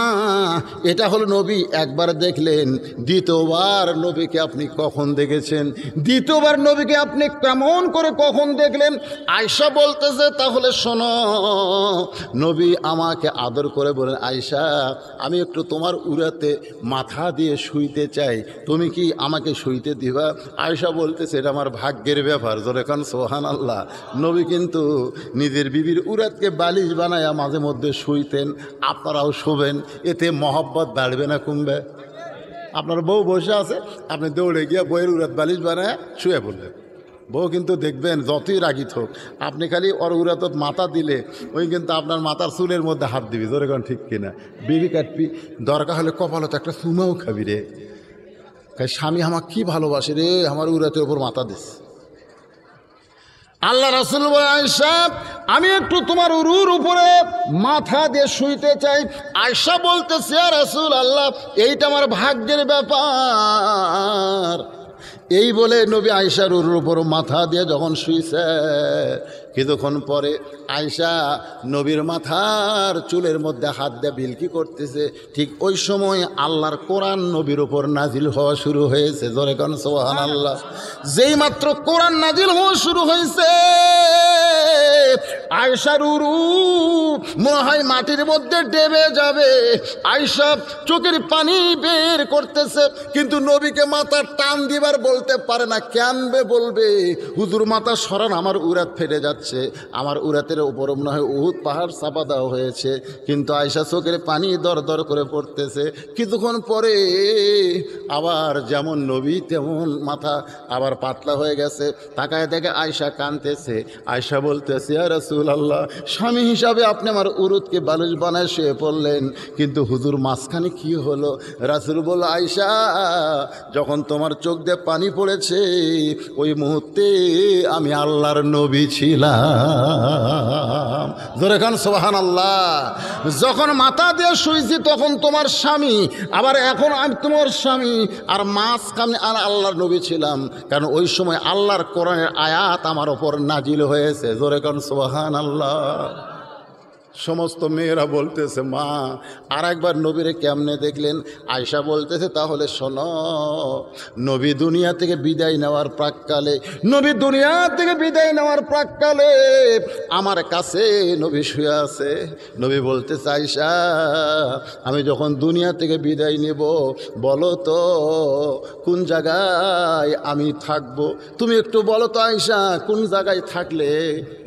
এটা হলো নবী, একবার দেখলেন, দ্বিতীয়বার নবীকে আপনি কখন দেখেছেন? দ্বিতীয়বার নবীকে আপনি কেমন করে কখন দেখলেন? আয়েশা বলতেছে, তাহলে শোনো, নবী আমাকে আদর করে বলেন, আয়েশা আমি একটু তোমার উরাতে মাথা দিয়ে শুইতে চাই, তুমি কি আমাকে শুইতে দিবা? আয়েশা বলতেছে, এটা আমার ভাগ্যের ব্যাপার। যখন সুবহানাল্লাহ, নবী কিন্তু নিজের বিবির উরাতকে বালিশ বানায়া মাঝে মধ্যে শুইতেন। আপনারাও শোবেন, এতে মহব্বত বাড়বে না কমবে? আপনার বউ বসে আছে, আপনি দৌড়ে গিয়ে বইয়ের উরাত বালিশ বানায় শুয়ে পড়লেন। বউ কিন্তু দেখবেন যতই রাগিত হোক, আপনি খালি ওর উরাতত মাথা দিলে ওই কিন্তু আপনার মাথার চুলের মধ্যে হাত দিবি। ধরে কোন ঠিক কিনা? বিবি কাটবি, দরকার হলে কপালত একটা চুমাও খাবি রে। স্বামী আমার কি ভালোবাসে রে, আমার উরাতের ওপর মাথা দিস। আল্লাহ রাসূল বলে, আয়েশা আমি একটু তোমার উরুর উপরে মাথা দিয়ে শুইতে চাই। আয়েশা বলতেছে, ইয়া রাসূলুল্লাহ, এইটা আমার ভাগ্যের ব্যাপার। এই বলে নবী আয়েশার উরুর উপর মাথা দিয়ে যখন শুইছে, কিছুক্ষণ পরে আয়েশা নবীর মাথার চুলের মধ্যে হাত দিয়ে বিলকি করতেছে। ঠিক ওই সময় আল্লাহর কোরআন নবীর উপর নাজিল হওয়া শুরু হয়েছে। জোরে কোন সুবহানাল্লাহ। যেই মাত্র কোরআন নাজিল হওয়া শুরু হয়েছে, আয়েশার উরু মনে হয় মাটির মধ্যে ডেবে যাবে। আয়েশা চোখের পানি বের করতেছে, কিন্তু নবীকে মাথা টান দিবার বলতে পারে না। কেনবে বলবে, হুজুর মাথা সরান, আমার উরাত ফেটে যাচ্ছে, আমার উরাতের উপর মনে হয় উহুদ পাহাড় চাপা দেওয়া হয়েছে। কিন্তু আয়েশা চোখের পানি দর দর করে পড়তেছে। কিছুক্ষণ পরে আবার যেমন নবী তেমন মাথা আবার পাতলা হয়ে গেছে। তাকায় দেখে আয়েশা কাঁদতেছে। আয়েশা বলতেছে, ইয়া রাসূলুল্লাহ, স্বামী হিসাবে আপনি আমার উরুতকে বালিশ বানায় শুয়ে পড়লেন, কিন্তু হুজুর মাঝখানে কি হলো? রাসূল বলল, আয়েশা যখন তোমার চোখ দিয়ে পানি পড়েছে ওই মুহূর্তে আমি আল্লাহর নবী ছিলাম। জোরে খান সুবহানাল্লাহ। যখন মাথা দিয়ে শুয়েছি তখন তোমার স্বামী, আবার এখন আমি তোমার স্বামী, আর মাঝখানে আর আল্লাহর নবী ছিলাম, কারণ ওই সময় আল্লাহর কোরআনের আয়াত আমার ওপর নাজিল হয়েছে। জোরে খান সুবহানাল্লাহ। সমস্ত মেয়েরা বলতেছে, মা আর একবার নবীরে কেমনে দেখলেন? আয়েশা বলতেছে, তাহলে শোনো, নবী দুনিয়া থেকে বিদায় নেওয়ার প্রাককালে আমার কাছে নবী শুয়ে আছে। নবী বলতেছে, আয়েশা আমি যখন দুনিয়া থেকে বিদায় নেব, বলো তো কোন জায়গায় আমি থাকবো? তুমি একটু বলো তো আয়েশা, কোন জায়গায় থাকলে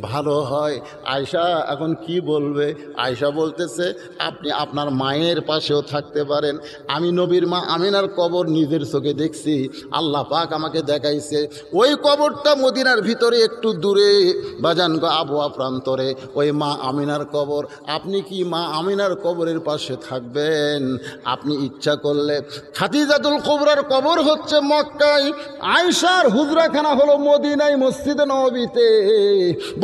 ভালো হয়? আয়েশা এখন কি বলবে? বলবে? আয়েশা বলতেছে আপনি আপনার মায়ের পাশেও থাকতে পারেন। আমি নবীর মা আমিনার কবর নিজের চোখে দেখছি, আল্লাহ পাক আমাকে দেখাইছে। ওই কবরটা মদিনার ভিতরে একটু দূরে বাজান গো আবহাওয়া প্রান্তরে, ওই মা আমিনার কবর। আপনি কি মা আমিনার কবরের পাশে থাকবেন? আপনি ইচ্ছা করলে খাদিজাতুল কুবরার কবর হচ্ছে মক্কায়, আয়েশার হুজরাখানা হলো মদিনায় মসজিদে নববীতে।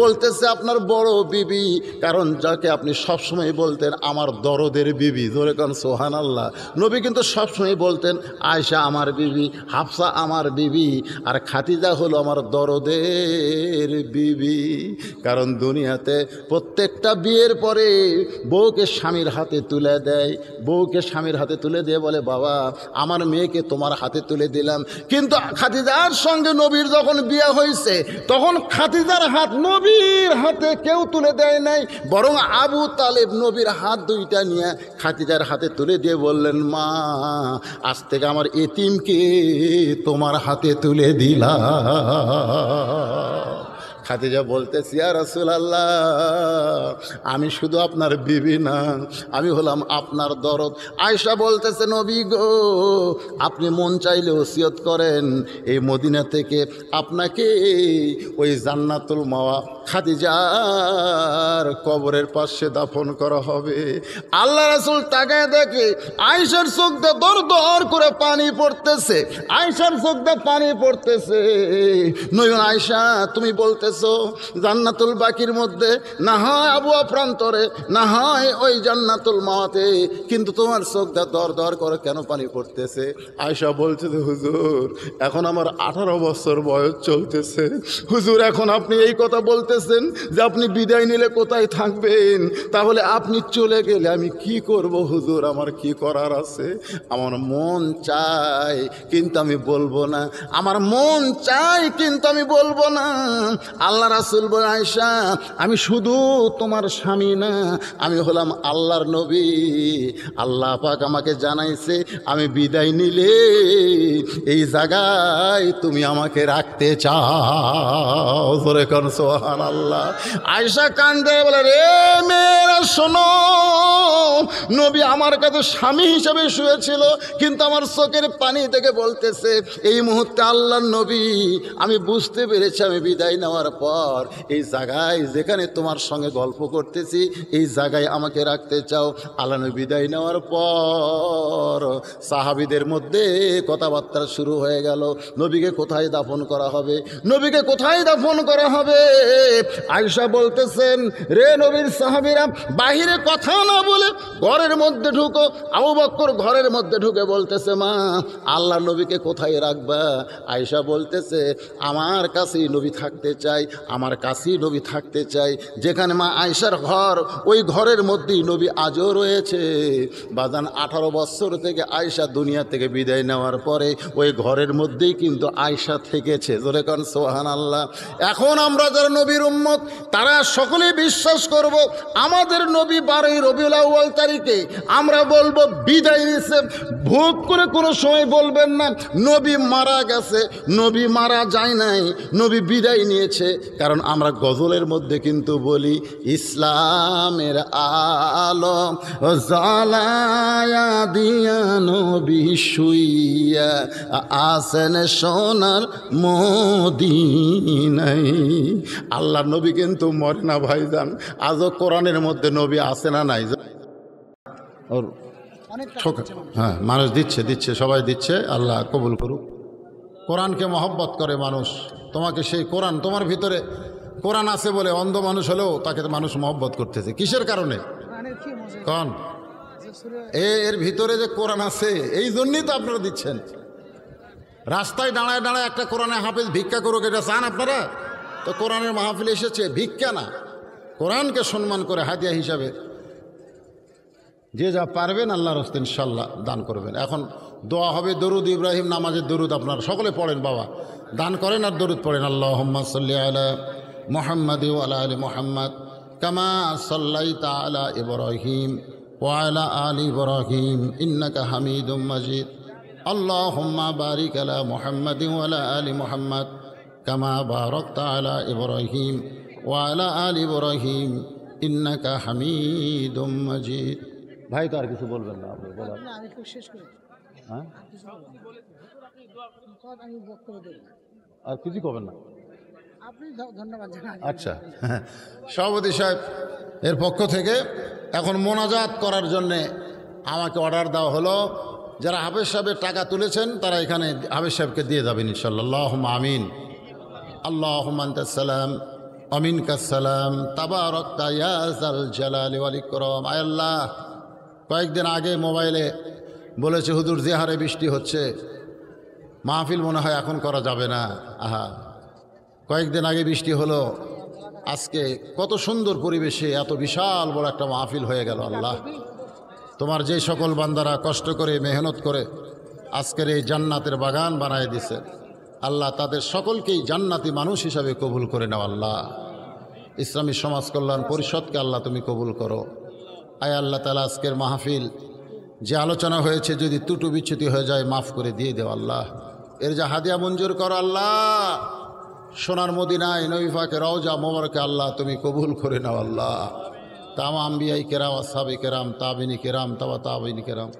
বলতেছে আপনার বড় বিবি, কারণ যাকে আপনি সবসময় বলতেন আমার দরদের বিবি, জোরে কারণ সুবহানাল্লাহ। নবী কিন্তু সবসময় বলতেন আয়েশা আমার বিবি, হাফসা আমার বিবি, আর খাদিজা হলো আমার দরদের বিবি। কারণ দুনিয়াতে প্রত্যেকটা বিয়ের পরে বউকে স্বামীর হাতে তুলে দেয়, বউকে স্বামীর হাতে তুলে দিয়ে বলে বাবা আমার মেয়েকে তোমার হাতে তুলে দিলাম। কিন্তু খাদিজার সঙ্গে নবীর যখন বিয়ে হয়েছে তখন খাদিজার হাত নবীর হাতে কেউ তুলে দেয় নাই, বরং আবু তালেব নবীর হাত দুইটা নিয়ে খাদিজার হাতে তুলে দিয়ে বললেন মা আজ থেকে আমার এতিমকে তোমার হাতে তুলে দিলাম। খাদিজা বলতেছি ইয়া রাসূলুল্লাহ আমি শুধু আপনার বিবি না, আমি হলাম আপনার দরদ। আয়েশা বলতেছে নবী গো আপনি মন চাইলে ওসিয়ত করেন এই মদিনা থেকে আপনাকে ওই জান্নাতুল মাওয়া খাদিজার কবরের পাশে দাফন করা হবে। আল্লাহ রাসূল তাকায় দেখে আয়েশার চোখ দিয়ে দর দর করে পানি পড়তেছে, আয়েশার চোখ দিয়ে পানি পড়তেছে। নবী আয়েশা তুমি বলতেছো জান্নাতুল বাকির মধ্যে, না হয় আবুয়া প্রান্তরে, না হয় ওই জান্নাতুল মাওয়াতে, কিন্তু তোমার চোখ দিয়ে দর দর করে কেন পানি পড়তেছে? আয়েশা বলছে যে হুজুর এখন আমার 18 বছর বয়স চলতেছে, হুজুর এখন আপনি এই কথা বলতেছেন যে আপনি বিদায় নিলে কোথায় থাকবেন, তাহলে আপনি চলে গেলে আমি কি করব হুজুর, আমার কি করার আছে? আমার মন চায় কিন্তু আমি বলবো না, আমার মন চাই কিন্তু আমি বলবো না। আল্লাহ রাসূল বলে আয়েশা আমি শুধু তোমার স্বামী না, আমি হলাম আল্লাহর নবী। আল্লাহ পাক আমাকে জানাইছে আমি বিদায় নিলে এই জায়গায় তুমি আমাকে রাখতে চাও, জোরে কোন সুবহানাল্লাহ। আয়েশা কান্দে বলে রে মেয়েরা শোনো, নবী আমার কাছে স্বামী হিসেবে শুয়েছিল, কিন্তু আমার চোখের পানি থেকে বলতেছে এই মুহূর্তে আল্লাহর নবী আমি বুঝতে পেরেছি আমি বিদায় নেওয়ার পর এই জায়গায় যেখানে তোমার সঙ্গে গল্প করতেছি এই জায়গায় আমাকে রাখতে চাও। আল্লাহ নবী বিদায় নেওয়ার পর সাহাবীদের মধ্যে কথাবার্তা শুরু হয়ে গেল, নবীকে কোথায় দাফন করা হবে, নবীকে কোথায় দাফন করা হবে। আয়েশা বলতেছেন রে নবীর সাহাবীরা বাহিরে কথা না বলে ঘরের মধ্যে ঢুকো। আবু বকর ঘরের মধ্যে ঢুকে বলতেছে মা আল্লাহ নবীকে কোথায় রাখবা? আয়েশা বলতেছে আমার কাছেই নবী থাকতে চাই, আমার কাছেই নবী থাকতে চাই। যেখানে মা আয়েশার ঘর ওই ঘরের মধ্যেই নবী আজও রয়েছে। বাজান 18 বছর থেকে আয়েশা দুনিয়া থেকে বিদায় নেওয়ার পরে ওই ঘরের মধ্যেই কিন্তু আয়েশা থেকেছে, জোরে কান সুবহানাল্লাহ। এখন আমরা যারা নবীর উম্মত তারা সকলেই বিশ্বাস করব আমাদের নবী 12 রবিউল আউয়াল তারিখে আমরা বলবো বিদায় নিছে। ভোগ করে কোনো সময় বলবেন না নবী মারা গেছে, নবী মারা যায় নাই, নবী বিদায় নিয়েছে। কারণ আমরা গজলের মধ্যে কিন্তু বলি ইসলামের আলো জ্বালায়া দিয়া নবী শুইয়া আসেন সোনার মদিনায়। আল্লাহ নবী কিন্তু মরে না ভাইজান, আজও কোরআনের মধ্যে নবী আসে না নাই? ওর হ্যাঁ মানুষ দিচ্ছে সবাই দিচ্ছে, আল্লাহ কবুল করুক। কোরআনকে মহব্বত করে মানুষ, তোমাকে সেই কোরআন তোমার ভিতরে কোরআন আছে বলে অন্ধ মানুষ হলেও তাকে মানুষ মহব্বত করতেছে। কিসের কারণে? কোন এর ভিতরে যে কোরআন আছে এই জন্যই তো আপনারা দিচ্ছেন। রাস্তায় দাঁড়ায় দাঁড়ায় একটা কোরআনে হাফেজ ভিক্ষা করুক এটা চান আপনারা? তো কোরআনের মাহফিল এসেছে ভিক্ষা না, কোরআনকে সম্মান করে হাদিয়া হিসাবে যে যা পারবেন আল্লাহর রাস্তায় ইনশাআল্লাহ দান করবেন। এখন দোয়া হবে দরুদ ইব্রাহিম নামাজের দরুদ আপনারা সকলে পড়েন, বাবা দান করেন আর দরুদ পড়েন। আল্লাহুম্মা সাল্লি আলা মুহাম্মাদ ওয়া আলা আলি মুহাম্মাদ কামা সাল্লাইতা আলা ইব্রাহিম ওয়া আলা আলি ইব্রাহিম ইন্নাকা হামিদুম মাজিদ। আল্লাহুম্মা বারিক আলা মুহাম্মাদ ওয়া আলা আলি মুহাম্মাদ কামা বারাকতা আলা ইব্রাহিম ওয়া আলা আলি ইব্রাহিম ইন্নাকা হামিদুম মাজিদ। ভাই তো আর কিছু বলবেন না, আপনি বলেন। না, আমি একটু শেষ করি। হ্যাঁ, আমি বক্তব্য দেব, আর কিছু করবেন না। আপনি ধন্যবাদ জানান। আচ্ছা, সভাপতি সাহেব এর পক্ষ থেকে এখন মোনাজাত করার জন্যে আমাকে অর্ডার দেওয়া হলো। যারা হাফেজ সাহেবের টাকা তুলেছেন তারা এখানে হাফেজ সাহেবকে দিয়ে যাবেন ইনশাআল্লাহ। আল্লাহুম্মা আমিন। আল্লাহুম্মা আনতাস সালাম ওয়া মিনকাস সালাম তাবারাকতা ইয়া যাল জালালি ওয়াল ইকরাম। আয় আল্লাহ, কয়েকদিন আগে মোবাইলে বলেছে হুজুর যে হারে বৃষ্টি হচ্ছে মাহফিল মনে হয় এখন করা যাবে না। আহা, কয়েকদিন আগে বৃষ্টি হলো, আজকে কত সুন্দর পরিবেশে এত বিশাল বড় একটা মাহফিল হয়ে গেল। আল্লাহ, তোমার যে সকল বান্দারা কষ্ট করে মেহনত করে আজকের এই জান্নাতের বাগান বানায় দিছে, আল্লাহ তাদের সকলকেই জান্নাতি মানুষ হিসাবে কবুল করে নাও। আল্লাহ, ইসলামী সমাজ কল্যাণ পরিষদকে আল্লাহ তুমি কবুল করো। আয় আল্লাহ তাআলা, আজকের মাহফিল যে আলোচনা হয়েছে যদি ত্রুটি বিচ্যুতি হয়ে যায় মাফ করে দিয়ে দেও। আল্লাহ, এর যা হাদিয়া মঞ্জুর করো। আল্লাহ, সোনার মদিনায় নবী পাকের রওজা মোবারকে আল্লাহ তুমি কবুল করে নাও। আল্লাহ, তাম আম্বিয়াই কেরাম, আসহাবে কেরাম, তাবিনী কেরাম, তাবিনী কেরাম,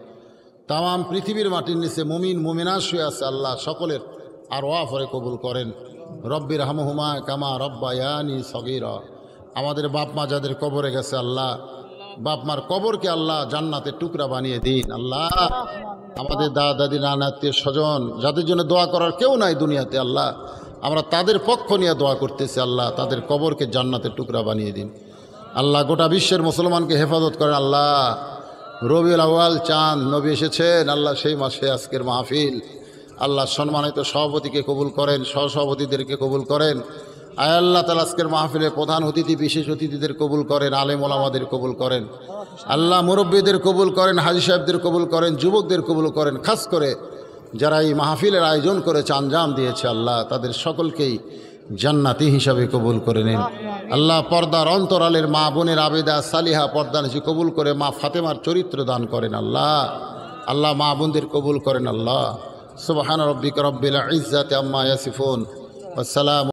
তাম পৃথিবীর মাটির নিচে মুমিন মুমিনা শুয়ে আছে, আল্লাহ সকলের আর ওয়াফরে কবুল করেন। রব্বির হামহুমা কামা রব্বায়ানি সগীরা। আমাদের বাপ মা যাদের কবরে গেছে আল্লাহ, বাপ মার কবরকে আল্লাহ জান্নাতের টুকরা বানিয়ে দিন। আল্লাহ, আমাদের দাদা দাদি নানা আত্মীয় স্বজন যাদের জন্য দোয়া করার কেউ নাই দুনিয়াতে, আল্লাহ আমরা তাদের পক্ষ নিয়ে দোয়া করতেছি। আল্লাহ তাদের কবরকে জান্নাতের টুকরা বানিয়ে দিন। আল্লাহ গোটা বিশ্বের মুসলমানকে হেফাজত করেন। আল্লাহ, রবিউল আউয়াল চাঁদ নবী এসেছেন, আল্লাহ সেই মাসে আজকের মাহফিল আল্লাহ সম্মানিত সভাপতিকে কবুল করেন, সহসভাপতিদেরকে কবুল করেন। আয় আল্লাহ তাআলা আজকের মাহফিলে প্রধান অতিথি বিশেষ অতিথিদের কবুল করেন, আলেম ওলামাদের কবুল করেন। আল্লাহ মুরব্বীদের কবুল করেন, হাজী সাহেবদের কবুল করেন, যুবকদের কবুল করেন। খাস করে যারা এই মাহফিলের আয়োজন করেছে, আঞ্জাম দিয়েছে, আল্লাহ তাদের সকলকেই জান্নাতি হিসাবে কবুল করে নিন। আল্লাহ পর্দার অন্তরালের মা বোনের আবেদা সালিহা পর্দানিসি কবুল করে মা ফাতেমার চরিত্র দান করেন। আল্লাহ, আল্লাহ মা বোনদের কবুল করেন। আল্লাহ, সুবহান রাব্বিকা রব্বিল ইজ্জাতি আম্মা ইয়াসিফুন ওয়া সালাম।